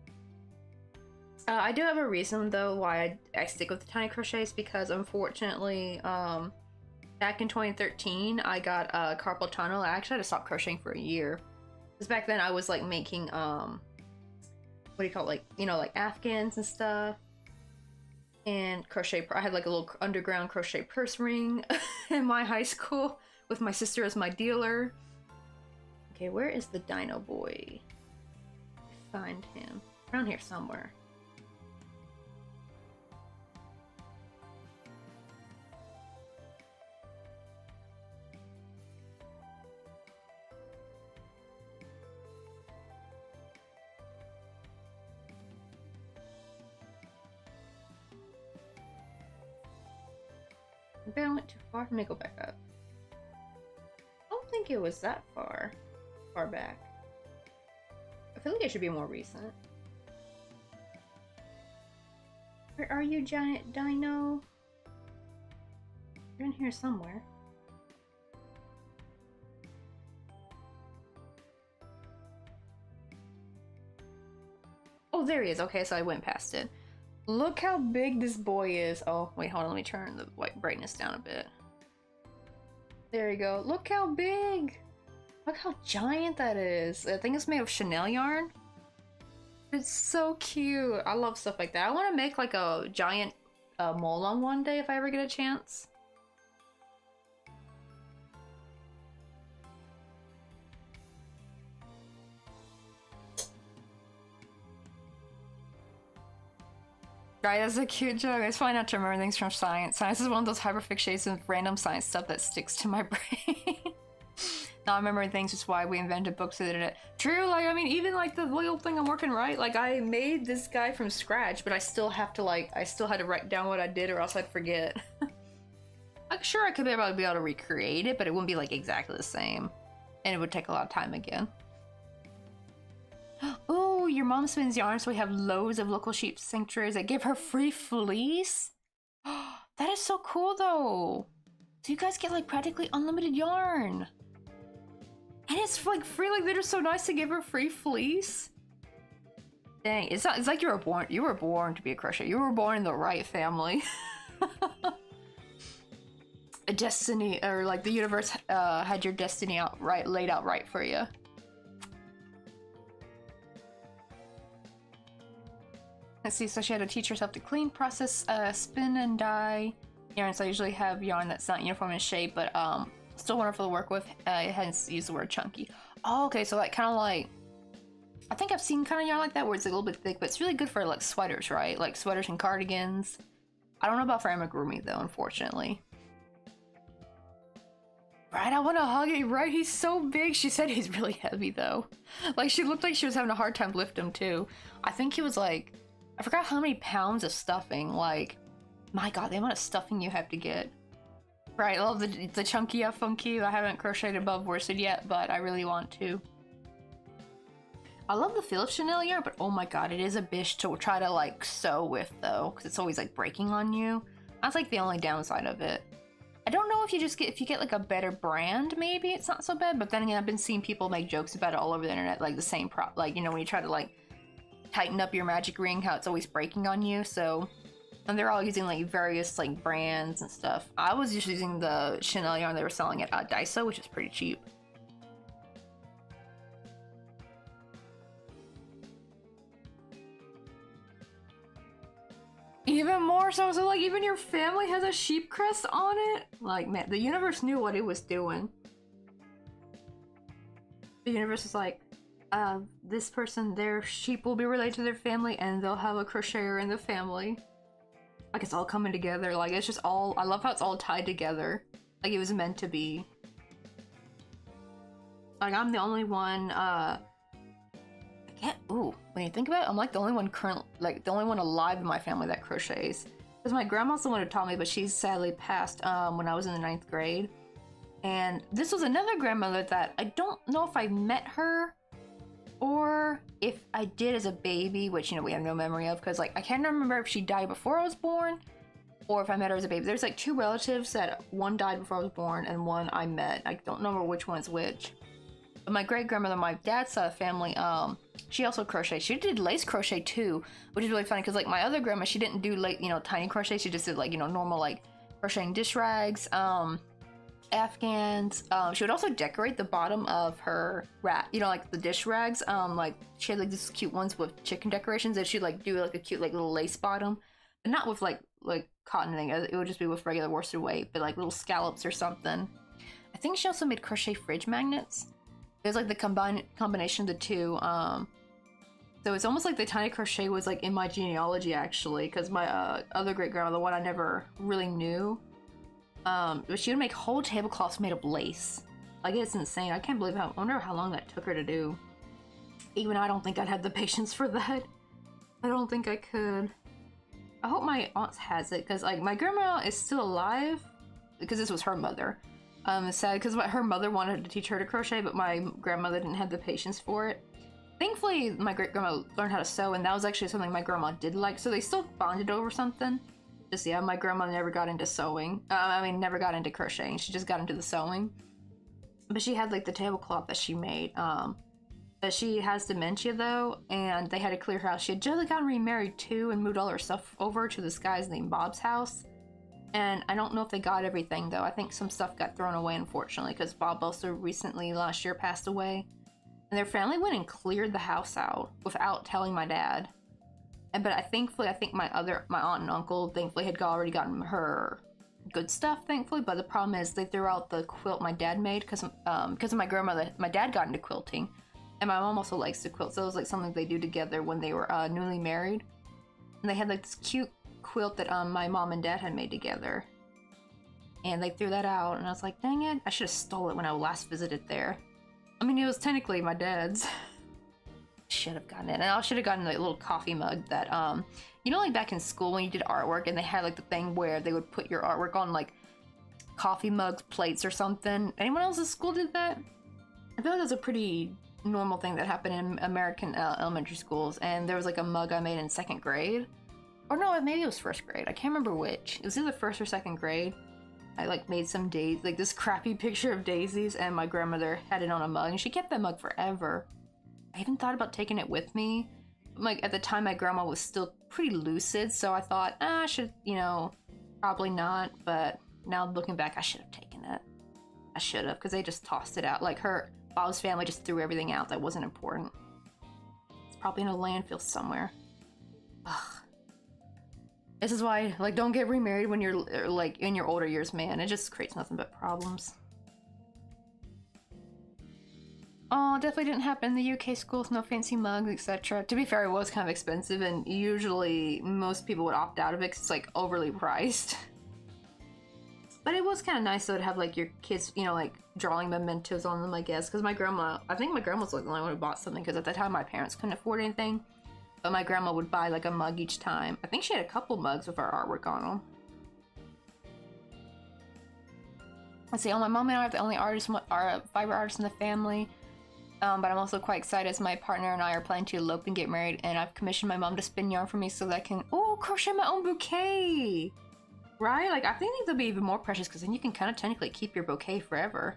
I do have a reason though why I stick with the tiny crochets, because unfortunately, back in 2013, I got carpal tunnel. I actually had to stop crocheting for a year. Because back then I was like making, what do you call it? Like, you know, like Afghans and stuff. And crochet, I had like a little underground crochet purse ring in my high school with my sister as my dealer. Okay, where is the dino boy? Find him. Around here somewhere. Maybe I went too far. Let me go back up. I don't think it was that far back. I feel like it should be more recent. Where are you, giant dino? You're in here somewhere. Oh, there he is. Okay, so I went past it. Look how big this boy is. Oh, wait, hold on. Let me turn the white brightness down a bit. There you go. Look how big. Look how giant that is. I think it's made of Chanel yarn. It's so cute. I love stuff like that. I want to make like a giant Molon one day if I ever get a chance. Right, that's a cute joke. It's fine not to remember things from science. Science is one of those hyperfixations with random science stuff that sticks to my brain. Not remembering things is why we invented books to the internet. True, like, I mean, even like the little thing I'm working, right? Like, I made this guy from scratch, but I still have to, like, I still had to write down what I did or else I'd forget. Like, sure, I could be able to recreate it, but it wouldn't be, like, exactly the same. And it would take a lot of time again. your mom spins yarn, so we have loads of local sheep sanctuaries that give her free fleece. That is so cool, though. So you guys get like practically unlimited yarn. And it's like free, like they're just so nice to give her free fleece. Dang, it's like you were born to be a crochet. You were born in the right family. A destiny, or like the universe had your destiny laid out right for you. Let's see, so she had to teach herself to clean, process, spin and dye yarn. So I usually have yarn that's not uniform in shape, but still wonderful to work with. Hence use the word chunky. Oh, okay, so like kind of like, I think I've seen kind of yarn like that where it's a little bit thick, but it's really good for like sweaters, right? Like sweaters and cardigans. I don't know about for amigurumi though, unfortunately. Right, I want to hug it, right? He's so big. She said he's really heavy though. Like she looked like she was having a hard time lifting him too. I think he was like, I forgot how many pounds of stuffing. Like, my god, the amount of stuffing you have to get. Right, I love the chunky funky. I haven't crocheted above worsted yet, but I really want to. I love the feel of Chanel yarn, but oh my god, it is a bitch to try to like sew with though, because it's always like breaking on you. That's like the only downside of it. I don't know if you get like a better brand, maybe it's not so bad, but then again, I've been seeing people make jokes about it all over the internet, like the same like, you know, when you try to like tighten up your magic ring, how it's always breaking on you. So, and they're all using like various like brands and stuff. I was just using the Chanel yarn they were selling at Daiso, which is pretty cheap. Even more so, so like even your family has a sheep crest on it? Like, man, the universe knew what it was doing. The universe is like, this person, their sheep will be related to their family and they'll have a crocheter in the family. Like it's all coming together, like it's just all, I love how it's all tied together. Like it was meant to be. Like I'm the only one, ooh, when you think about it, I'm like the only one the only one alive in my family that crochets. Because my grandma's the one who taught me, but she's sadly passed when I was in the 9th grade. And this was another grandmother that I don't know if I met her or if I did as a baby, which, you know, we have no memory of, because like I can't remember if she died before I was born or if I met her as a baby. There's like 2 relatives that one died before I was born and one I met. I don't remember which one's which. But my great grandmother, my dad's side of the family, she also crocheted. She did lace crochet too, which is really funny because like my other grandma, she didn't do like, you know, tiny crochet. She just did like, you know, normal like crocheting dish rags, Afghans. She would also decorate the bottom of her you know, like the dish rags. Like she had like these cute ones with chicken decorations, and she'd like do like a cute like little lace bottom, and not with like cotton thing. It would just be with regular worsted weight, but like little scallops or something. I think she also made crochet fridge magnets. It was like the combination of the two. So it's almost like the tiny crochet was like in my genealogy actually, because my other great grandma, the one I never really knew, but she would make whole tablecloths made of lace. Like it's insane. I can't believe I wonder how long that took her to do. Even I don't think I'd have the patience for that. I don't think I could. I hope my aunt has it, because like my grandma is still alive, because this was her mother. It's sad because her mother wanted to teach her to crochet, but my grandmother didn't have the patience for it. Thankfully, my great grandma learned how to sew, and that was actually something my grandma did like, so they still bonded over something. Just, yeah, my grandma never got into sewing. I mean, never got into crocheting. She just got into the sewing. But she had like the tablecloth that she made. But she has dementia though, and they had to clear her house. She had just gotten remarried too and moved all her stuff over to this guy's named Bob's house. And I don't know if they got everything though. I think some stuff got thrown away, unfortunately, because Bob also recently last year passed away. And their family went and cleared the house out without telling my dad. But I think my aunt and uncle thankfully had already gotten her good stuff, thankfully. But the problem is they threw out the quilt my dad made because of my grandmother. My dad got into quilting, and my mom also likes to quilt, so it was like something they do together when they were newly married. And they had like this cute quilt that my mom and dad had made together, and they threw that out. And I was like, dang it, I should have stole it when I last visited there. I mean, it was technically my dad's. Should have gotten it. And I should have gotten like a little coffee mug that you know, like back in school when you did artwork and they had like the thing where they would put your artwork on like coffee mugs, plates or something. Anyone else at school did that? I feel like that's a pretty normal thing that happened in American elementary schools, and there was like a mug I made in 2nd grade. Or no, maybe it was 1st grade. I can't remember which. It was either 1st or 2nd grade. I like made some daisies, like this crappy picture of daisies, and my grandmother had it on a mug, and she kept that mug forever. I even thought about taking it with me. Like at the time, my grandma was still pretty lucid, so I thought, I should, you know, probably not. But now looking back, I should have taken it. I should have, because they just tossed it out. Like her Bob's family just threw everything out that wasn't important. It's probably in a landfill somewhere. Ugh. This is why, like, don't get remarried when you're, like, in your older years, man. It just creates nothing but problems. Oh, definitely didn't happen in the UK schools. No fancy mugs, etc. To be fair, it was kind of expensive, and usually most people would opt out of it because it's, like, overly priced. But it was kind of nice, though, to have, like, your kids, you know, like, drawing mementos on them, I guess. Because my grandma, I think my grandma was, like, the only one who bought something, because at the time my parents couldn't afford anything. But my grandma would buy like a mug each time. I think she had a couple mugs with our artwork on them. Let's see, my mom and I are the only artists, fiber artists in the family. But I'm also quite excited as my partner and I are planning to elope and get married, and I've commissioned my mom to spin yarn for me so that I can, crochet my own bouquet! Right? Like, I think they'll be even more precious because then you can kind of technically keep your bouquet forever.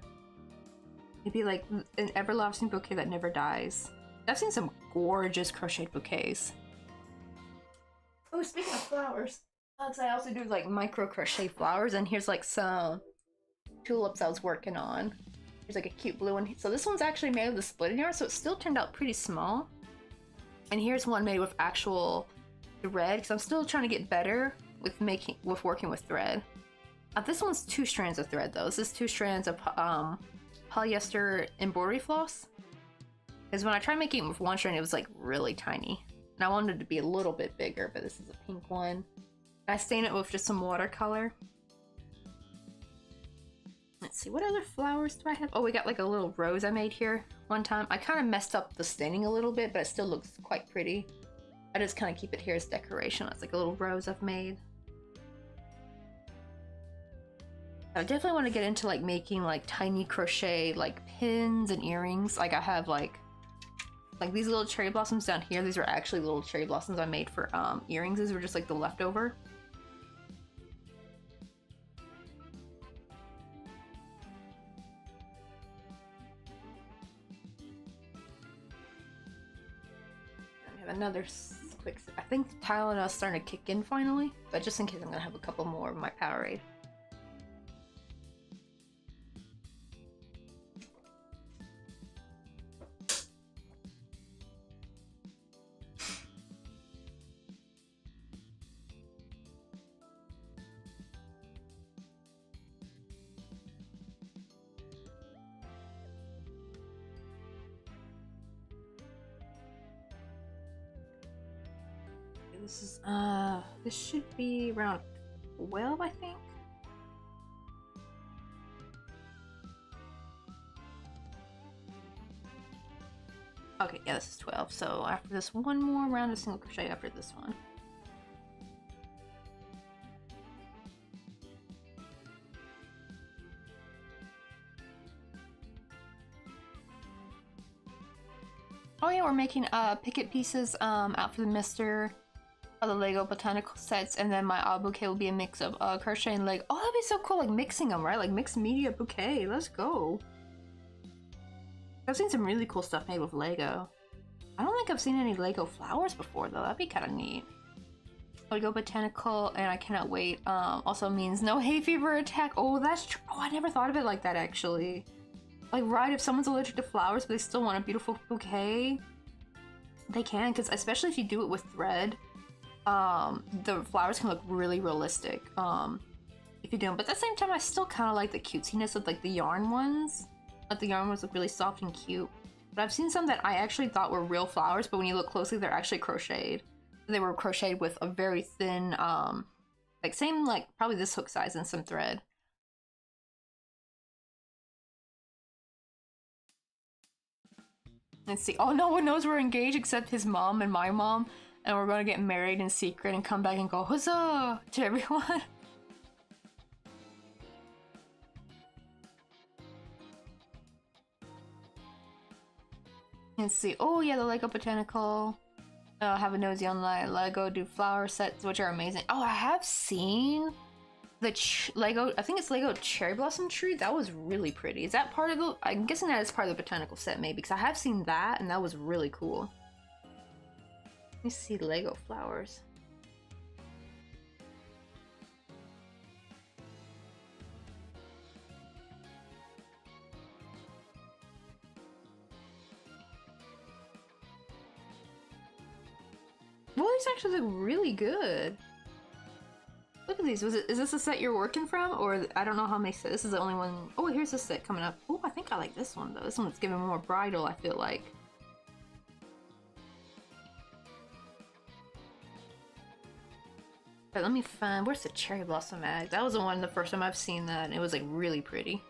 It'd be like an everlasting bouquet that never dies. I've seen some gorgeous crocheted bouquets. Oh, speaking of flowers, I also do like micro crochet flowers, and here's like some tulips I was working on. Here's like a cute blue one. So this one's actually made with the splitting yarn, so it still turned out pretty small. And here's one made with actual thread, because I'm still trying to get better with working with thread. This one's 2 strands of thread though. This is 2 strands of polyester embroidery floss. Because when I tried making it with 1 strand, it was like really tiny. And I wanted it to be a little bit bigger, but this is a pink one. I stained it with just some watercolor. Let's see, what other flowers do I have? Oh, we got like a little rose I made here one time. I kind of messed up the staining a little bit, but it still looks quite pretty. I just kind of keep it here as decoration. That's like a little rose I've made. I definitely want to get into like making like tiny crochet like pins and earrings. Like I have like these little cherry blossoms down here. These are actually little cherry blossoms I made for earrings. These were just like the leftover. I have another quick. I think Tylenol is starting to kick in finally, but just in case, I'm gonna have a couple more of my Powerade. This should be around 12, I think. Okay, yeah, this is 12. So after this one more round of single crochet after this one. Oh yeah, we're making picket pieces out for the mister of the Lego botanical sets, and then my bouquet will be a mix of crochet and Lego. Oh, that'd be so cool, like mixing them, right? Like mixed media bouquet. Let's go. I've seen some really cool stuff made with Lego. I don't think I've seen any Lego flowers before though. That'd be kind of neat. Lego botanical, and I cannot wait. Also means no hay fever attack. Oh, that's true. Oh, I never thought of it like that actually. Like, right, if someone's allergic to flowers but they still want a beautiful bouquet, they can, because especially if you do it with thread, the flowers can look really realistic if you do them. But at the same time, I still kind of like the cutesiness of like the yarn ones. Like the yarn ones look really soft and cute. But I've seen some that I actually thought were real flowers, but when you look closely, they're actually crocheted. They were crocheted with a very thin, like same like probably this hook size and some thread. Let's see. Oh, no one knows we're engaged except his mom and my mom. And we're going to get married in secret and come back and go, huzzah, to everyone. Let's see. Oh yeah, the Lego Botanical. Have a nosy online. Lego do flower sets, which are amazing. Oh, I have seen the Lego. I think it's Lego Cherry Blossom Tree. That was really pretty. Is that part of the? I'm guessing that is part of the botanical set, maybe, because I have seen that, and that was really cool. Let me see Lego flowers. Well, these actually look really good. Look at these. Is this a set you're working from? Or I don't know how many sets. This is the only one. Oh, here's a set coming up. Oh, I think I like this one though. This one's giving more bridal, I feel like. But let me find, where's the Cherry Blossom Mag? That was the one the first time I've seen that, and it was like really pretty.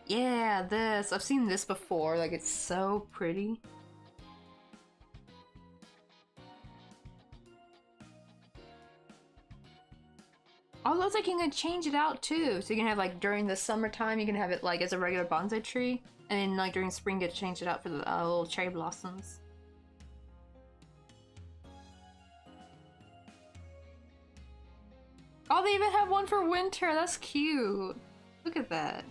Yeah, this. I've seen this before. Like, it's so pretty. Oh, it looks like you can change it out too. So you can have like during the summertime, you can have it like as a regular bonsai tree, and then like during spring, get to change it out for the little cherry blossoms. Oh, they even have one for winter. That's cute. Look at that.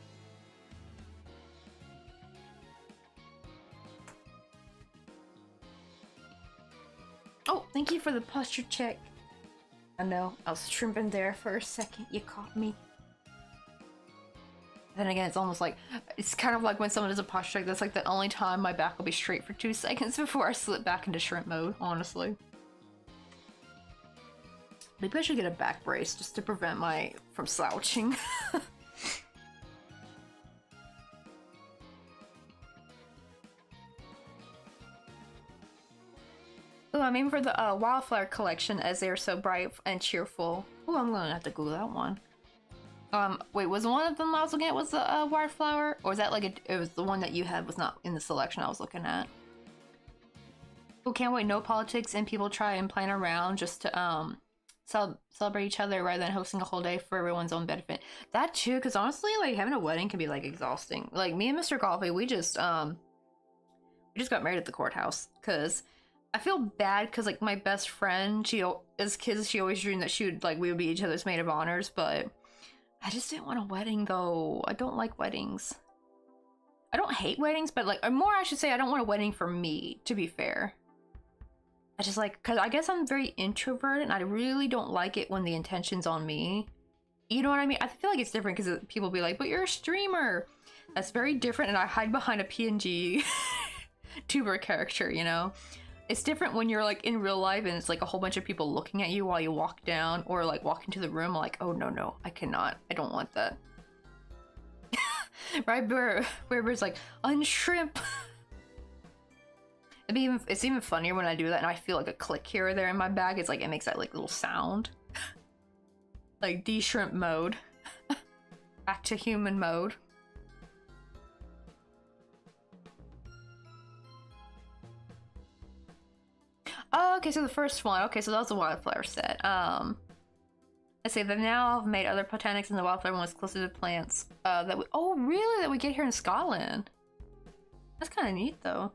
Oh, thank you for the posture check. I know, I was shrimping there for a second. You caught me. Then again, it's almost like, it's kind of like when someone does a posture check, that's like the only time my back will be straight for 2 seconds before I slip back into shrimp mode, honestly. Maybe I should get a back brace just to prevent from slouching. Oh, I'm aiming for the wildflower collection as they are so bright and cheerful. Oh, I'm gonna have to Google that one. Wait, was one of them I was looking at was the wildflower? Or was that like it was the one that you had was not in the selection I was looking at? Oh, can't wait, no politics and people try and plan around just to celebrate each other rather than hosting a whole day for everyone's own benefit. That too, because honestly, like having a wedding can be like exhausting. Like me and Mr. Coffee, we just got married at the courthouse because I feel bad because like my best friend, as kids, she always dreamed that we would be each other's maid of honors, but I just didn't want a wedding though. I don't like weddings. I don't hate weddings, but like, or more I should say, I don't want a wedding for me, to be fair. I just like, cause I guess I'm very introverted and I really don't like it when the intention's on me. You know what I mean? I feel like it's different because people be like, but you're a streamer. That's very different and I hide behind a PNG tuber character, you know? It's different when you're like in real life and it's like a whole bunch of people looking at you while you walk down or like walk into the room like, oh no, I cannot. I don't want that. Right? Where's like, unshrimp. It's even funnier when I do that and I feel like a click here or there in my bag. It's like, it makes that like little sound. Like de-shrimp mode. Back to human mode. Oh, okay, so the first one. Okay, so that was the wildflower set. Let's say that now I've made other botanics and the wildflower one was closer to plants. Oh, really? That we get here in Scotland? That's kind of neat, though.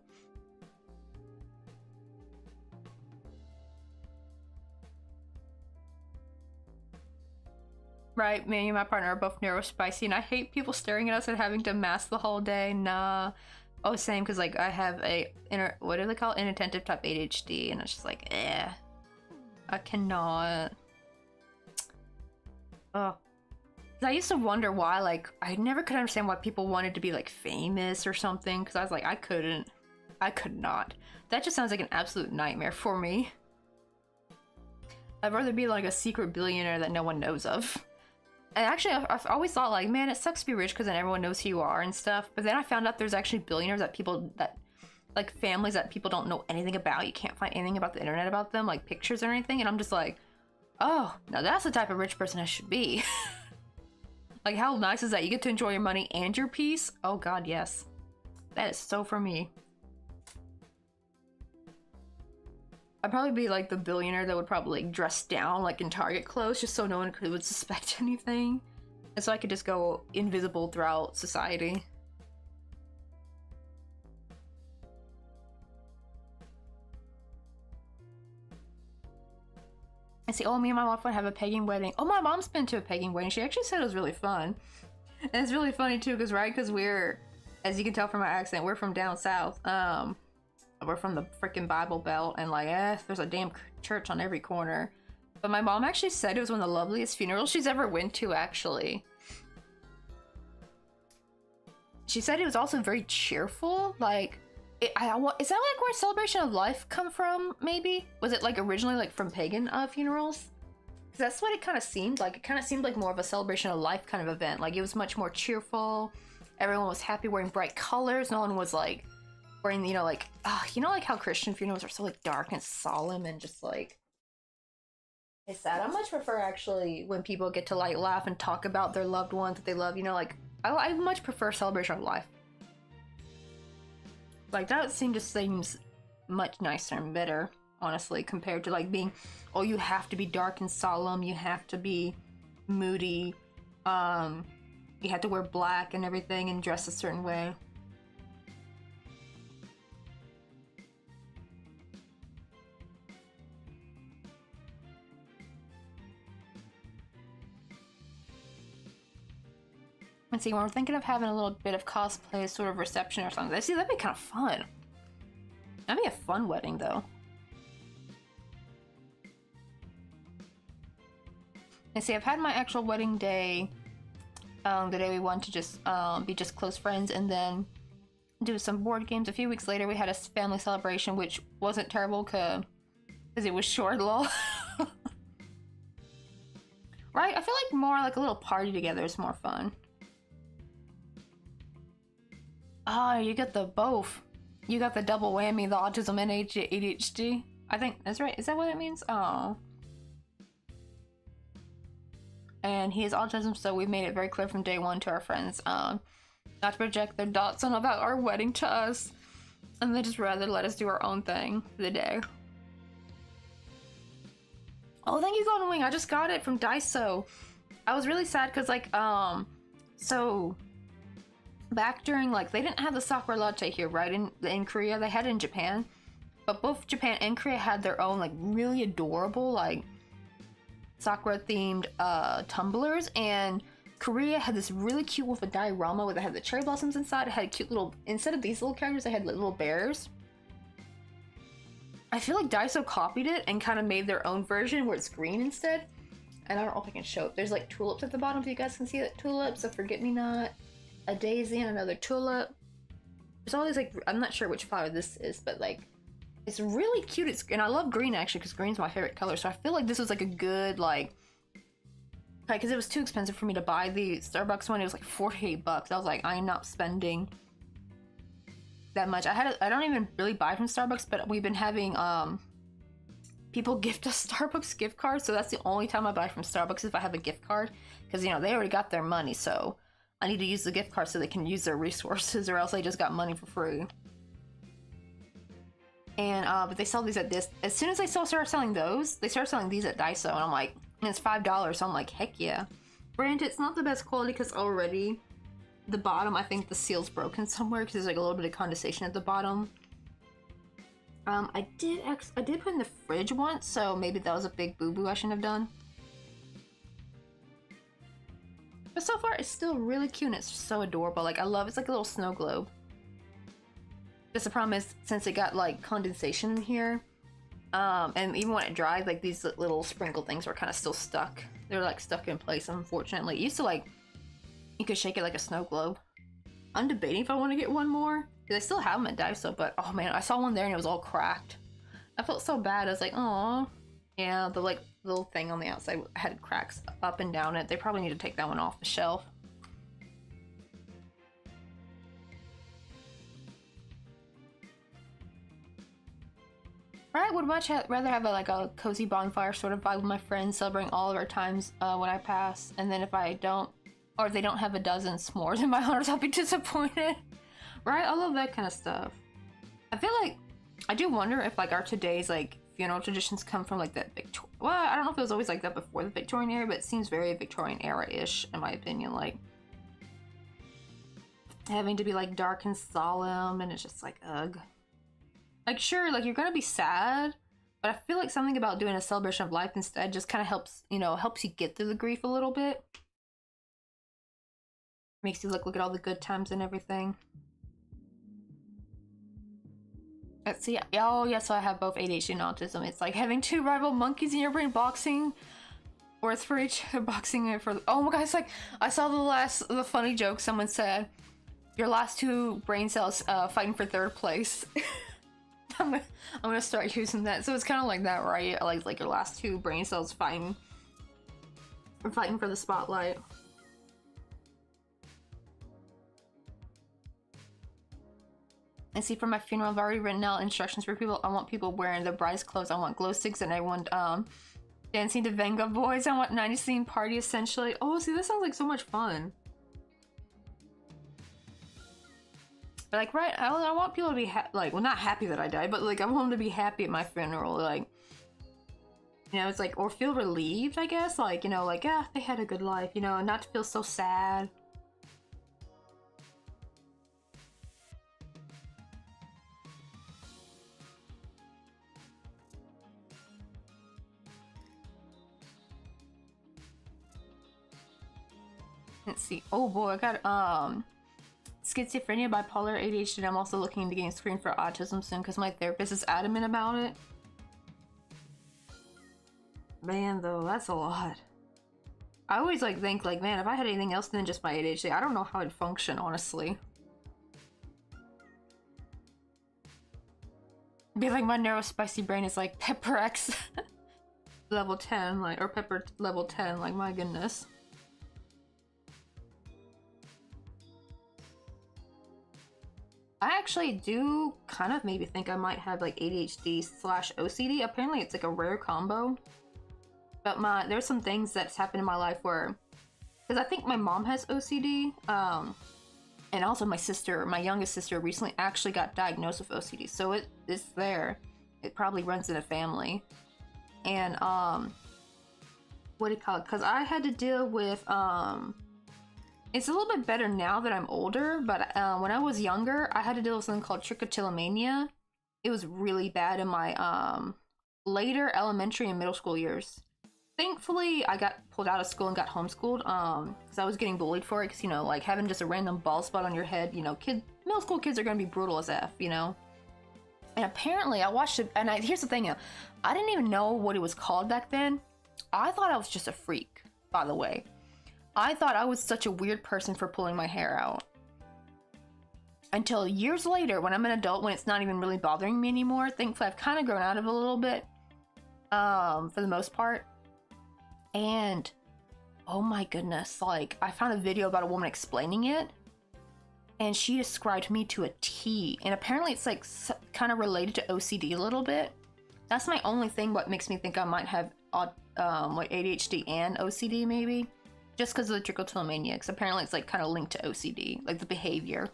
Right, me and my partner are both neurospicy, and I hate people staring at us and having to mask the whole day. Nah. Oh, same, because like I have what do they call it? Inattentive type ADHD, and it's just like, I cannot. Oh, I used to wonder why, like, I never could understand why people wanted to be like famous or something, because I was like, I could not. That just sounds like an absolute nightmare for me. I'd rather be like a secret billionaire that no one knows of. And actually, I've always thought like, man, it sucks to be rich because then everyone knows who you are and stuff. But then I found out there's actually billionaires like families that people don't know anything about. You can't find anything about the internet about them, like pictures or anything. And I'm just like, oh, now that's the type of rich person I should be. Like, how nice is that? You get to enjoy your money and your peace? Oh God, yes. That is so for me. I'd probably be like the billionaire that would probably like dress down like in Target clothes just so no one would suspect anything. And so I could just go invisible throughout society. I see, oh, me and my wife would have a pagan wedding. Oh, my mom's been to a pagan wedding. She actually said it was really fun. And it's really funny too, because because we're, as you can tell from my accent, we're from down south. We're from the freaking Bible Belt, and like, there's a damn church on every corner. But my mom actually said it was one of the loveliest funerals she's ever went to, actually. She said it was also very cheerful. Like, is that like where Celebration of Life come from, maybe? Was it like originally like from pagan funerals? Because that's what it kind of seemed like. It kind of seemed like more of a Celebration of Life kind of event. Like, it was much more cheerful. Everyone was happy, wearing bright colors. No one was like wearing, you know, like how Christian funerals are so like dark and solemn and just like, it's sad. I much prefer actually when people get to like laugh and talk about their loved ones that they love, you know, like I much prefer Celebration of Life. Like, that seems much nicer and better, honestly, compared to like being, oh, you have to be dark and solemn, you have to be moody, you have to wear black and everything and dress a certain way. Let's see, when we're thinking of having a little bit of cosplay sort of reception or something. See, that'd be kind of fun. That'd be a fun wedding, though. And see, I've had my actual wedding day, the day we wanted to just be just close friends, and then do some board games. A few weeks later, we had a family celebration, which wasn't terrible because it was short, lol. Right? I feel like more like a little party together is more fun. Oh, you got the both. You got the double whammy, the autism and ADHD. I think that's right. Is that what it means? Oh. And he has autism, so we've made it very clear from day one to our friends, not to project their thoughts on about our wedding to us, and they just rather let us do our own thing for the day. Oh, thank you, Golden Wing. I just got it from Daiso. I was really sad because, like, so back during, like, they didn't have the Sakura latte here, right? In Korea, they had it in Japan. But both Japan and Korea had their own, like, really adorable, like, Sakura-themed tumblers. And Korea had this really cute one with a diorama where they had the cherry blossoms inside. It had cute little, instead of these little characters, they had like, little bears. I feel like Daiso copied it and kind of made their own version where it's green instead. And I don't know if I can show it. There's, like, tulips at the bottom, if you guys can see it. Tulips, a forget-me-not, a daisy, and another tulip. There's all these, like, I'm not sure which flower this is, but, like, it's really cute. And I love green, actually, because green's my favorite color. So I feel like this was, like, a good, like, because it was too expensive for me to buy the Starbucks one. It was, like, $48. I was like, I'm not spending that much. I don't even really buy from Starbucks, but we've been having, people gift us Starbucks gift cards. So that's the only time I buy from Starbucks if I have a gift card. Because, you know, they already got their money, so I need to use the gift card so they can use their resources, or else they just got money for free. And but they sell these at this. As soon as they start selling those, they start selling these at Daiso, and I'm like, and it's $5, so I'm like, heck yeah. Granted, it's not the best quality because already the bottom, I think the seal's broken somewhere because there's like a little bit of condensation at the bottom. I did put in the fridge once, so maybe that was a big boo-boo I shouldn't have done. But so far, it's still really cute and it's so adorable. Like, I love it. It's like a little snow globe. Just the problem is, since it got, like, condensation in here, and even when it dried, like, these little sprinkle things were kind of still stuck. They're, like, stuck in place, unfortunately. It used to, like, you could shake it like a snow globe. I'm debating if I want to get one more, because I still have them at Daiso, but, oh man, I saw one there and it was all cracked. I felt so bad. I was like, aw. Yeah, the, like, little thing on the outside had cracks up and down it. They probably need to take that one off the shelf. I would much rather have a cozy bonfire sort of vibe with my friends, celebrating all of our times when I pass. And then if I don't, or if they don't have a dozen s'mores in my honors, I'll be disappointed. Right? I love that kind of stuff. I feel like, I do wonder if like our today's like funeral traditions come from like that well, I don't know if it was always like that before the Victorian era, but it seems very Victorian era-ish in my opinion, like having to be like dark and solemn, and it's just like ugh. Like sure, like you're gonna be sad, but I feel like something about doing a celebration of life instead just kind of helps, you know, helps you get through the grief a little bit. Makes you look at all the good times and everything. Let's see. Oh, yeah, so I have both ADHD and autism. It's like having two rival monkeys in your brain boxing. Or it's for each boxing for. Oh my god, it's like I saw the funny joke someone said. Your last two brain cells fighting for third place. I'm gonna start using that. So it's kind of like that, right? Like your last two brain cells fighting for the spotlight. And see, for my funeral, I've already written out instructions for people. I want people wearing their bride's clothes. I want glow sticks and everyone dancing to Venga Boys. I want 90s theme party essentially. Oh, see, this sounds like so much fun. But like, right, I want people to be like, well, not happy that I died, but like I want them to be happy at my funeral. Like, you know, it's like, or feel relieved, I guess. Like, you know, like, yeah, they had a good life, you know, and not to feel so sad. Let's see. Oh boy, I got schizophrenia, bipolar, ADHD, and I'm also looking to get screened for autism soon because my therapist is adamant about it. Man, though, that's a lot. I always like think like, man, if I had anything else than just my ADHD, I don't know how I'd function, honestly. Be like my neurospicy brain is like Pepper X level 10, like, or Pepper level 10, like, my goodness. I actually do kind of maybe think I might have like ADHD / OCD. Apparently it's like a rare combo. But there's some things that's happened in my life where, because I think my mom has OCD, and also my sister, my youngest sister, recently actually got diagnosed with OCD. So it's there. It probably runs in a family. And what do you call it? Because I had to deal with it's a little bit better now that I'm older, but when I was younger, I had to deal with something called trichotillomania. It was really bad in my later elementary and middle school years. Thankfully, I got pulled out of school and got homeschooled because I was getting bullied for it. Because, you know, like having just a random bald spot on your head, you know, middle school kids are going to be brutal as F, you know? And apparently, I watched it, and here's the thing, I didn't even know what it was called back then. I thought I was just a freak, by the way. I thought I was such a weird person for pulling my hair out. Until years later, when I'm an adult, when it's not even really bothering me anymore. Thankfully, I've kind of grown out of it a little bit, for the most part. And, oh my goodness, like, I found a video about a woman explaining it, and she described me to a T. And apparently it's, like, kind of related to OCD a little bit. That's my only thing what makes me think I might have, like, ADHD and OCD, maybe. Just because of the trichotillomania, because apparently it's like kind of linked to OCD, like the behavior.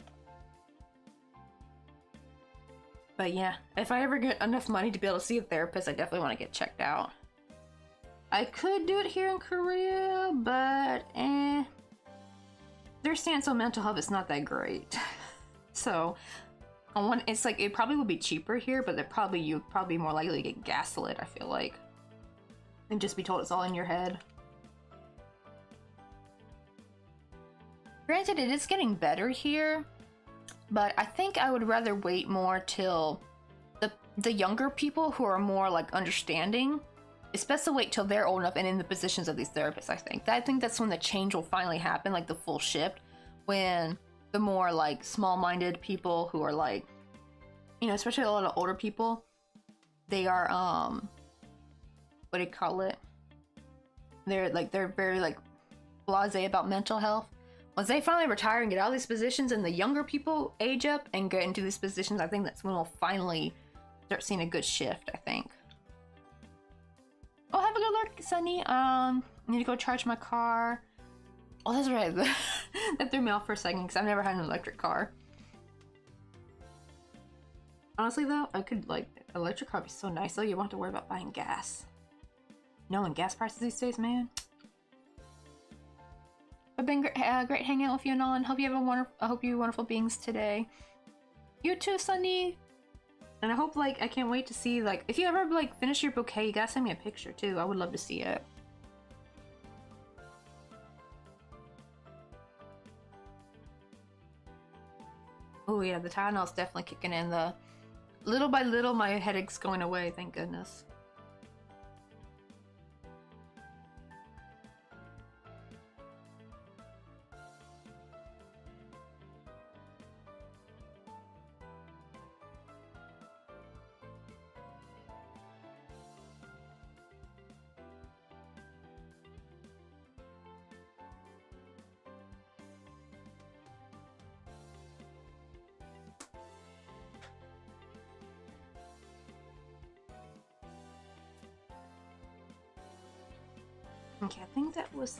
But yeah, if I ever get enough money to be able to see a therapist, I definitely want to get checked out. I could do it here in Korea, but their stance on mental health is not that great. So, it's like it probably would be cheaper here, but you'd probably be more likely to get gaslit, I feel like, and just be told it's all in your head. Granted, it is getting better here, but I think I would rather wait more till the younger people who are more like understanding. It's best to wait till they're old enough and in the positions of these therapists, I think. I think that's when the change will finally happen, like the full shift, when the more like small-minded people who are like, you know, especially a lot of older people, they are, what do you call it? They're very like blasé about mental health. Once they finally retire and get out of these positions and the younger people age up and get into these positions, I think that's when we'll finally start seeing a good shift, I think. Oh, have a good look, Sunny. I need to go charge my car. Oh, that's right. That threw me off for a second because I've never had an electric car. Honestly, though, I could, like, Electric car would be so nice though. You won't have to worry about buying gas. Knowing gas prices these days, man. It's been great hanging out with you, Nolan. Hope you have I hope you wonderful beings today. You too, Sunny. And I hope, like, I can't wait to see, like, if you ever, like, finish your bouquet, you gotta send me a picture, too. I would love to see it. Oh, yeah, the Tylenol's definitely kicking in. Little by little, my headache's going away, thank goodness. Okay, I think that was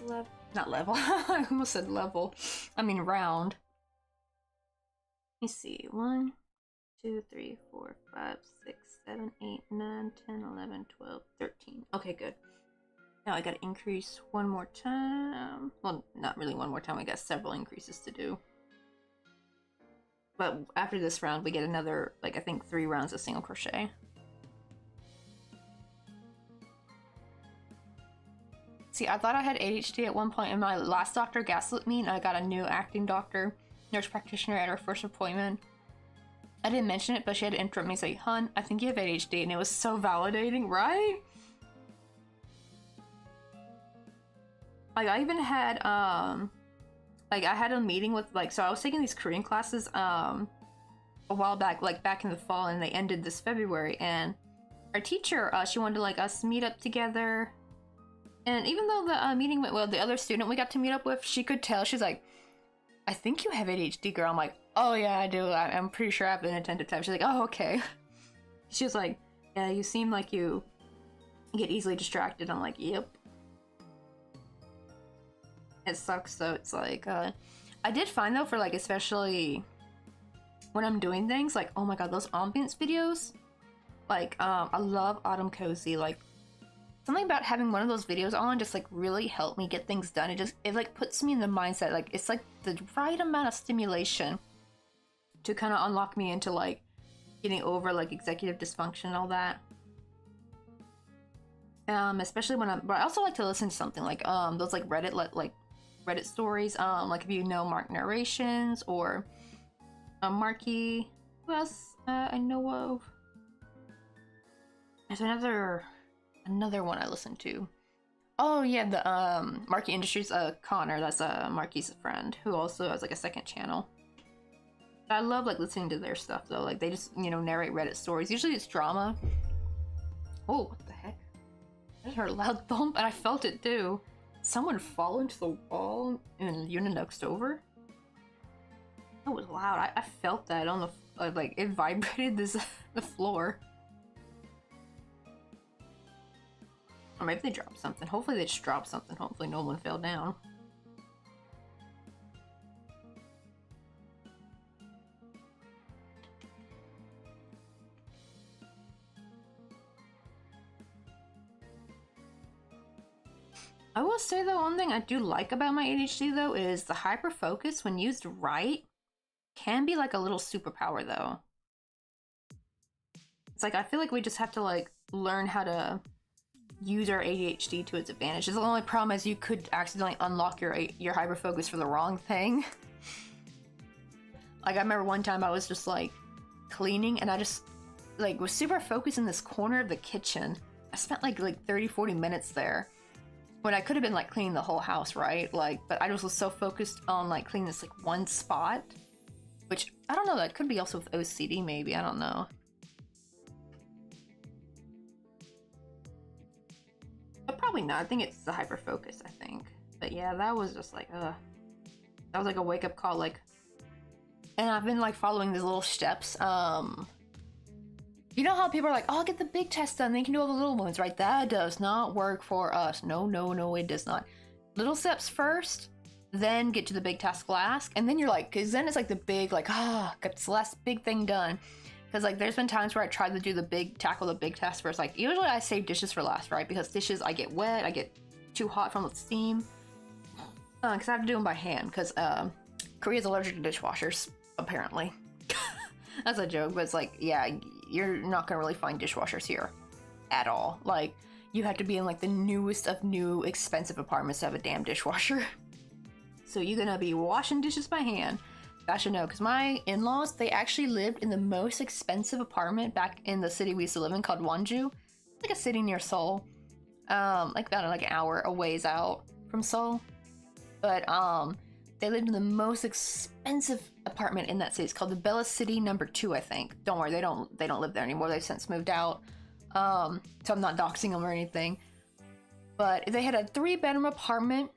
not level. I almost said level. I mean round. Let me see. 1, 2, 3, 4, 5, 6, 7, 8, 9, 10, 11, 12, 13. Okay, good. Now I gotta increase one more time. Well, not really one more time. I got several increases to do. But after this round, we get another, like, I think 3 rounds of single crochet. See, I thought I had ADHD at one point, and my last doctor gaslit me, and I got a new acting doctor, nurse practitioner at our first appointment. I didn't mention it, but she had to interrupt me and say, "Hun, I think you have ADHD," and it was so validating, right? Like, I even had, like, I had a meeting with, like, so I was taking these Korean classes, a while back, like, back in the fall, and they ended this February, and our teacher, she wanted to, like, us meet up together. And even though the meeting went well, the other student we got to meet up with, she could tell. She's like, "I think you have ADHD, girl." I'm like, "Oh yeah, I do. I'm pretty sure I have an attentive type." She's like, "Oh, okay." She was like, "Yeah, you seem like you get easily distracted." I'm like, "Yep." It sucks though. It's like, I did find though, for like, especially when I'm doing things, like, oh my god, those ambience videos. Like, I love Autumn Cozy, like, something about having one of those videos on just like really helped me get things done. It like puts me in the mindset, like it's like the right amount of stimulation to kind of unlock me into like getting over like executive dysfunction and all that. Especially when but I also like to listen to something like those like Reddit stories. Like if you know Mark Narrations or Marky. Who else I know of? There's another one I listened to. Oh yeah, the Marky Industries, Connor, that's Marky's friend, who also has like a second channel. I love like listening to their stuff though, like they just, you know, narrate Reddit stories. Usually it's drama. Oh, what the heck? I just heard a loud thump and I felt it too. Someone fall into the wall and the unit next over? That was loud. I felt that on the, like it vibrated the floor. Or maybe they dropped something. Hopefully they just dropped something. Hopefully no one fell down. I will say though, one thing I do like about my ADHD though is the hyper focus, when used right, can be like a little superpower though. It's like I feel like we just have to like learn how to use our ADHD to its advantage. The only problem is you could accidentally unlock your hyper focus for the wrong thing. Like I remember one time I was just like cleaning and I just like was super focused in this corner of the kitchen. I spent like 30-40 minutes there when I could have been like cleaning the whole house, right? Like, but I just was so focused on like cleaning this like one spot, which I don't know, that could be also with OCD maybe, I don't know. But probably not. I think it's the hyper focus, I think. But yeah, that was just like, that was like a wake up call, like, and I've been like following these little steps. You know how people are like, "Oh, get the big test done, then you can do all the little ones," right? That does not work for us. No, no, no, it does not. Little steps first, then get to the big task last, and then you're like, because then it's like the big, like, got this last big thing done. Because like there's been times where I tried to do tackle the big task first. Like usually I save dishes for last, right? Because dishes, I get wet, I get too hot from the steam. Because I have to do them by hand. Because Korea's allergic to dishwashers, apparently. That's a joke, but it's like, yeah, you're not gonna really find dishwashers here at all. Like, you have to be in like the newest of new expensive apartments to have a damn dishwasher. So you're gonna be washing dishes by hand. I should know, because my in-laws, they actually lived in the most expensive apartment back in the city we used to live in called Wonju. It's like a city near Seoul. Like about like an hour a ways out from Seoul. But they lived in the most expensive apartment in that city. It's called the Bella City number 2, I think. Don't worry, they don't live there anymore. They've since moved out. So I'm not doxing them or anything. But they had a 3-bedroom apartment.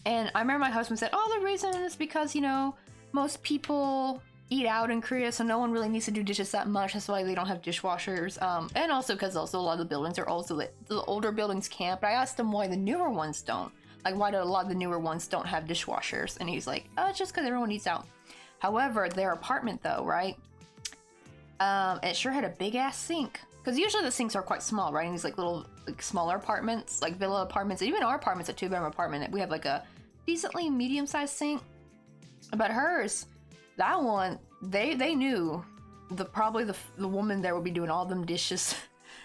And I remember my husband said, oh, the reason is because, you know, most people eat out in Korea, so no one really needs to do dishes that much. That's why they don't have dishwashers. And also because a lot of the buildings are old, so the older buildings can't. But I asked him why the newer ones don't. Like, why do a lot of the newer ones don't have dishwashers? And he's like, oh, it's just because everyone eats out. However, their apartment, though, right? It sure had a big-ass sink. Because usually the sinks are quite small, right? In these, like, little, like, smaller apartments, like villa apartments. Even our apartment's a 2-bedroom apartment. We have, like, a decently medium-sized sink. But hers, that one, they knew probably the woman there would be doing all them dishes.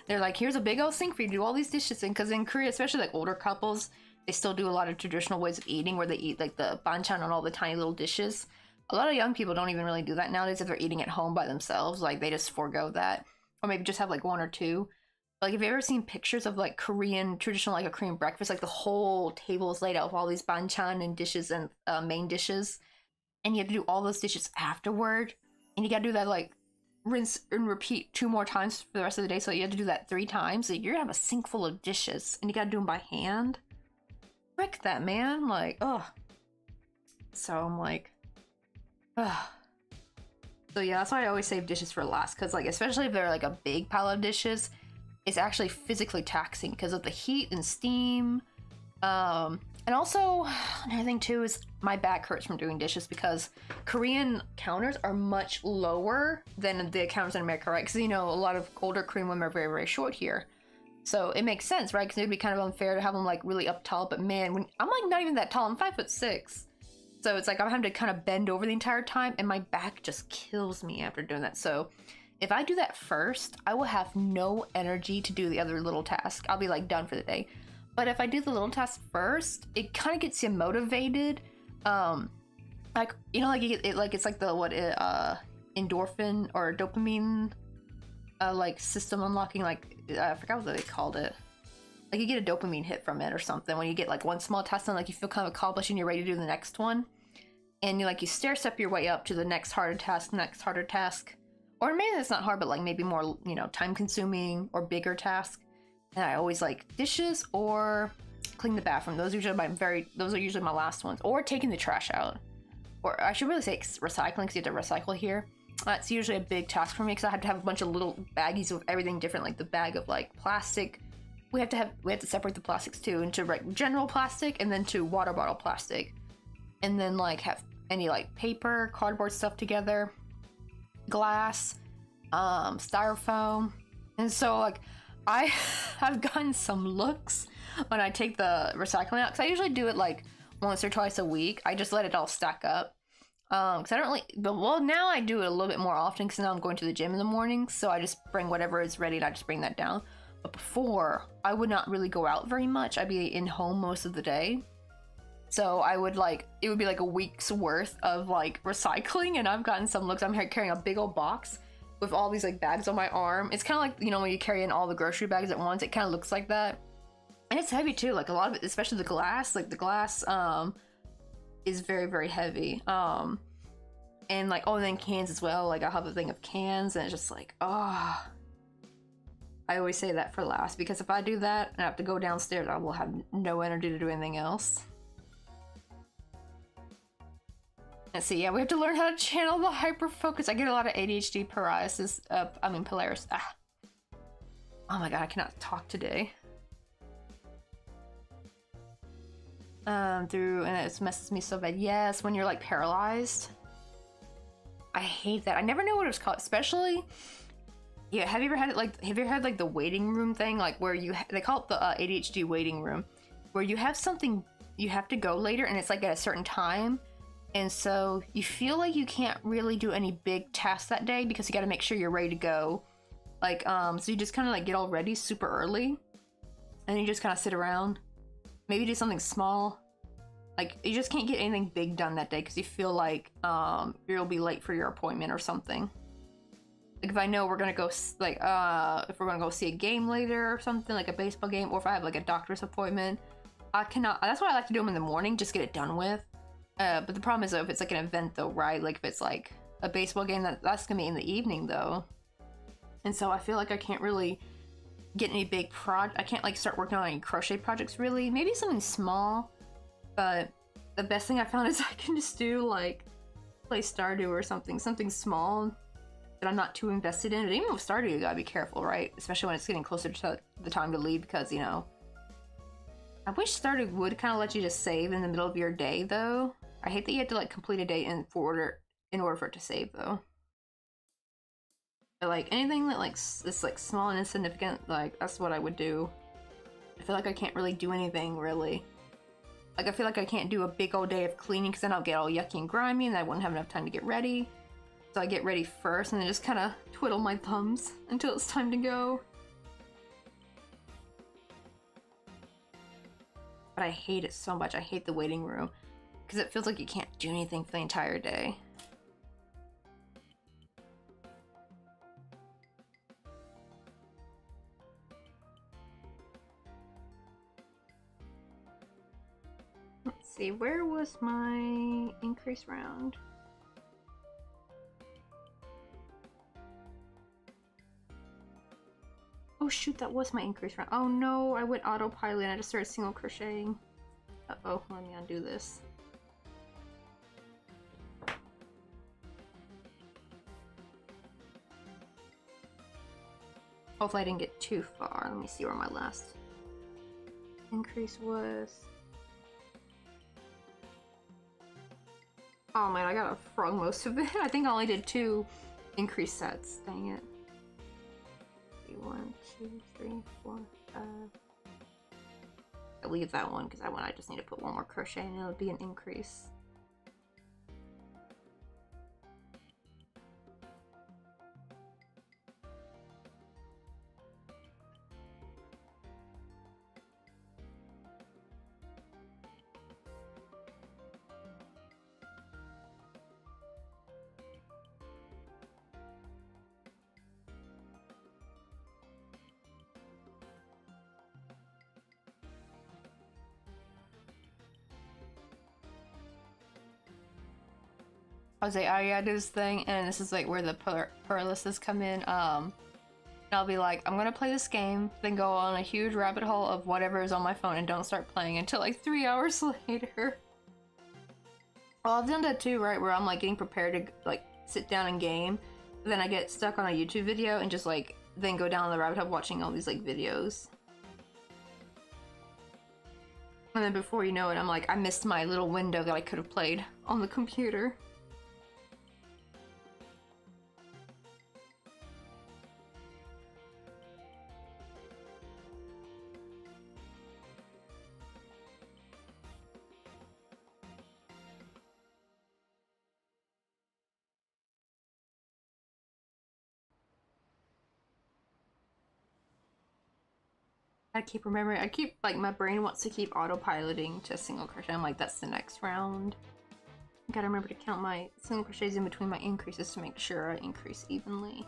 They're like, here's a big old sink for you to do all these dishes in. Because in Korea, especially like older couples, they still do a lot of traditional ways of eating where they eat like the banchan on all the tiny little dishes. A lot of young people don't even really do that nowadays if they're eating at home by themselves. Like they just forego that. Or maybe just have like 1 or 2. Like, have you ever seen pictures of like Korean, traditional, like a Korean breakfast? Like the whole table is laid out with all these banchan and dishes and main dishes. And you have to do all those dishes afterward. And you gotta do that, like, rinse and repeat 2 more times for the rest of the day. So you have to do that 3 times. So you're gonna have a sink full of dishes. And you gotta do them by hand. Frick that, man. Like, ugh. So I'm like, ugh. So yeah, that's why I always save dishes for last. Because, like, especially if they're, like, a big pile of dishes, it's actually physically taxing because of the heat and steam. And also, another thing too is my back hurts from doing dishes because Korean counters are much lower than the counters in America, right? Because, you know, a lot of older Korean women are very, very short here. So it makes sense, right? Because it'd be kind of unfair to have them like really up tall. But man, when I'm like not even that tall, I'm 5'6". So it's like I'm having to kind of bend over the entire time and my back just kills me after doing that. So if I do that first, I will have no energy to do the other little task. I'll be like done for the day. But if I do the little task first, it kind of gets you motivated. Like, you know, like you get it, like it's like the endorphin or dopamine, like system unlocking. Like I forgot what they called it. Like you get a dopamine hit from it or something when you get like one small task done. Like you feel kind of accomplished and you're ready to do the next one. And you stair step your way up to the next harder task, or maybe it's not hard, but like maybe more, you know, time consuming or bigger task. And I always like dishes or clean the bathroom. Those are usually my last ones. Or taking the trash out. Or I should really say recycling, because you have to recycle here. That's usually a big task for me because I have to have a bunch of little baggies of everything different, like the bag of like plastic. We have to separate the plastics too into like general plastic and then to water bottle plastic. And then like have any like paper, cardboard stuff together, glass, styrofoam. And so like I've gotten some looks when I take the recycling out, because I usually do it like once or twice a week. I just let it all stack up. Because I don't really, well, now I do it a little bit more often because now I'm going to the gym in the morning, so I just bring whatever is ready and I just bring that down. But before, I would not really go out very much. I'd be in home most of the day. So I would it would be like a week's worth of like recycling, and I've gotten some looks. I'm carrying a big old box with all these like bags on my arm. It's kind of like, you know, when you carry in all the grocery bags at once, it kind of looks like that. And it's heavy too, like a lot of it, especially the glass, is very, very heavy. And like, oh, and then cans as well. Like I'll have a thing of cans and it's just like, oh, I always say that for last, because if I do that and I have to go downstairs, I will have no energy to do anything else. And so yeah, we have to learn how to channel the hyper focus. I get a lot of ADHD paralysis. Polaris. Oh my god, I cannot talk today. And it messes me so bad. Yes, when you're like paralyzed. I hate that. I never know what it's called, especially. Yeah, have you ever had it like? Have you ever had like the waiting room thing, like where they call it the ADHD waiting room, where you have something you have to go later, and it's like at a certain time, and so you feel like you can't really do any big tasks that day because you got to make sure you're ready to go. Like so you just kind of like get all ready super early, and you just kind of sit around, maybe do something small. Like you just can't get anything big done that day because you feel like you'll be late for your appointment or something. Like if I know we're gonna go like if we're gonna go see a game later or something, like a baseball game, or if I have like a doctor's appointment, I cannot. That's why I like to do them in the morning, just get it done with. But the problem is though, if it's like an event though, right? Like if it's like a baseball game, that's gonna be in the evening though, and so I feel like I can't really get any big I can't like start working on any crochet projects really. Maybe something small, but the best thing I found is I can just do like play Stardew or something small that I'm not too invested in. But even with Stardew, you gotta be careful, right? Especially when it's getting closer to the time to leave, because you know. I wish Stardew would kind of let you just save in the middle of your day, though. I hate that you have to like complete a day in order for it to save, though. But like anything that like is like small and insignificant, like that's what I would do. I feel like I can't really do anything really. Like I feel like I can't do a big old day of cleaning because then I'll get all yucky and grimy and I won't have enough time to get ready. So I get ready first and then just kind of twiddle my thumbs until it's time to go. But I hate it so much. I hate the waiting room because it feels like you can't do anything for the entire day. Let's see, where was my increase round? Oh shoot, that was my increase round. Oh no, I went autopilot and I just started single crocheting. Uh-oh, let me undo this. Hopefully I didn't get too far. Let me see where my last increase was. Oh man, I got a frog most of it. I think I only did 2 increase sets. Dang it. 1, 2, 3, 4, 5. I'll leave that one because that one I just need to put 1 more crochet and it'll be an increase. I was like, oh yeah, do this thing, and this is like where the purlists come in. And I'll be like, I'm gonna play this game, then go on a huge rabbit hole of whatever is on my phone and don't start playing until like 3 hours later. Well, I've done that too, right? Where I'm like getting prepared to like sit down and game, then I get stuck on a YouTube video and just like then go down the rabbit hole watching all these like videos. And then before you know it, I'm like, I missed my little window that I could have played on the computer. I keep remembering, like, my brain wants to keep autopiloting to single crochet. I'm like, that's the next round. I gotta remember to count my single crochets in between my increases to make sure I increase evenly.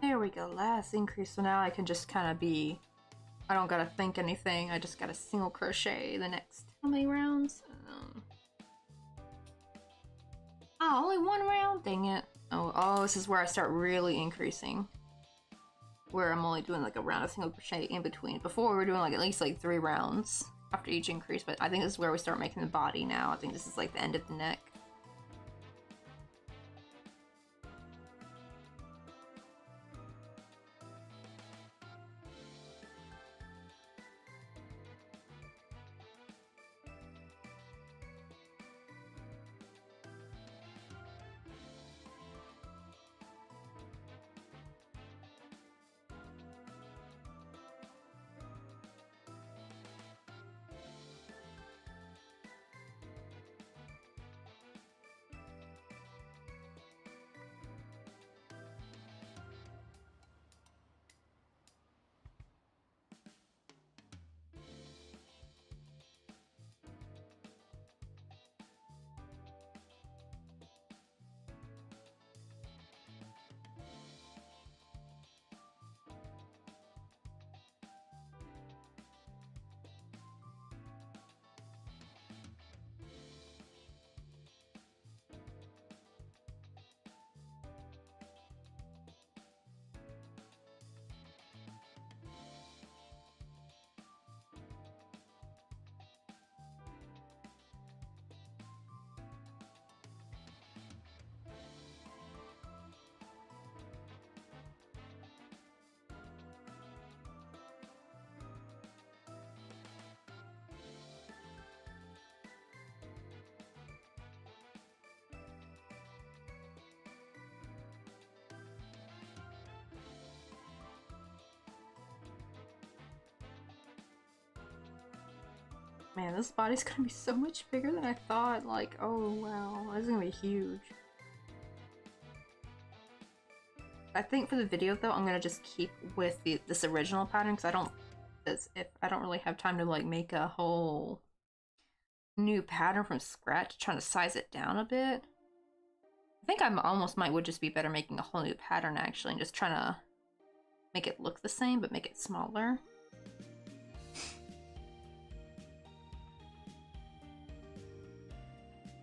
There we go, last increase. So now I can just kind of be, I don't gotta think anything. I just gotta single crochet the next how many rounds? Oh, only one round? Dang it. Oh, this is where I start really increasing. Where I'm only doing like a round of single crochet in between. Before we were doing like at least like 3 rounds after each increase, but I think this is where we start making the body now. I think this is like the end of the neck. Man, this body's gonna be so much bigger than I thought. Like, oh wow, this is gonna be huge. I think for the video though, I'm gonna just keep with this original pattern because I don't really have time to like make a whole new pattern from scratch, trying to size it down a bit. I think would just be better making a whole new pattern actually, and just trying to make it look the same but make it smaller.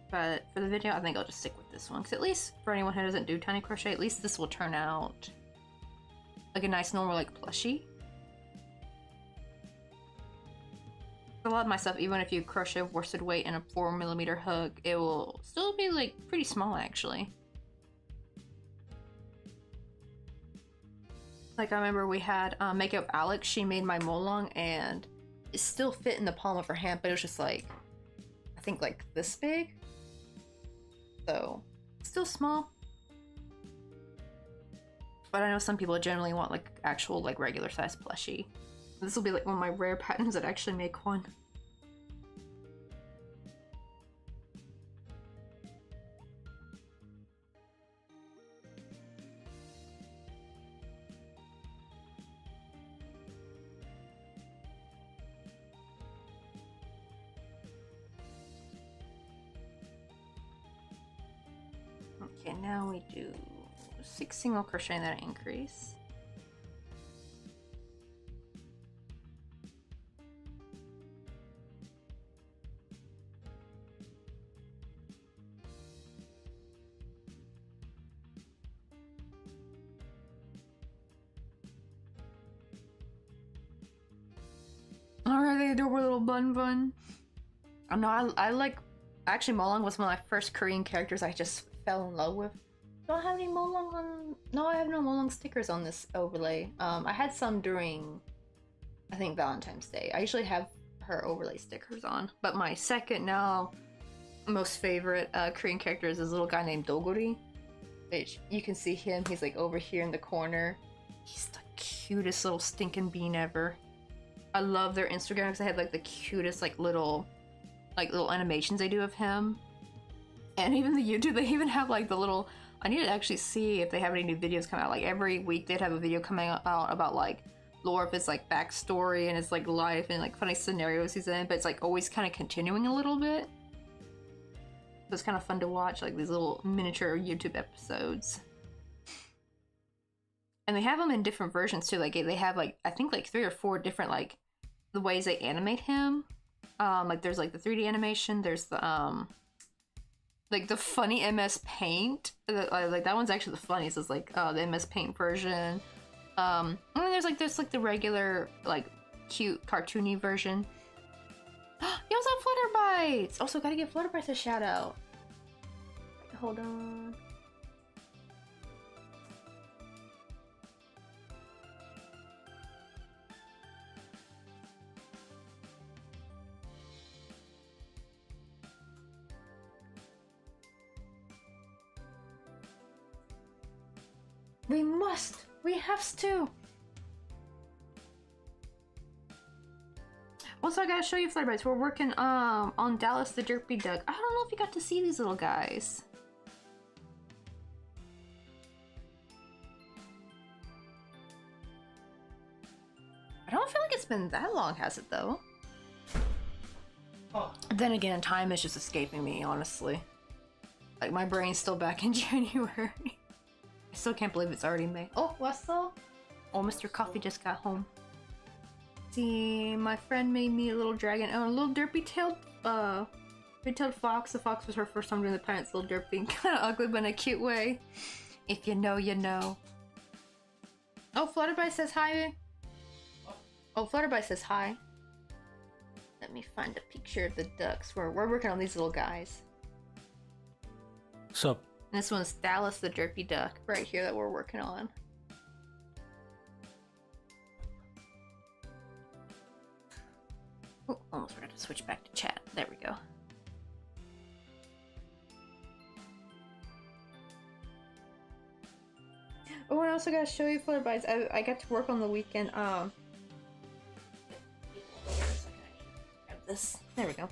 But for the video, I think I'll just stick with this one, because at least for anyone who doesn't do tiny crochet, at least this will turn out like a nice normal like plushie. A lot of my stuff, even if you crochet worsted weight and a 4mm hook, it will still be like pretty small actually. Like I remember we had Makeup Alex, she made my molong and it still fit in the palm of her hand, but it was just like, I think like this big. So, still small. But I know some people generally want like actual like regular size plushie. This will be like one of my rare patterns that actually make one. Okay, now we do 6 single crochet and then increase. Alright, the adorable little bun. I know I like, actually Molong was one of my first Korean characters I just fell in love with. Don't have any Molong on. No, I have no Molong stickers on this overlay. I had some during, I think, Valentine's Day. I usually have her overlay stickers on, but my second now most favorite Korean character is this little guy named Dogori, which you can see him. He's like over here in the corner. He's the cutest little stinking bean ever. I love their Instagram because they have like the cutest like little animations they do of him. And even the YouTube, they even have like the little, I need to actually see if they have any new videos coming out. Like every week they'd have a video coming out about like lore of his like backstory and his like life and like funny scenarios he's in, but it's like always kind of continuing a little bit. So it's kind of fun to watch like these little miniature YouTube episodes. And they have them in different versions too. Like they have like I think like 3 or 4 different like the ways they animate him. Like there's like the 3D animation. There's the like the funny MS Paint. Like that one's actually the funniest. Is like the MS Paint version. And then there's like the regular like cute cartoony version. You also have Flutterbites. Also gotta give Flutterbites a shout out. Hold on. We must! We have to! Also, I gotta show you Flutterbites. We're working on Dallas the Derpy Duck. I don't know if you got to see these little guys. I don't feel like it's been that long, has it though? Oh. Then again, time is just escaping me, honestly. Like my brain's still back in January. I still can't believe it's already May. Oh, what's up? Oh, Mr. Coffee just got home. See, my friend made me a little dragon. Oh, a little derpy-tailed fox. The fox was her first time doing the pirate's little derpy. Kind of ugly, but in a cute way. If you know, you know. Oh, Flutterby says hi. Oh, Flutterby says hi. Let me find a picture of the ducks. We're working on these little guys. Sup? And this one's Dallas the Derpy Duck right here that we're working on. Oh, almost forgot to switch back to chat. There we go. Oh, and I also gotta show you Flutterbites. I got to work on the weekend. Grab this. There we go.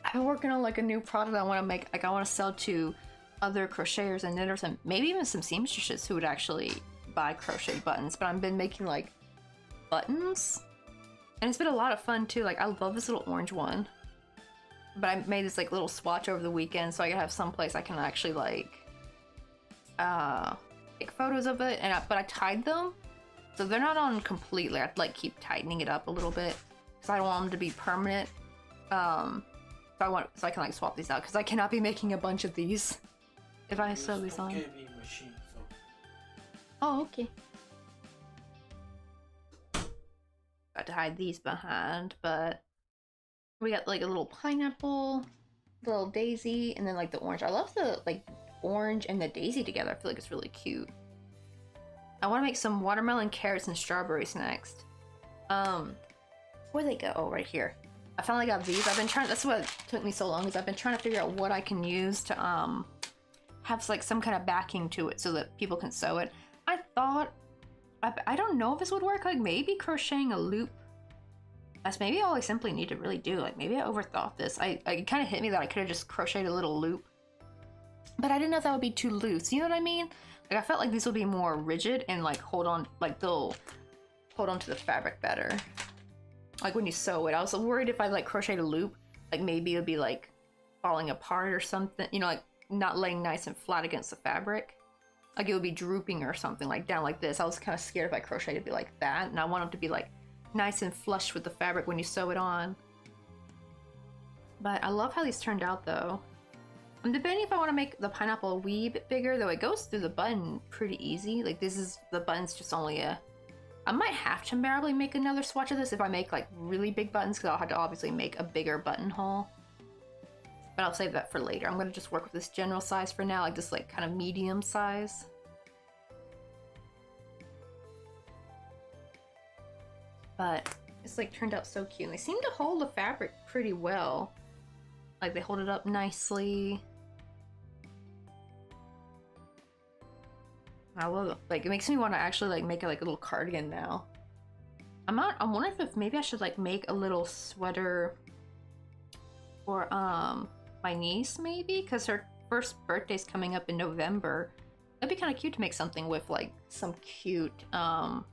I've been working on like a new product I want to make. Like I want to sell to other crocheters and knitters and maybe even some seamstresses who would actually buy crochet buttons. But I've been making like buttons. And it's been a lot of fun too. Like I love this little orange one. But I made this like little swatch over the weekend so I can have some place I can actually like take photos of it. And but I tied them. So they're not on completely. I have to like keep tightening it up a little bit. Because I don't want them to be permanent. So I can like swap these out because I cannot be making a bunch of these if I sew these on. Oh, okay. Got to hide these behind, but we got like a little pineapple, little daisy, and then like the orange. I love the like orange and the daisy together. I feel like it's really cute. I want to make some watermelon, carrots, and strawberries next. Where'd they go? Oh, right here. I finally got these. I've been trying. That's what took me so long. Is I've been trying to figure out what I can use to have like some kind of backing to it so that people can sew it. I thought I don't know if this would work. Like maybe crocheting a loop. That's maybe all I simply need to really do. Like maybe I overthought this. It kind of hit me that I could have just crocheted a little loop, but I didn't know if that would be too loose. You know what I mean? Like I felt like these would be more rigid and like hold on. Like they'll hold on to the fabric better. Like when you sew it, I was worried if I like crocheted a loop, like maybe it would be like falling apart or something, you know, like not laying nice and flat against the fabric. Like it would be drooping or something like down like this. I was kind of scared if I crocheted it'd be like that. And I want them to be like nice and flush with the fabric when you sew it on. But I love how these turned out though. I'm debating if I want to make the pineapple a wee bit bigger, though it goes through the button pretty easy. Like this is, the button's just only I might have to barely make another swatch of this if I make like really big buttons, because I'll have to obviously make a bigger buttonhole. But I'll save that for later. I'm gonna just work with this general size for now, like this like kind of medium size. But it's like turned out so cute. And they seem to hold the fabric pretty well. Like they hold it up nicely. I love it. Like it makes me want to actually like make it like a little cardigan now. I'm wondering if maybe I should like make a little sweater for my niece maybe, because her first birthday's coming up in November. That'd be kind of cute to make something with like some cute like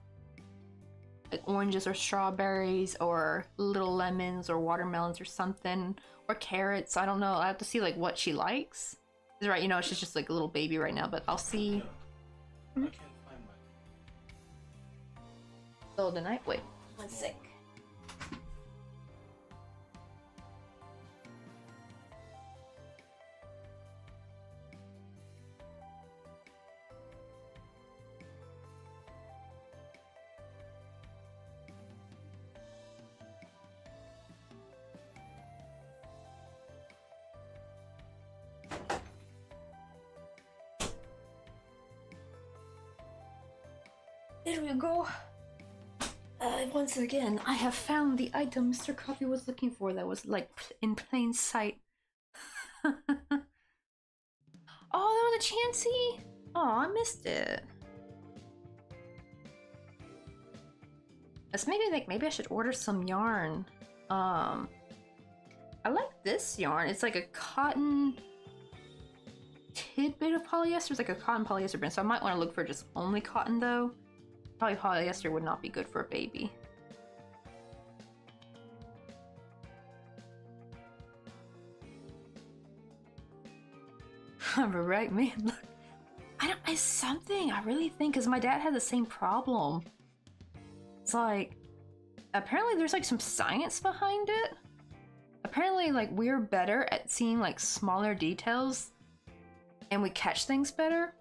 oranges or strawberries or little lemons or watermelons or something, or carrots. I don't know. I have to see like what she likes. Right, you know, she's just like a little baby right now, but I'll see. I can't find So the night. Wait, 1 sec. There we go. Once again, I have found the item Mr. Coffee was looking for that was like in plain sight. Oh, that was a Chansey? Oh, I missed it. Let's maybe I should order some yarn. I like this yarn. It's like a cotton tidbit of polyester. It's like a cotton polyester brand, so I might want to look for just only cotton though. Probably polyester would not be good for a baby. Right, man. Look, it's something I really think, because my dad had the same problem. It's like, apparently there's like some science behind it. Apparently, like, we're better at seeing like smaller details, and we catch things better.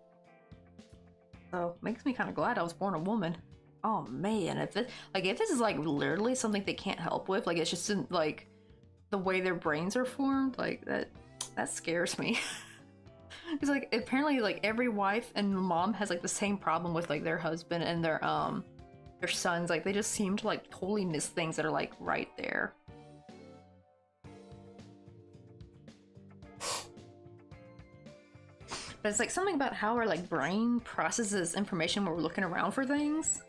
So makes me kind of glad I was born a woman. Oh man, if this is like literally something they can't help with, like it's just like the way their brains are formed, like that scares me. Because like apparently like every wife and mom has like the same problem with like their husband and their sons. Like they just seem to like totally miss things that are like right there. But it's like something about how our like brain processes information when we're looking around for things.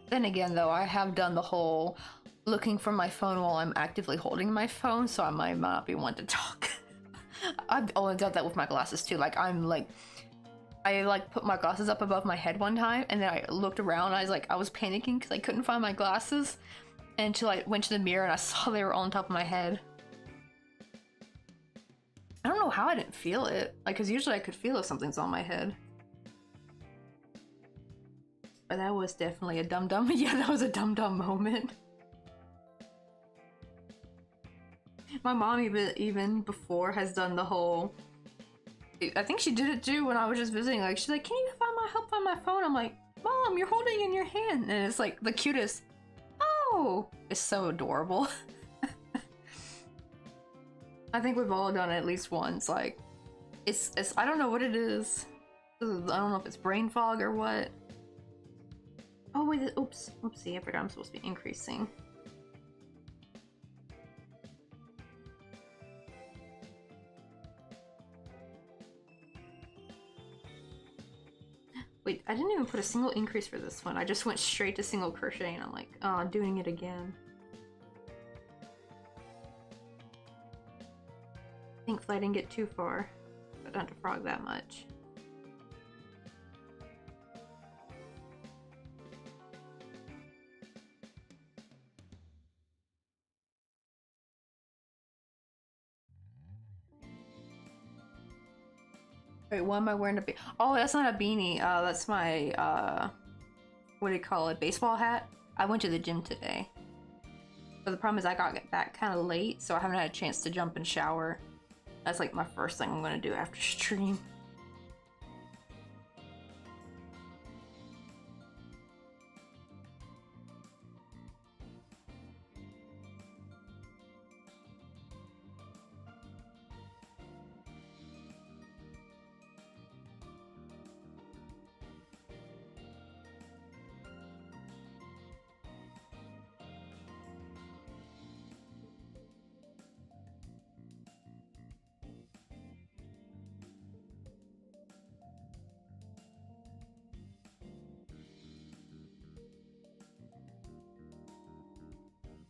Then again though, I have done the whole looking for my phone while I'm actively holding my phone, so I might not be one to talk. I've only done that with my glasses too. Like I put my glasses up above my head one time, and then I looked around and I was panicking because I couldn't find my glasses until I went to the mirror and I saw they were all on top of my head. I don't know how I didn't feel it, like, because usually I could feel if something's on my head. But that was definitely a dum-dum. Yeah, that was a dum-dum moment. My mom even before has done the whole, I think she did it too when I was just visiting. Like she's like, "Can you help find my phone?" I'm like, "Mom, you're holding it in your hand," and it's like the cutest. Oh, it's so adorable. I think we've all done it at least once. Like, it's I don't know what it is. I don't know if it's brain fog or what. Oh wait, oopsie, I forgot I'm supposed to be increasing. Wait, I didn't even put a single increase for this one. I just went straight to single crochet and I'm like, oh, I'm doing it again. Thankfully I didn't get too far. I don't have to frog that much. Wait, what am I wearing? Oh, that's not a beanie. That's my, what do you call it? Baseball hat? I went to the gym today. But the problem is I got back kind of late, so I haven't had a chance to jump and shower. That's like my first thing I'm gonna do after stream.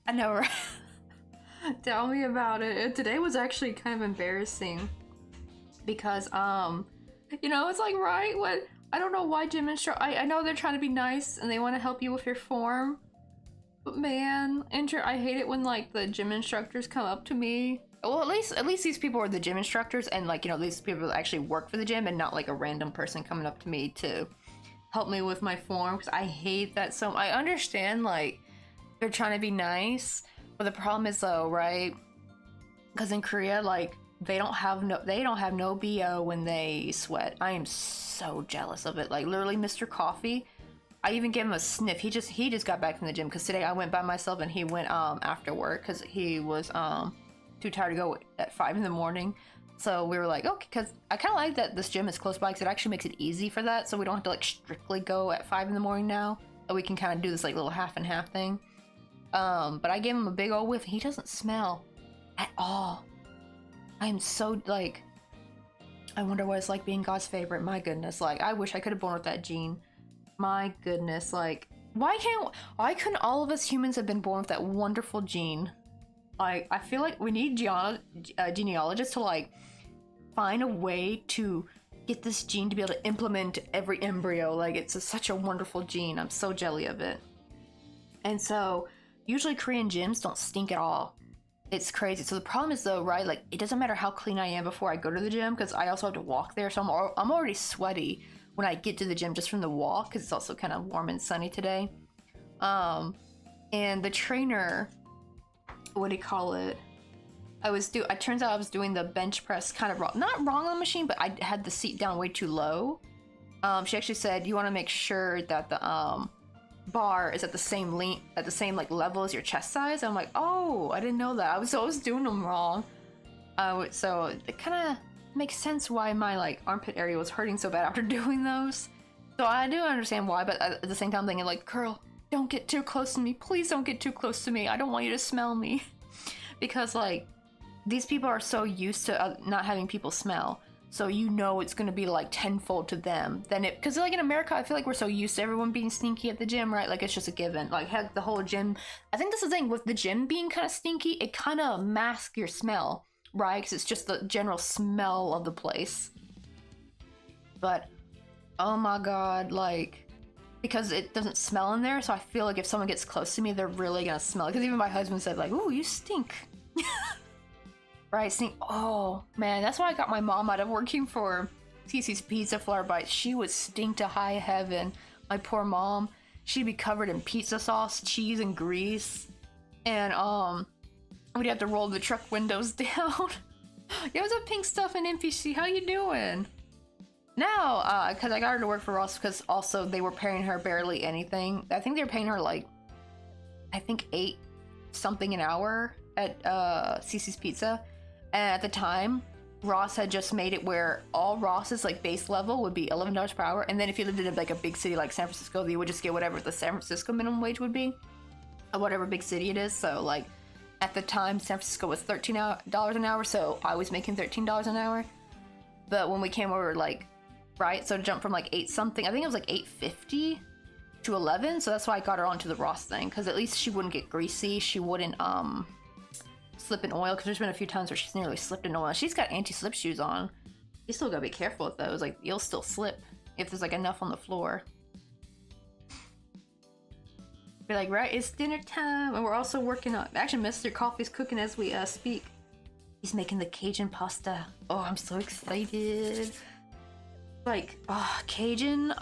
I know, right? Tell me about it. Today was actually kind of embarrassing because, you know, it's like, right? What? I don't know why gym instructor. I know they're trying to be nice and they want to help you with your form, but man, I hate it when like the gym instructors come up to me. Well, at least these people are the gym instructors, and like, you know, these people actually work for the gym and not like a random person coming up to me to help me with my form because I hate that so. I understand like they're trying to be nice, but the problem is though, right? Because in Korea, like they don't have no BO when they sweat. I am so jealous of it. Like literally, Mr. Coffee. I even gave him a sniff. He just got back from the gym because today I went by myself and he went after work because he was too tired to go at 5 in the morning. So we were like, okay, because I kind of like that this gym is close by because it actually makes it easy for that. So we don't have to like strictly go at 5 in the morning now. So we can kind of do this like little half and half thing. But I gave him a big old whiff. He doesn't smell at all. I am so like, I wonder what it's like being God's favorite. My goodness, like I wish I could have born with that gene. My goodness, like why couldn't all of us humans have been born with that wonderful gene? Like I feel like we need genealogists to like find a way to get this gene to be able to implement every embryo. Like it's such a wonderful gene. I'm so jelly of it. And so usually Korean gyms don't stink at all. It's crazy. So the problem is though, right? Like it doesn't matter how clean I am before I go to the gym because I also have to walk there. So I'm already sweaty when I get to the gym just from the walk because it's also kind of warm and sunny today. And the trainer, what do you call it? It turns out I was doing the bench press kind of wrong. Not wrong on the machine, but I had the seat down way too low. She actually said you want to make sure that the bar is at the same length, at the same like level as your chest size. I'm like, oh, I didn't know that. I was doing them wrong. So it kind of makes sense why my like armpit area was hurting so bad after doing those. So I do understand why, but at the same time thinking like, girl, don't get too close to me. Please don't get too close to me. I don't want you to smell me. Because like these people are so used to not having people smell. So you know it's going to be like tenfold to them than it, because like in America I feel like we're so used to everyone being stinky at the gym, right? Like it's just a given. Like heck, the whole gym, I think that's the thing with the gym being kind of stinky, it kind of masks your smell, right? Because it's just the general smell of the place. But oh my god, like because it doesn't smell in there, so I feel like if someone gets close to me they're really gonna smell it. Because even my husband said like, ooh, you stink. Right, stink. Oh man, that's why I got my mom out of working for Cece's Pizza Flower Bites. She would stink to high heaven. My poor mom, she'd be covered in pizza sauce, cheese, and grease, and we'd have to roll the truck windows down. Yo, what's up, Pink Stuff and NPC? How you doing? Now, because I got her to work for Ross, because also they were paying her barely anything. I think they were paying her like, I think $8 something an hour at Cece's Pizza. And at the time, Ross had just made it where all Ross's like base level would be $11 per hour, and then if you lived in like a big city like San Francisco, you would just get whatever the San Francisco minimum wage would be, or whatever big city it is. So like at the time, San Francisco was $13 an hour, so I was making $13 an hour. But when we came over, like, right, so to jump from like 8 something, I think it was like $8.50 to 11. So that's why I got her onto the Ross thing, because at least she wouldn't get greasy. She wouldn't slip in oil, because there's been a few times where she's nearly slipped in oil. She's got anti-slip shoes on. You still gotta be careful with those. Like, you'll still slip if there's like enough on the floor. Be like, right, it's dinner time, and we're also working on. Actually, Mr. Coffee's cooking as we speak. He's making the Cajun pasta. Oh, I'm so excited. Like, oh, Cajun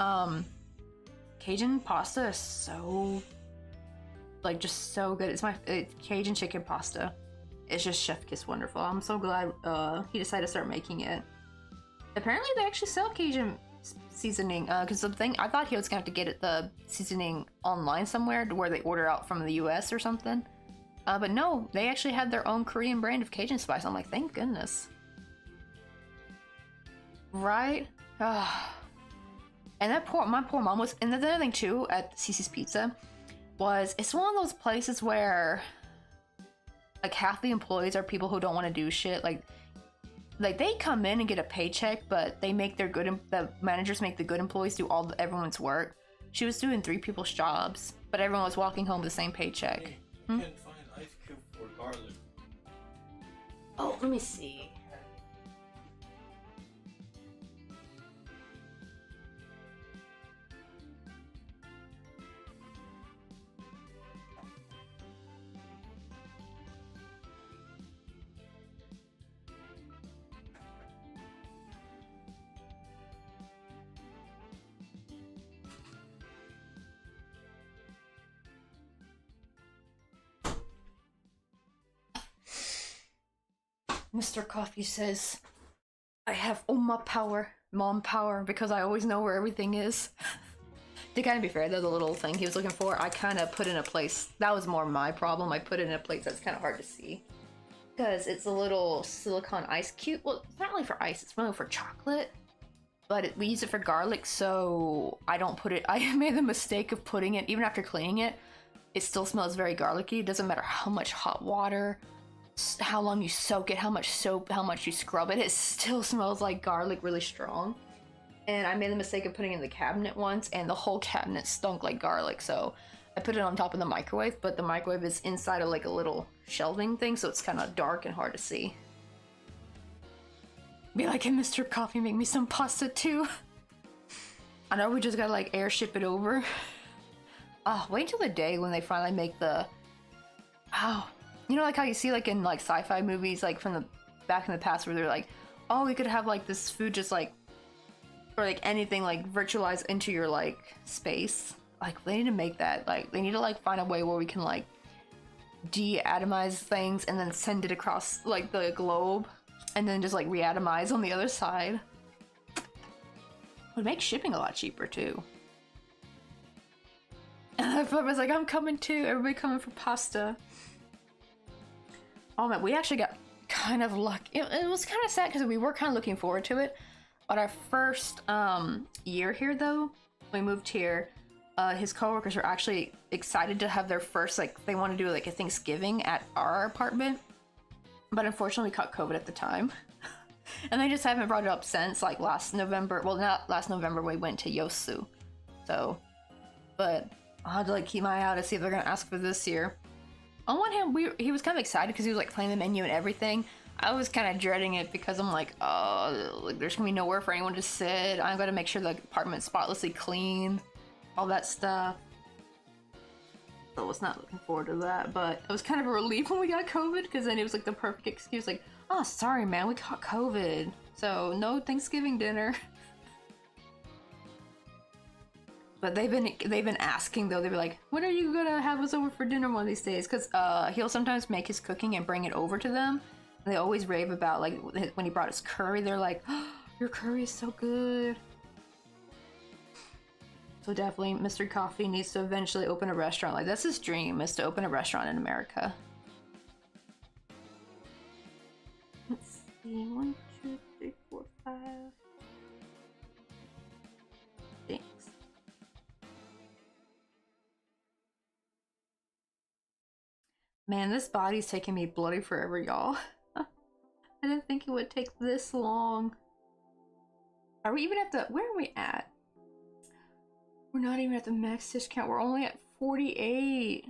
pasta is so, like, just so good. It's Cajun chicken pasta. It's just chef kiss wonderful. I'm so glad he decided to start making it. Apparently they actually sell Cajun seasoning, because the thing, I thought he was gonna have to get the seasoning online somewhere to where they order out from the US or something. But no, they actually had their own Korean brand of Cajun spice. I'm like, thank goodness. Right? And my poor mom was, and the other thing too at Cece's Pizza was, it's one of those places where like half the employees are people who don't want to do shit. Like they come in and get a paycheck, but they make the managers make the good employees do everyone's work. She was doing 3 people's jobs, but everyone was walking home with the same paycheck. Hey, can't find ice cube for garlic. Oh, let me see. Mr. Coffee says, I have Oma power, mom power, because I always know where everything is. To kind of be fair, though, the little thing he was looking for, I kind of put in a place. That was more my problem. I put it in a place that's kind of hard to see. Because it's a little silicone ice cube. Well, it's not really for ice, it's really for chocolate. But we use it for garlic, so I don't put it. I made the mistake of putting it, even after cleaning it, it still smells very garlicky. It doesn't matter how much hot water, how long you soak it, how much soap, how much you scrub it, it still smells like garlic really strong. And I made the mistake of putting it in the cabinet once, and the whole cabinet stunk like garlic, so I put it on top of the microwave, but the microwave is inside of like a little shelving thing, so it's kind of dark and hard to see. Be like, can Mr. Coffee make me some pasta too? I know we just gotta like airship it over. Oh, wait until the day when they finally make the... Oh, you know like how you see like in like sci-fi movies like from the back in the past where they're like, oh, we could have like this food just like, or like anything like virtualized into your like space. Like they need to make that, like they need to like find a way where we can like de-atomize things and then send it across like the globe and then just like re-atomize on the other side. Would make shipping a lot cheaper too. And I was like, I'm coming too, everybody coming for pasta. Oh man, we actually got kind of lucky. It was kind of sad because we were kind of looking forward to it. But our first year here though, we moved here, his coworkers were actually excited to have their first, like, they want to do like a Thanksgiving at our apartment. But unfortunately we caught COVID at the time. And they just haven't brought it up since, like last November. Well, not last November, we went to Yosu. So, but I'll have to like keep my eye out to see if they're gonna ask for this year. On one hand, he was kind of excited because he was like playing the menu and everything. I was kind of dreading it because I'm like, oh, like, there's gonna be nowhere for anyone to sit. I'm gonna make sure the apartment's spotlessly clean, all that stuff. So I was not looking forward to that, but it was kind of a relief when we got COVID because then it was like the perfect excuse, like, oh, sorry, man, we caught COVID, so no Thanksgiving dinner. But they've been asking though. They'd be like, when are you gonna have us over for dinner one of these days? Because he'll sometimes make his cooking and bring it over to them. And they always rave about like when he brought his curry. They're like, oh, your curry is so good. So definitely, Mr. Coffee needs to eventually open a restaurant. Like that's his dream, is to open a restaurant in America. Let's see, 1, 2, 3, 4, 5. Thanks. Man, this body's taking me bloody forever, y'all. I didn't think it would take this long. Are we even at the... Where are we at? We're not even at the max stitch count. We're only at 48.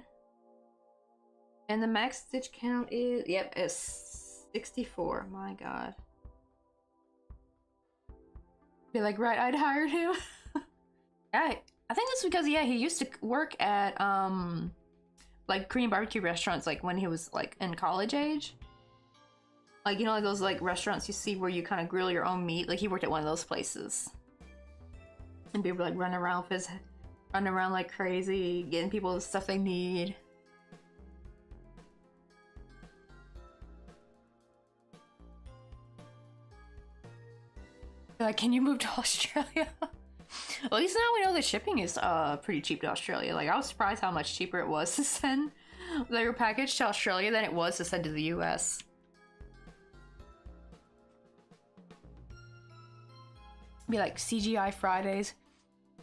And the max stitch count is... Yep, it's 64. My god. Be like, right, I'd hired him. Yeah, I think that's because, yeah, he used to work at, like Korean barbecue restaurants, like when he was like in college age. Like, you know, like those like restaurants you see where you kind of grill your own meat. Like he worked at one of those places. And people like run around like crazy, getting people the stuff they need. Like, can you move to Australia? At least now we know that shipping is pretty cheap to Australia. Like, I was surprised how much cheaper it was to send their package to Australia than it was to send to the US. Be like, CGI Fridays.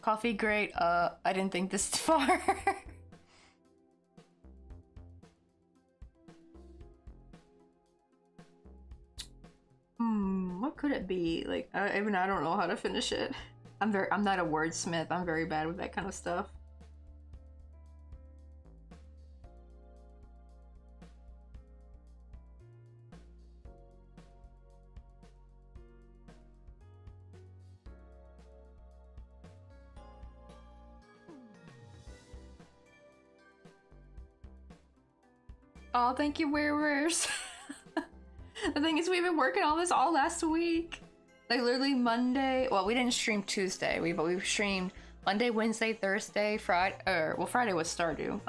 Coffee, great. I didn't think this far. What could it be? Like, even I don't know how to finish it. I'm not a wordsmith. I'm very bad with that kind of stuff. Oh, thank you, wearers. The thing is, we've been working on this all last week. Like literally Monday. Well, we didn't stream Tuesday. But we streamed Monday, Wednesday, Thursday, Friday. Well, Friday was Stardew.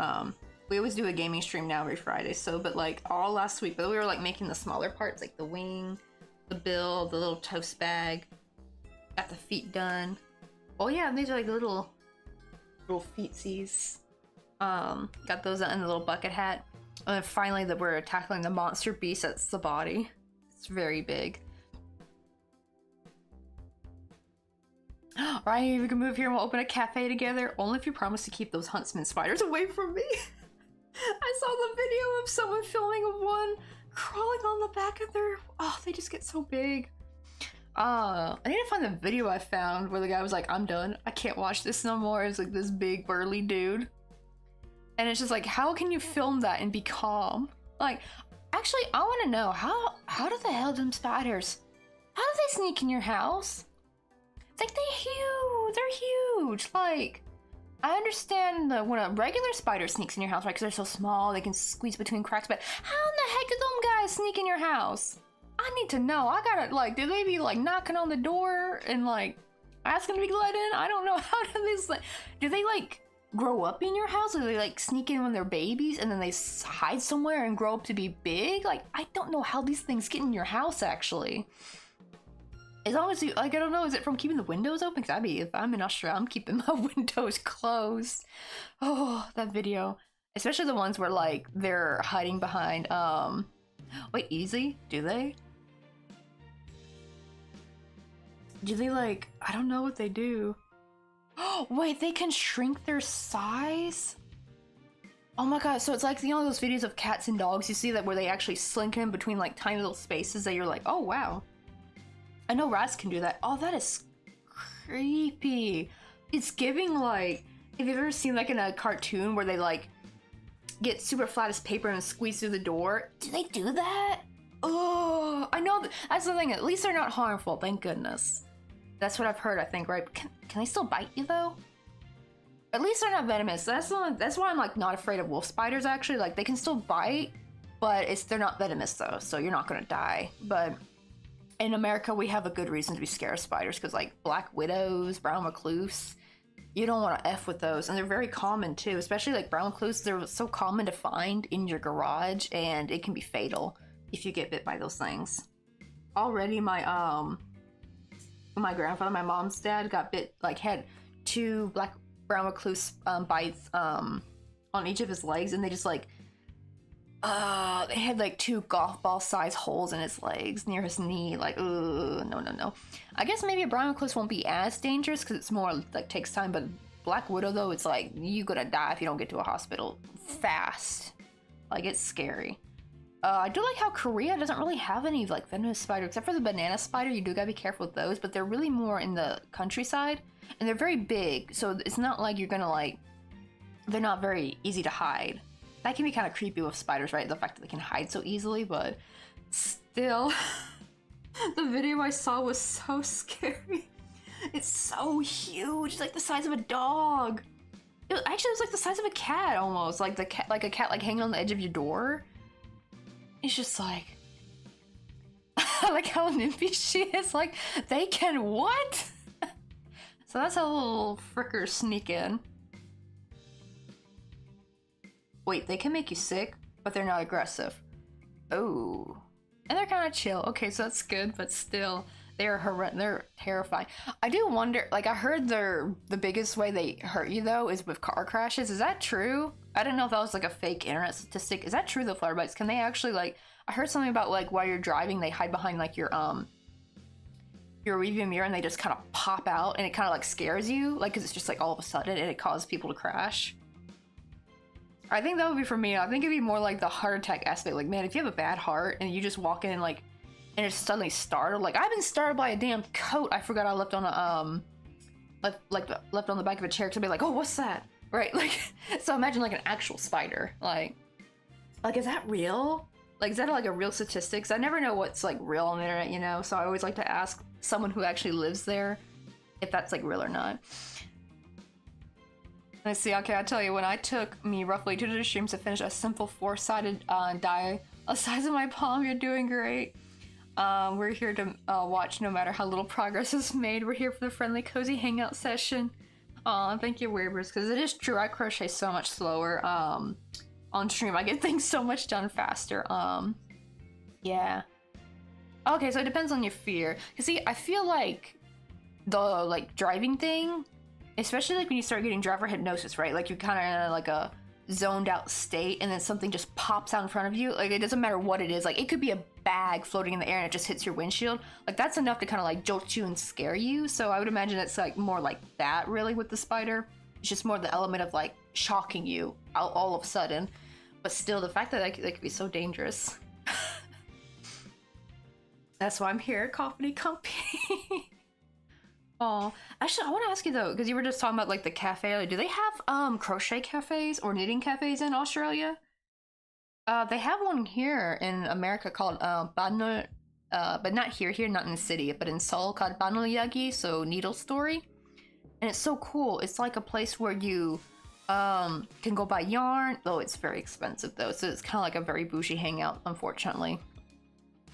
we always do a gaming stream now every Friday. So, but like all last week, but we were like making the smaller parts, like the wing, the bill, the little toast bag. Got the feet done. Oh yeah, these are like little feetsies. Got those in the little bucket hat. And then finally that we're tackling the monster beast. That's the body. It's very big. Right, we can move here and we'll open a cafe together. Only if you promise to keep those huntsman spiders away from me. I saw the video of someone filming of one crawling on the back of their... Oh, they just get so big. I need to find the video I found where the guy was like, I'm done. I can't watch this no more. It's like this big burly dude. And it's just like, how can you film that and be calm? Like, actually, I want to know, how do the hell them spiders, how do they sneak in your house? It's like, they're huge. Like, I understand when a regular spider sneaks in your house, right? Because they're so small, they can squeeze between cracks, but how in the heck do them guys sneak in your house? I need to know. I gotta, like, do they be, like, knocking on the door and, like, asking to be let in? I don't know. How do they, like, grow up in your house? Or do they, like, sneak in when they're babies and then they hide somewhere and grow up to be big? Like, I don't know how these things get in your house, actually. As long as you, like, I don't know, is it from keeping the windows open? Because if I'm in Australia, I'm keeping my windows closed. Oh, that video. Especially the ones where, like, they're hiding behind, wait, easy? Do they? Do they, like, I don't know what they do. Oh, wait, they can shrink their size? Oh my god, so it's like, you know those videos of cats and dogs, you see that where they actually slink in between, like, tiny little spaces that you're like, oh wow. I know rats can do that. Oh, that is creepy. It's giving, like, have you ever seen, like, in a cartoon where they, like, get super flat as paper and squeeze through the door? Do they do that? Oh, I know. That's the thing. At least they're not harmful. Thank goodness. That's what I've heard, I think, right? Can they still bite you, though? At least they're not venomous. That's why I'm, like, not afraid of wolf spiders, actually. Like, they can still bite, but they're not venomous, though, so you're not gonna die. But in America, we have a good reason to be scared of spiders, because, like, black widows, brown recluse, you don't want to F with those. And they're very common, too. Especially, like, brown recluse, they're so common to find in your garage, and it can be fatal if you get bit by those things. Already, my grandfather, my mom's dad, got bit, like, had 2 brown recluse bites on each of his legs, and they just, like, they had, like, 2 golf ball size holes in his legs near his knee. Like, no. I guess maybe a brown recluse won't be as dangerous because it's more, like, takes time, but black widow, though, it's like, you're gonna die if you don't get to a hospital fast. Like, it's scary. I do like how Korea doesn't really have any, like, venomous spider, except for the banana spider. You do gotta be careful with those, but they're really more in the countryside, and they're very big, so it's not like you're gonna, like, they're not very easy to hide. That can be kind of creepy with spiders, right? The fact that they can hide so easily, but still, the video I saw was so scary. It's so huge. It's like the size of a dog. Actually, it was like the size of a cat almost. Like a cat like hanging on the edge of your door. It's just like, I like how nimpy she is. Like, they can what? So that's how little frickers sneak in. Wait, they can make you sick, but they're not aggressive. Oh. And they're kind of chill. Okay, so that's good, but still, they're terrifying. I do wonder, like, I heard the biggest way they hurt you, though, is with car crashes. Is that true? I didn't know if that was, like, a fake internet statistic. Is that true, the flare bites? Can they actually, like, I heard something about, like, while you're driving, they hide behind, like, your rearview mirror, and they just kind of pop out, and it kind of, like, scares you, like, because it's just, like, all of a sudden, and it causes people to crash. I think that would be for me. I think it'd be more like the heart attack aspect. Like, man, if you have a bad heart and you just walk in, like, and it's suddenly startled. Like, I've been startled by a damn coat I forgot I left on a, left on the back of a chair. To be like, oh, what's that? Right? Like, so imagine, like, an actual spider. Like, is that real? Like, is that, like, a real statistic? 'Cause I never know what's, like, real on the internet, you know? So I always like to ask someone who actually lives there if that's, like, real or not. Let's see, okay, I'll tell you, when I took me roughly 2 to 3 streams to finish a simple 4-sided die the size of my palm, you're doing great. We're here to watch no matter how little progress is made. We're here for the friendly, cozy hangout session. Thank you, Weavers, because it is true, I crochet so much slower. on stream. I get things so much done faster. Yeah. Okay, so it depends on your fear. Cause see, I feel like the like driving thing, especially like when you start getting driver hypnosis, right? Like you're kind of in like a zoned out state, and then something just pops out in front of you. Like it doesn't matter what it is. Like it could be a bag floating in the air and it just hits your windshield. Like that's enough to kind of like jolt you and scare you. So I would imagine it's like more like that really with the spider. It's just more the element of like shocking you all of a sudden. But still, the fact that like, they could be so dangerous. That's why I'm here, Coffee Company. Oh, actually, I want to ask you though, because you were just talking about like the cafe. Like, do they have crochet cafes or knitting cafes in Australia? They have one here in America called Banal, but not here, not in the city, but in Seoul, called Banal Yagi, so Needle Story. And it's so cool. It's like a place where you can go buy yarn, though it's very expensive though, so it's kind of like a very bougie hangout, unfortunately.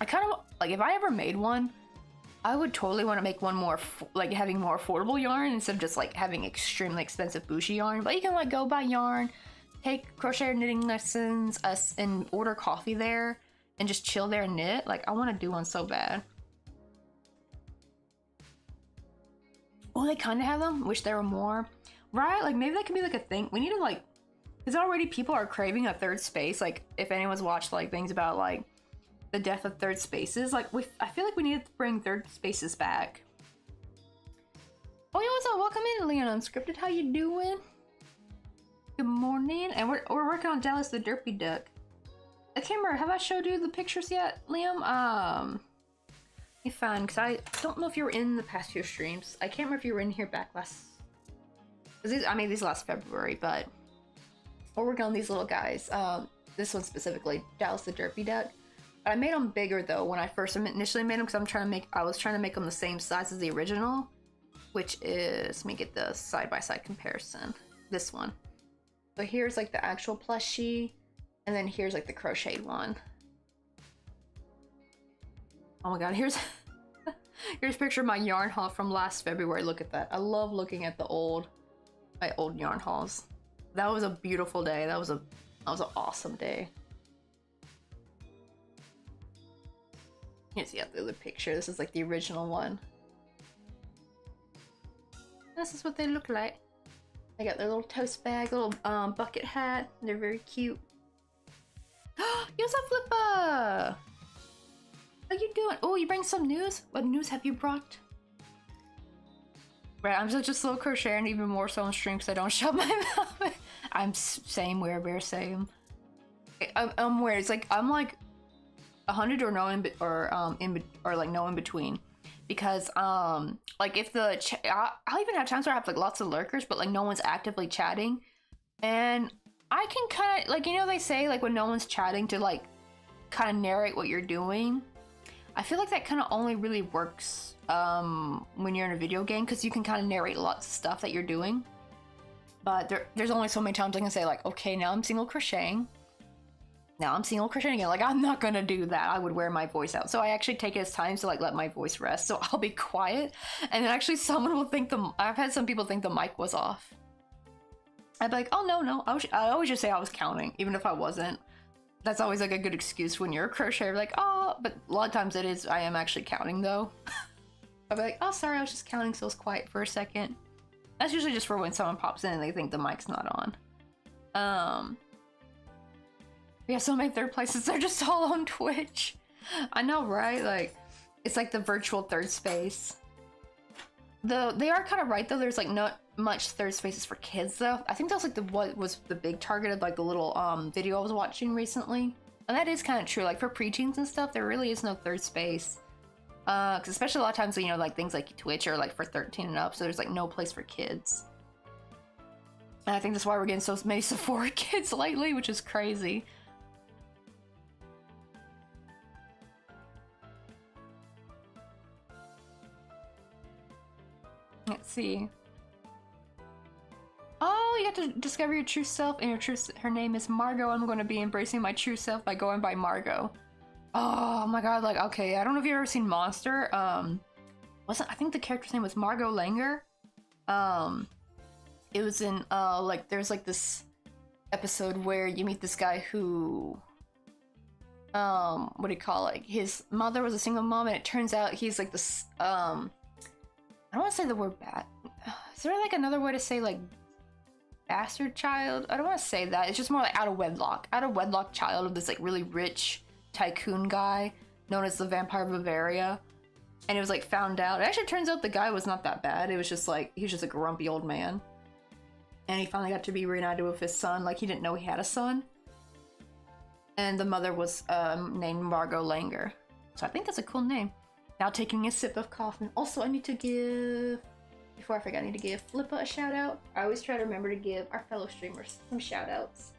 I kind of like, if I ever made one, I would totally want to make one more like having more affordable yarn instead of just like having extremely expensive bougie yarn. But you can like go buy yarn, take crochet or knitting lessons, and order coffee there and just chill there and knit. Like I want to do one so bad. Oh, they kind of have them. Wish there were more, right? Like maybe that could be like a thing. We need to like, because already people are craving a third space. Like if anyone's watched like things about like the death of third spaces, like I feel like we need to bring third spaces back. Oh yeah, what's up? Welcome in, Leon Unscripted. How you doing? Good morning. And we're working on Dallas the Derpy Duck. I can't remember, have I showed you the pictures yet, Liam? Let me find, because I don't know if you were in the past few streams. I can't remember if you were in here back last, I made these last February, but we're working on these little guys. This one specifically, Dallas the Derpy Duck. I made them bigger though when I first initially made them, because I was trying to make them the same size as the original, which is, let me get the side-by-side comparison. This one. So here's like the actual plushie, and then here's like the crocheted one. Oh my god, here's here's a picture of my yarn haul from last February. Look at that. I love looking at my old yarn hauls. That was a beautiful day. That was an awesome day. Here's the other picture. This is like the original one. This is what they look like. They got their little toast bag, little bucket hat. They're very cute. What's up, Flippa? How you doing? Oh, you bring some news? What news have you brought? Right, I'm such a slow crocheter, and even more so on stream because I don't shut my mouth. I'm same, we're same. I'm weird. It's like I'm like 100 or no like no in between, because like if I'll even have times where I have like lots of lurkers, but like no one's actively chatting, and I can kind of like, you know, they say like when no one's chatting to like kind of narrate what you're doing. I feel like that kind of only really works when you're in a video game, because you can kind of narrate lots of stuff that you're doing, but there's only so many times I can say like, okay, now I'm single crocheting. Now I'm single crocheting again. Like, I'm not gonna do that. I would wear my voice out. So I actually take it as time to like let my voice rest. So I'll be quiet, and then actually someone will think I've had some people think the mic was off. I'd be like, oh no. I always just say I was counting, even if I wasn't. That's always like a good excuse when you're a crocheter. Like, oh, but a lot of times I am actually counting though. I'd be like, oh, sorry, I was just counting, so I was quiet for a second. That's usually just for when someone pops in and they think the mic's not on. Yeah, so many third places, they're just all on Twitch. I know, right? Like, it's like the virtual third space. They are kind of right though, there's like not much third spaces for kids though. I think that's like what was the big target of like the little video I was watching recently. And that is kind of true, like for preteens and stuff, there really is no third space. Cause especially a lot of times, you know, like things like Twitch are like for 13 and up, so there's like no place for kids. And I think that's why we're getting so many Sephora kids lately, which is crazy. Let's see. Oh, you got to discover your true self, and her name is Margot. I'm going to be embracing my true self by going by Margot. Oh my god, like, okay, I don't know if you've ever seen Monster. I think the character's name was Margot Langer. It was in, like, there's like this episode where you meet this guy who, what do you call it? His mother was a single mom, and it turns out he's like this, I don't want to say the word bad. Is there like another way to say like bastard child? I don't want to say that. It's just more like out of wedlock child of this like really rich tycoon guy known as the Vampire of Bavaria. And it was like found out. It actually turns out the guy was not that bad. It was just like, he was just a grumpy old man. And he finally got to be reunited with his son. Like, he didn't know he had a son. And the mother was named Margot Langer. So I think that's a cool name. Now taking a sip of coffee. Also, I need to give, before I forget, I need to give Flippa a shout out. I always try to remember to give our fellow streamers some shout outs.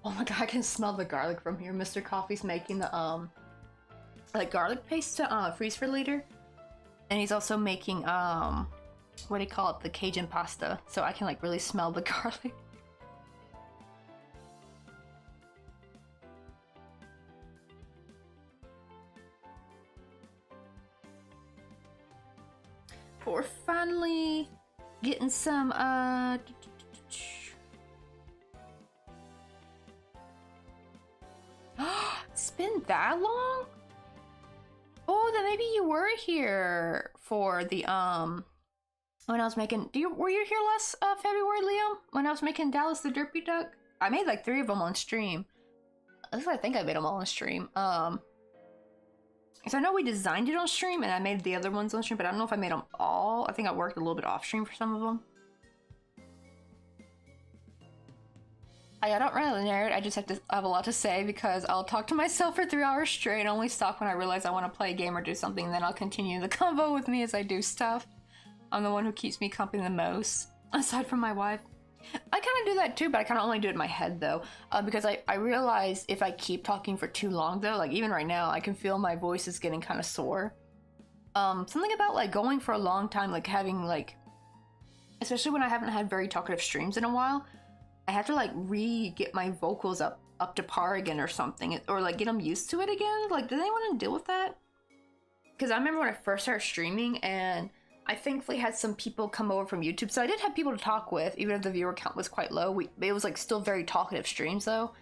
Oh my god, I can smell the garlic from here. Mr. Coffee's making the, like garlic paste to, freeze for later. And he's also making, what do you call it? The Cajun pasta. So I can like really smell the garlic. We're finally getting some, it's been that long? Oh, then maybe you were here for the, when I was making, were you here last, February, Liam? When I was making Dallas the Derpy Duck? I made like 3 of them on stream. At least I think I made them all on stream. So I know we designed it on stream, and I made the other ones on stream, but I don't know if I made them all. I think I worked a little bit off stream for some of them. I don't really nerd, I just have a lot to say because I'll talk to myself for 3 hours straight and only stop when I realize I want to play a game or do something, and then I'll continue the convo with me as I do stuff. I'm the one who keeps me company the most, aside from my wife. I kind of do that too, but I kind of only do it in my head though, because I realize if I keep talking for too long though, like even right now, I can feel my voice is getting kind of sore. Something about like going for a long time, like having like, especially when I haven't had very talkative streams in a while, I have to like get my vocals up to par again or something, or like get them used to it again. Like, do they want to deal with that? Because I remember when I first started streaming, and I thankfully had some people come over from YouTube, so I did have people to talk with, even if the viewer count was quite low. It was like still very talkative streams though.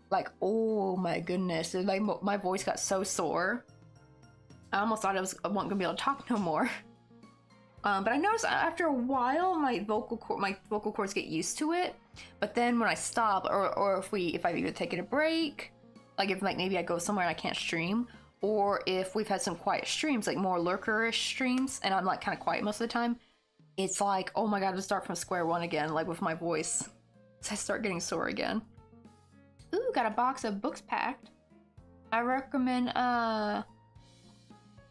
Like, oh my goodness, like my voice got so sore. I almost thought I wasn't gonna be able to talk no more. But I noticed after a while my vocal cords get used to it. But then when I stop, or if I've either taken a break, like if like maybe I go somewhere and I can't stream, or if we've had some quiet streams, like more lurkerish streams, and I'm like kind of quiet most of the time, it's like, oh my god, to start from square one again, like with my voice. So I start getting sore again. Ooh, got a box of books packed. I recommend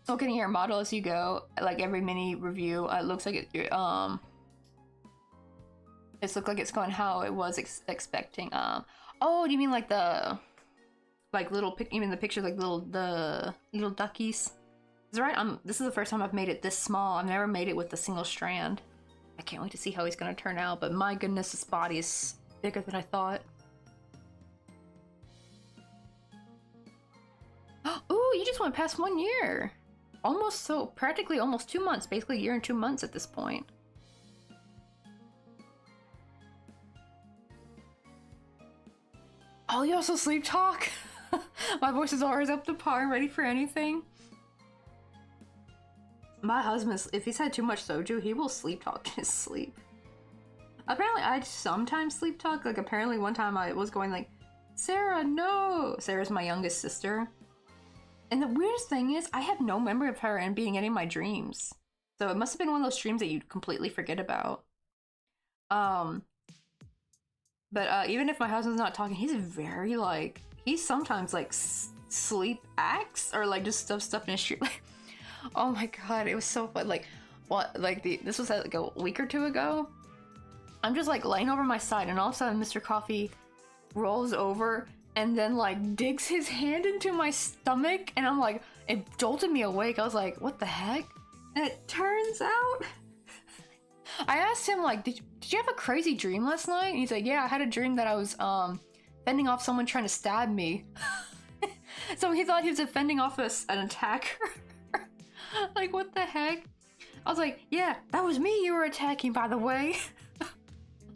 looking at your model as you go, like every mini review. It looks like it's looked like it's going how it was expecting. Oh, do you mean like the little even the pictures, like the little duckies? Is right? This is the first time I've made it this small. I've never made it with a single strand. I can't wait to see how he's gonna turn out, but my goodness, his body is bigger than I thought. Ooh, you just went past 1 year. Practically almost 2 months, basically a year and 2 months at this point. Oh, you also sleep talk? My voice is always up to par, ready for anything. My husband, if he's had too much soju, he will sleep talk in his sleep. Apparently, I sometimes sleep talk. Like, apparently one time I was going like, Sarah, no! Sarah's my youngest sister. And the weirdest thing is, I have no memory of her and being any of my dreams. So it must have been one of those dreams that you completely forget about. But even if my husband's not talking, he's very like, he sometimes like sleep acts or like just stuff in his street. Like, oh my god, it was so fun. Like, what? Like this was like a week or 2 ago. I'm just like laying over my side, and all of a sudden, Mr. Coffee rolls over and then like digs his hand into my stomach, and I'm like, it jolted me awake. I was like, what the heck? And it turns out, I asked him like, did you have a crazy dream last night? And he's like, yeah, I had a dream that I was fending off someone trying to stab me. So he thought he was defending off an attacker. Like, what the heck? I was like, yeah, that was me you were attacking, by the way.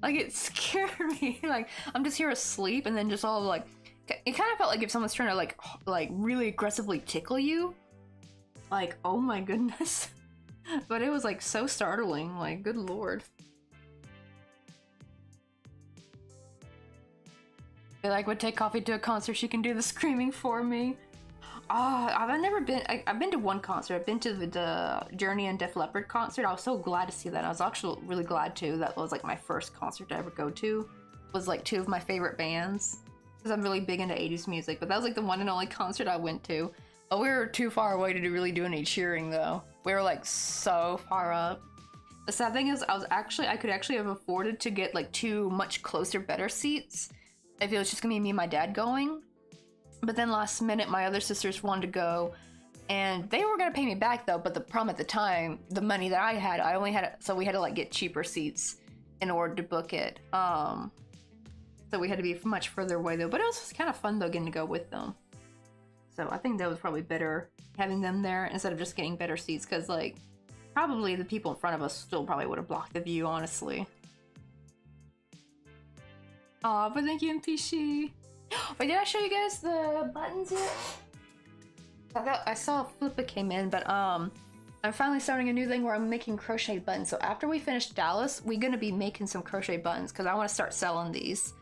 Like, it scared me. Like, I'm just here asleep, and then just all like, it kind of felt like if someone's trying to like really aggressively tickle you. Like, oh my goodness. But it was like so startling. Like, good lord. I like would take Coffee to a concert. She can do the screaming for me. I've never been. I've been to one concert. I've been to the Journey and Def Leppard concert. I was so glad to see that. I was actually really glad too. That was like my first concert to ever go to. Was like two of my favorite bands because I'm really big into 80s music. But that was like the one and only concert I went to. But we were too far away to really do any cheering though. We were like so far up. The sad thing is, I could actually have afforded to get like two much closer, better seats if it was just gonna be me and my dad going. But then last minute, my other sisters wanted to go, and they were gonna pay me back though. But the problem at the time, the money that I only had, so we had to like get cheaper seats in order to book it. So we had to be much further away though. But it was kind of fun though, getting to go with them. So I think that was probably better having them there instead of just getting better seats, because like probably the people in front of us still probably would have blocked the view, honestly. Aw, but thank you, MPC. Wait, did I show you guys the buttons yet? I saw Flippa came in, but I'm finally starting a new thing where I'm making crochet buttons. So after we finish Dallas, we're gonna be making some crochet buttons because I want to start selling these.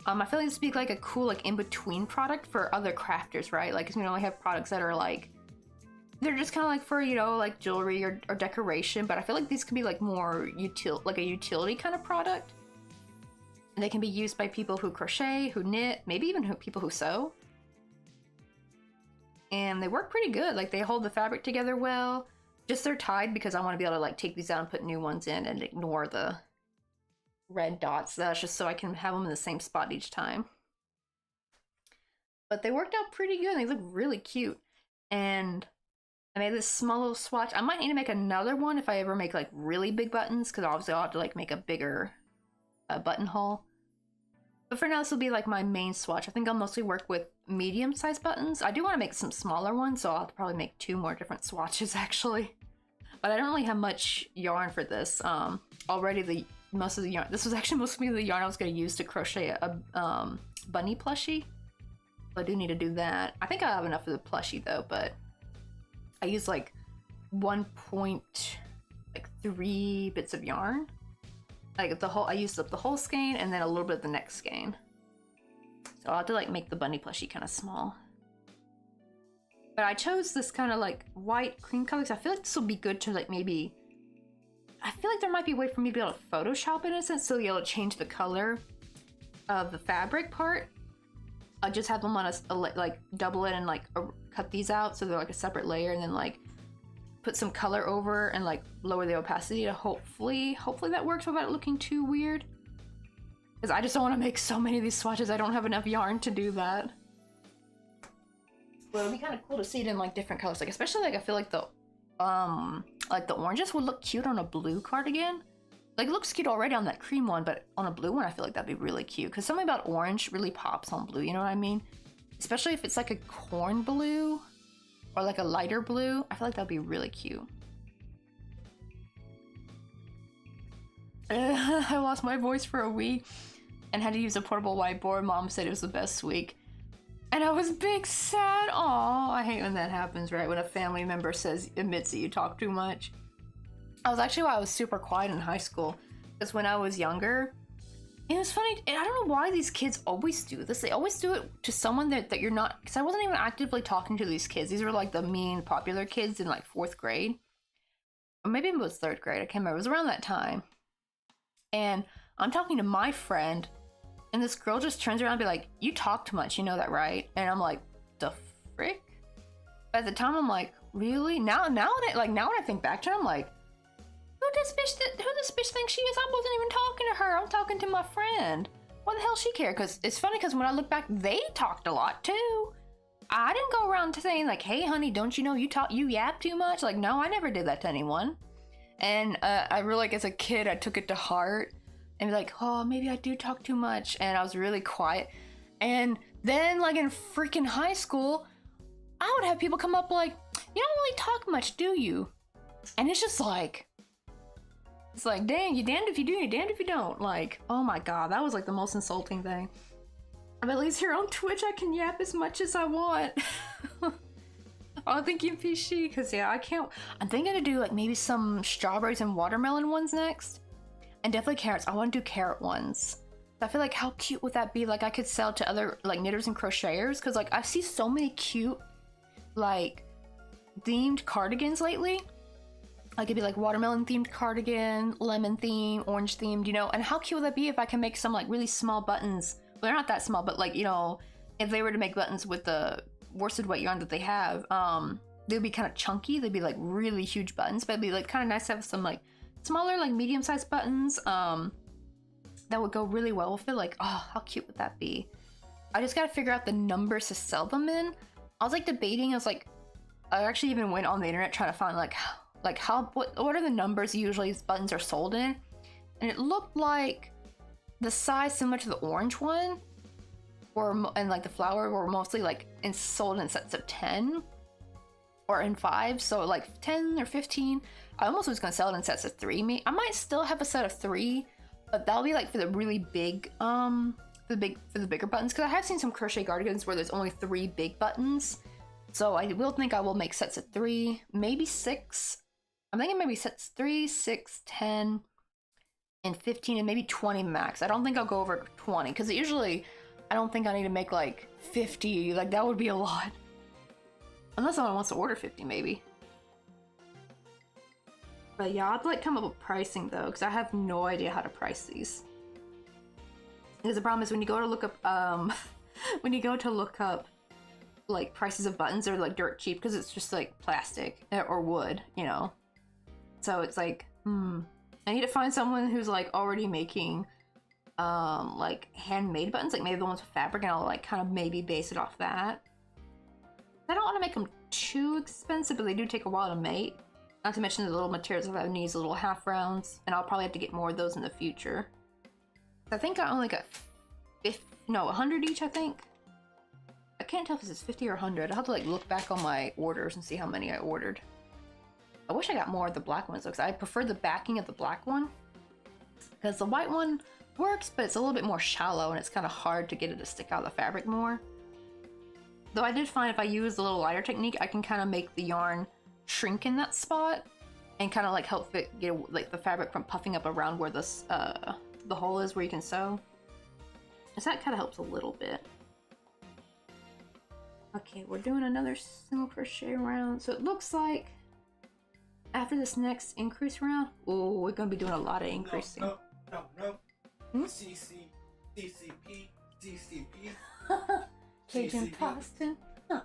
I feel like this would be like a cool like in-between product for other crafters, right? Like, 'cause we only have products that are like, they're just kind of like for, you know, like jewelry or decoration, but I feel like these could be like more like a utility kind of product. And they can be used by people who crochet, who knit, maybe even people who sew. And they work pretty good. Like, they hold the fabric together well. Just they're tied because I want to be able to like take these out and put new ones in and ignore the red dots. That's just so I can have them in the same spot each time. But they worked out pretty good. They look really cute. And I made this small little swatch. I might need to make another one if I ever make like really big buttons, because obviously I'll have to like make a bigger buttonhole. But for now, this will be like my main swatch. I think I'll mostly work with medium-sized buttons. I do want to make some smaller ones, so I'll have to probably make 2 more different swatches actually. But I don't really have much yarn for this. Already most of the yarn. This was actually mostly the yarn I was going to use to crochet a bunny plushie. So I do need to do that. I think I have enough for the plushie though, but I use like 1.3 bits of yarn. Like I used up the whole skein and then a little bit of the next skein. So I'll have to like make the bunny plushie kind of small. But I chose this kind of like white cream color because I feel like this will be good to like maybe, I feel like there might be a way for me to be able to Photoshop it in a sense, so you'll be able to change the color of the fabric part. I'll just have them on like double it and like cut these out so they're like a separate layer, and then like put some color over and like lower the opacity to hopefully that works without it looking too weird. Because I just don't want to make so many of these swatches. I don't have enough yarn to do that. But it'll be kind of cool to see it in like different colors. Like especially like I feel like the oranges would look cute on a blue cardigan. Like it looks cute already on that cream one, but on a blue one I feel like that'd be really cute. Because something about orange really pops on blue, you know what I mean? Especially if it's like a corn blue or like a lighter blue. I feel like that'd be really cute. I lost my voice for a week and had to use a portable whiteboard. Mom said it was the best week. And I was big sad. Aw, I hate when that happens, right? When a family member admits that you talk too much. I was super quiet in high school. Because when I was younger, it was funny. And I don't know why these kids always do this. They always do it to someone that you're not. Because I wasn't even actively talking to these kids. These were like the mean, popular kids in like 4th grade. Or maybe it was 3rd grade. I can't remember. It was around that time. And I'm talking to my friend. And this girl just turns around and be like, "You talk too much, you know that, right?" And I'm like, "The frick?" At the time, I'm like, "Really?" Now when I think back to it, I'm like, who this bitch thinks she is? I wasn't even talking to her. I'm talking to my friend. Why the hell she care? Because it's funny because when I look back, they talked a lot too. I didn't go around saying like, "Hey, honey, don't you know you yap too much?" Like, no, I never did that to anyone. And I really, like, as a kid, I took it to heart. And be like, "Oh, maybe I do talk too much." And I was really quiet. And then, like, in freaking high school, I would have people come up like, you don't really talk much, do you? And it's just like, it's like, dang, you damned if you do, you damned if you don't. Like, oh my god, that was like the most insulting thing. But at least here on Twitch, I can yap as much as I want. Oh, thank you, PC, because yeah, I can't. I'm thinking to do like maybe some strawberries and watermelon ones next. And definitely carrots. I want to do carrot ones. I feel like how cute would that be? Like I could sell to other like knitters and crocheters, because like I see so many cute like themed cardigans lately. Like it'd be like watermelon themed cardigan, lemon theme, orange themed, you know. And how cute would that be if I can make some like really small buttons? Well, they're not that small, but like, you know, if they were to make buttons with the worsted weight yarn that they have, they'd be kind of chunky. They'd be like really huge buttons, but it'd be like kind of nice to have some like smaller, like medium-sized buttons. That would go really well with it. Like, oh, how cute would that be? I just gotta figure out the numbers to sell them in. I was like debating. I was like, I actually even went on the internet trying to find like what are the numbers usually these buttons are sold in, and it looked like the size similar to the orange one, and like the flower were mostly like sold in sets of 10 or in 5. So like 10 or 15. I almost was gonna sell it in sets of 3. I might still have a set of 3. But that'll be like for the really big, for the bigger buttons. Because I have seen some crochet cardigans where there's only 3 big buttons. So I will think I will make sets of 3, maybe 6. I'm thinking maybe sets 3, 6, 10, and 15, and maybe 20 max. I don't think I'll go over 20, because usually I don't think I need to make like 50. Like that would be a lot. Unless someone wants to order 50, maybe. But yeah, I'd like come up with pricing though, because I have no idea how to price these. Because the problem is when you go to look up, like prices of buttons, they're like dirt cheap because it's just like plastic or wood, you know. So it's like, I need to find someone who's like already making, like handmade buttons, like maybe the ones with fabric, and I'll like kind of maybe base it off that. I don't want to make them too expensive, but they do take a while to make. Not to mention the little materials I have these little half rounds, and I'll probably have to get more of those in the future. I think I only got 100 each, I think. I can't tell if this is 50 or 100. I'll have to like look back on my orders and see how many I ordered. I wish I got more of the black ones though, because I prefer the backing of the black one. Because the white one works, but it's a little bit more shallow and it's kind of hard to get it to stick out of the fabric more. Though I did find if I use the little lighter technique, I can kind of make the yarn shrink in that spot and kind of like help it get like the fabric from puffing up around where this the hole is where you can sew. So that kind of helps a little bit. Okay, we're doing another single crochet round. So it looks like after this next increase round, oh, we're gonna be doing a lot of increasing. No. Hmm? CCP. Cajun pasta. Huh.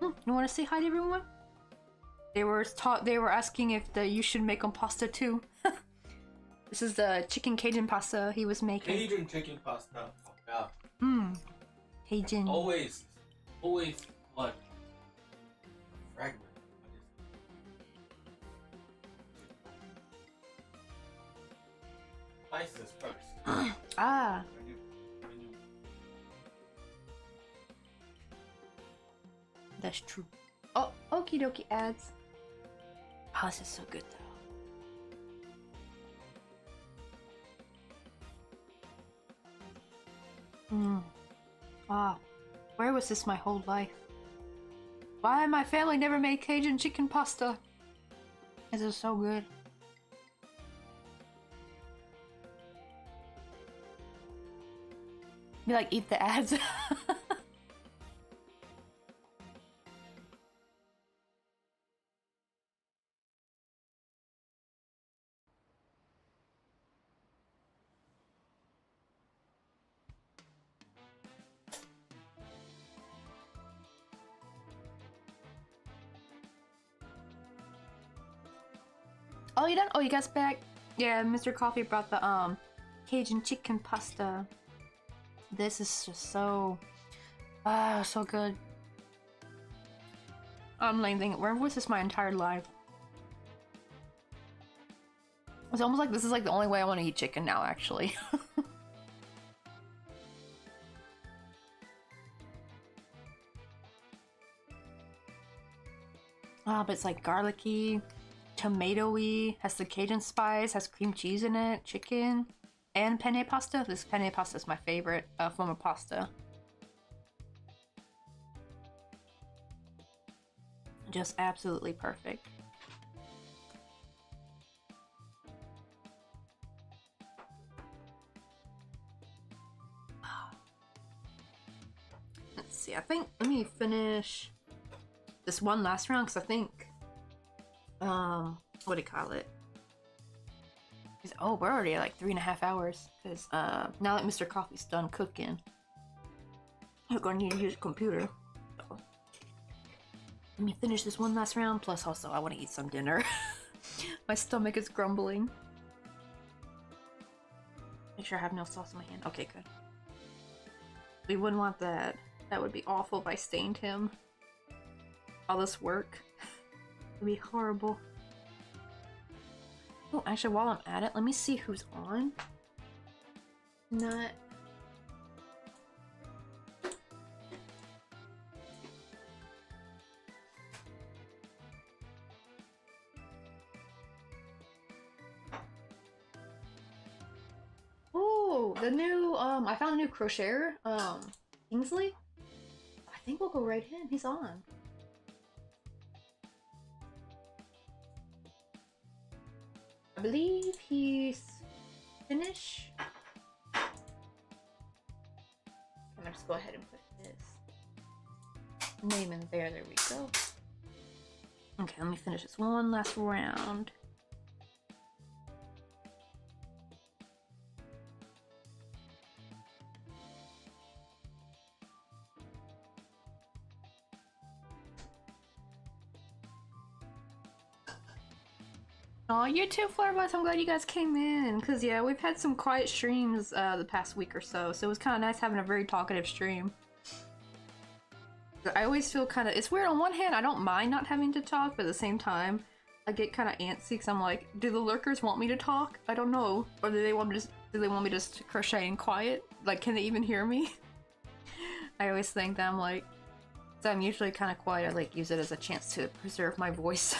You want to say hi to everyone? They were asking if you should make them pasta too. This is the chicken Cajun pasta he was making. Cajun chicken pasta. Oh, yeah. Cajun. Always what? Fragment. Spices first. Ah. That's true. Oh, okie dokie ads. Oh, this is so good though. Ah, where was this my whole life? Why my family never made Cajun chicken pasta? This is so good. Be like, eat the ads. Oh, you done? Oh, you guys back? Yeah, Mr. Coffee brought the Cajun chicken pasta. This is just so so good. I'm like thinking, where was this my entire life? It's almost like this is like the only way I want to eat chicken now, actually. but it's like garlicky, tomatoey, has the Cajun spice, has cream cheese in it, chicken, and penne pasta. This penne pasta is my favorite form of pasta. Just absolutely perfect. Let's see, I think, let me finish this one last round, because I think, what do you call it? Oh, we're already at like 3.5 hours, because, now that Mr. Coffee's done cooking, I'm gonna need to use a computer. So, let me finish this one last round, plus also I want to eat some dinner. My stomach is grumbling. Make sure I have no sauce in my hand. Okay, good. We wouldn't want that. That would be awful if I stained him. All this work. It would be horrible. Oh, actually, while I'm at it, let me see who's on. Not... Oh, the new, I found a new crocheter, Kingsley. I think we'll go right in. He's on. I believe he's finished. I'm gonna just go ahead and put his name in there. There we go. Okay, let me finish this one last round. Oh, you too, Flowerbots. I'm glad you guys came in. Because, yeah, we've had some quiet streams the past week or so. So it was kind of nice having a very talkative stream. I always feel kind of... It's weird. On one hand, I don't mind not having to talk. But at the same time, I get kind of antsy. Because I'm like, do the lurkers want me to talk? I don't know. Or do they want me to just crochet and quiet? Like, can they even hear me? I always think that I'm like... So I'm usually kind of quiet. I like use it as a chance to preserve my voice.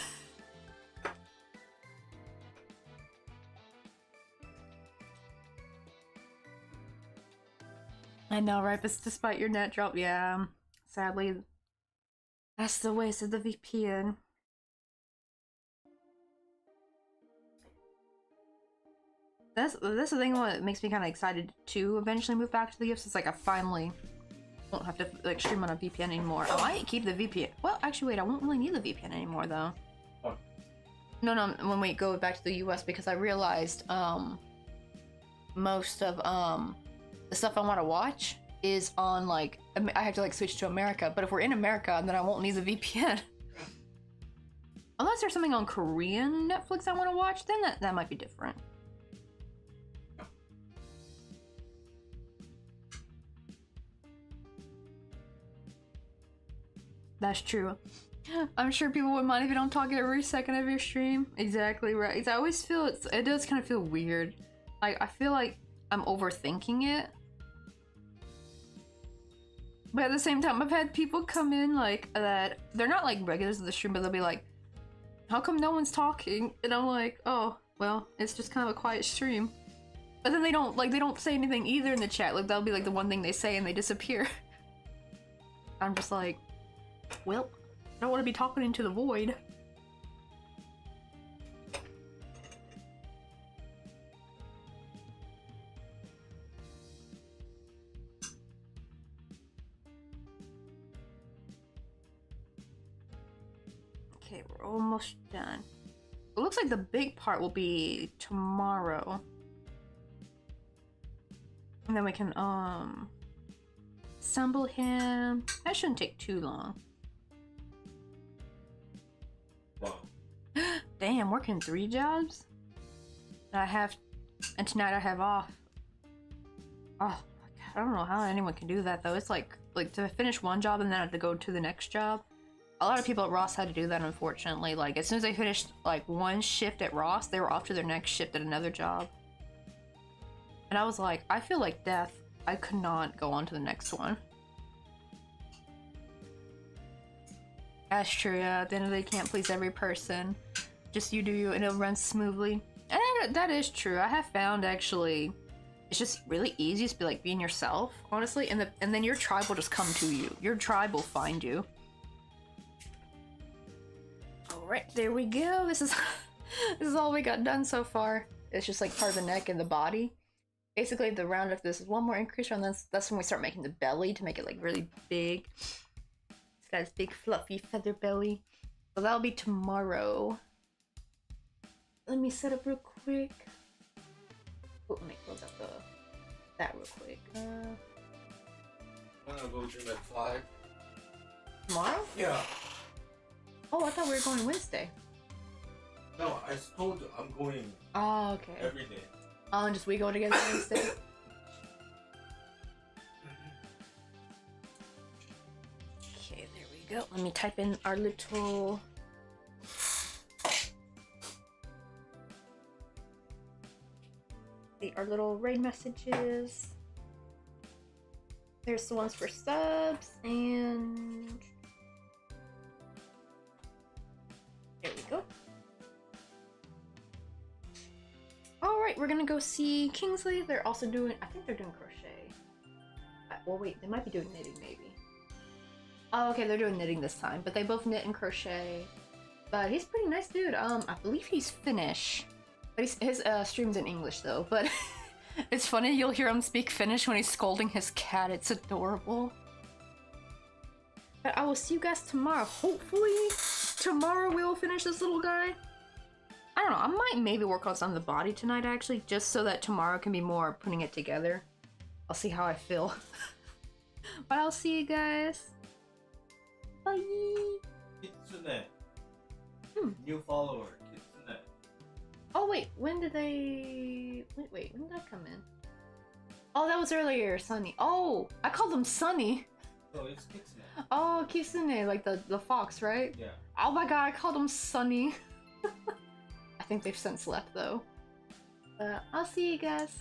I know, right? But despite your net drop, yeah, sadly, that's the waste of the VPN. That's the thing that makes me kind of excited to eventually move back to the US. It's like I finally won't have to like stream on a VPN anymore. Oh, I keep the VPN. Well, actually, wait, I won't really need the VPN anymore though. Oh. No, when we go back to the US, because I realized most of the stuff I want to watch is on like I have to like switch to America, but if we're in America, then I won't need the VPN. Unless there's something on Korean Netflix I want to watch, then that might be different. That's true. I'm sure people wouldn't mind if you don't talk every second of your stream. Exactly right. I always feel it does kind of feel weird. Like I feel like I'm overthinking it. But at the same time, I've had people come in like that. They're not like regulars of the stream, but they'll be like, how come no one's talking? And I'm like, oh, well, it's just kind of a quiet stream. But then they don't say anything either in the chat. Like that'll be like the one thing they say and they disappear. I'm just like, well, I don't want to be talking into the void. Okay, we're almost done. It looks like the big part will be tomorrow. And then we can, assemble him. That shouldn't take too long. Wow. Damn, working 3 jobs? And tonight I have off. Oh, I don't know how anyone can do that though. It's like to finish one job and then I have to go to the next job. A lot of people at Ross had to do that, unfortunately. Like, as soon as they finished, like, one shift at Ross, they were off to their next shift at another job. And I was like, I feel like death. I could not go on to the next one. That's true, yeah. At the end of the day, you can't please every person. Just you do you, and it'll run smoothly. And that is true. I have found, actually, it's just really easy to be like being yourself, honestly, and then your tribe will just come to you. Your tribe will find you. Alright, there we go. This is this is all we got done so far. It's just like part of the neck and the body. Basically, the round of this is one more increase, and that's when we start making the belly to make it like really big. It's got this big fluffy feather belly. So that'll be tomorrow. Let me set up real quick. Oh, let me close up that real quick. I'm gonna go drink at 5. Tomorrow? Yeah. Oh, I thought we were going Wednesday. No, I told you I'm going Oh, okay. every day. Oh, and just we go together Wednesday? Okay, there we go. Let me type in our little... our little raid messages. There's the ones for subs, and there we go. Alright, we're gonna go see Kingsley. They're also doing, I think they're doing crochet. Well, wait, they might be doing knitting, maybe. Oh, okay, they're doing knitting this time, but they both knit and crochet. But he's a pretty nice dude. I believe he's Finnish. But his stream's in English though, but it's funny, you'll hear him speak Finnish when he's scolding his cat. It's adorable. But I will see you guys tomorrow. Hopefully, tomorrow we will finish this little guy. I don't know, I might maybe work on some of the body tonight actually, just so that tomorrow can be more putting it together. I'll see how I feel. But I'll see you guys. Bye! Kitsune. New follower, Kitsune. Oh wait, when did they... Wait, when did that come in? Oh, that was earlier, Sunny. Oh, I called them Sunny. No, it's Kitsune. Oh, Kitsune, like the fox, right? Yeah. Oh my god, I called them Sunny. I think they've since left though. I'll see you guys.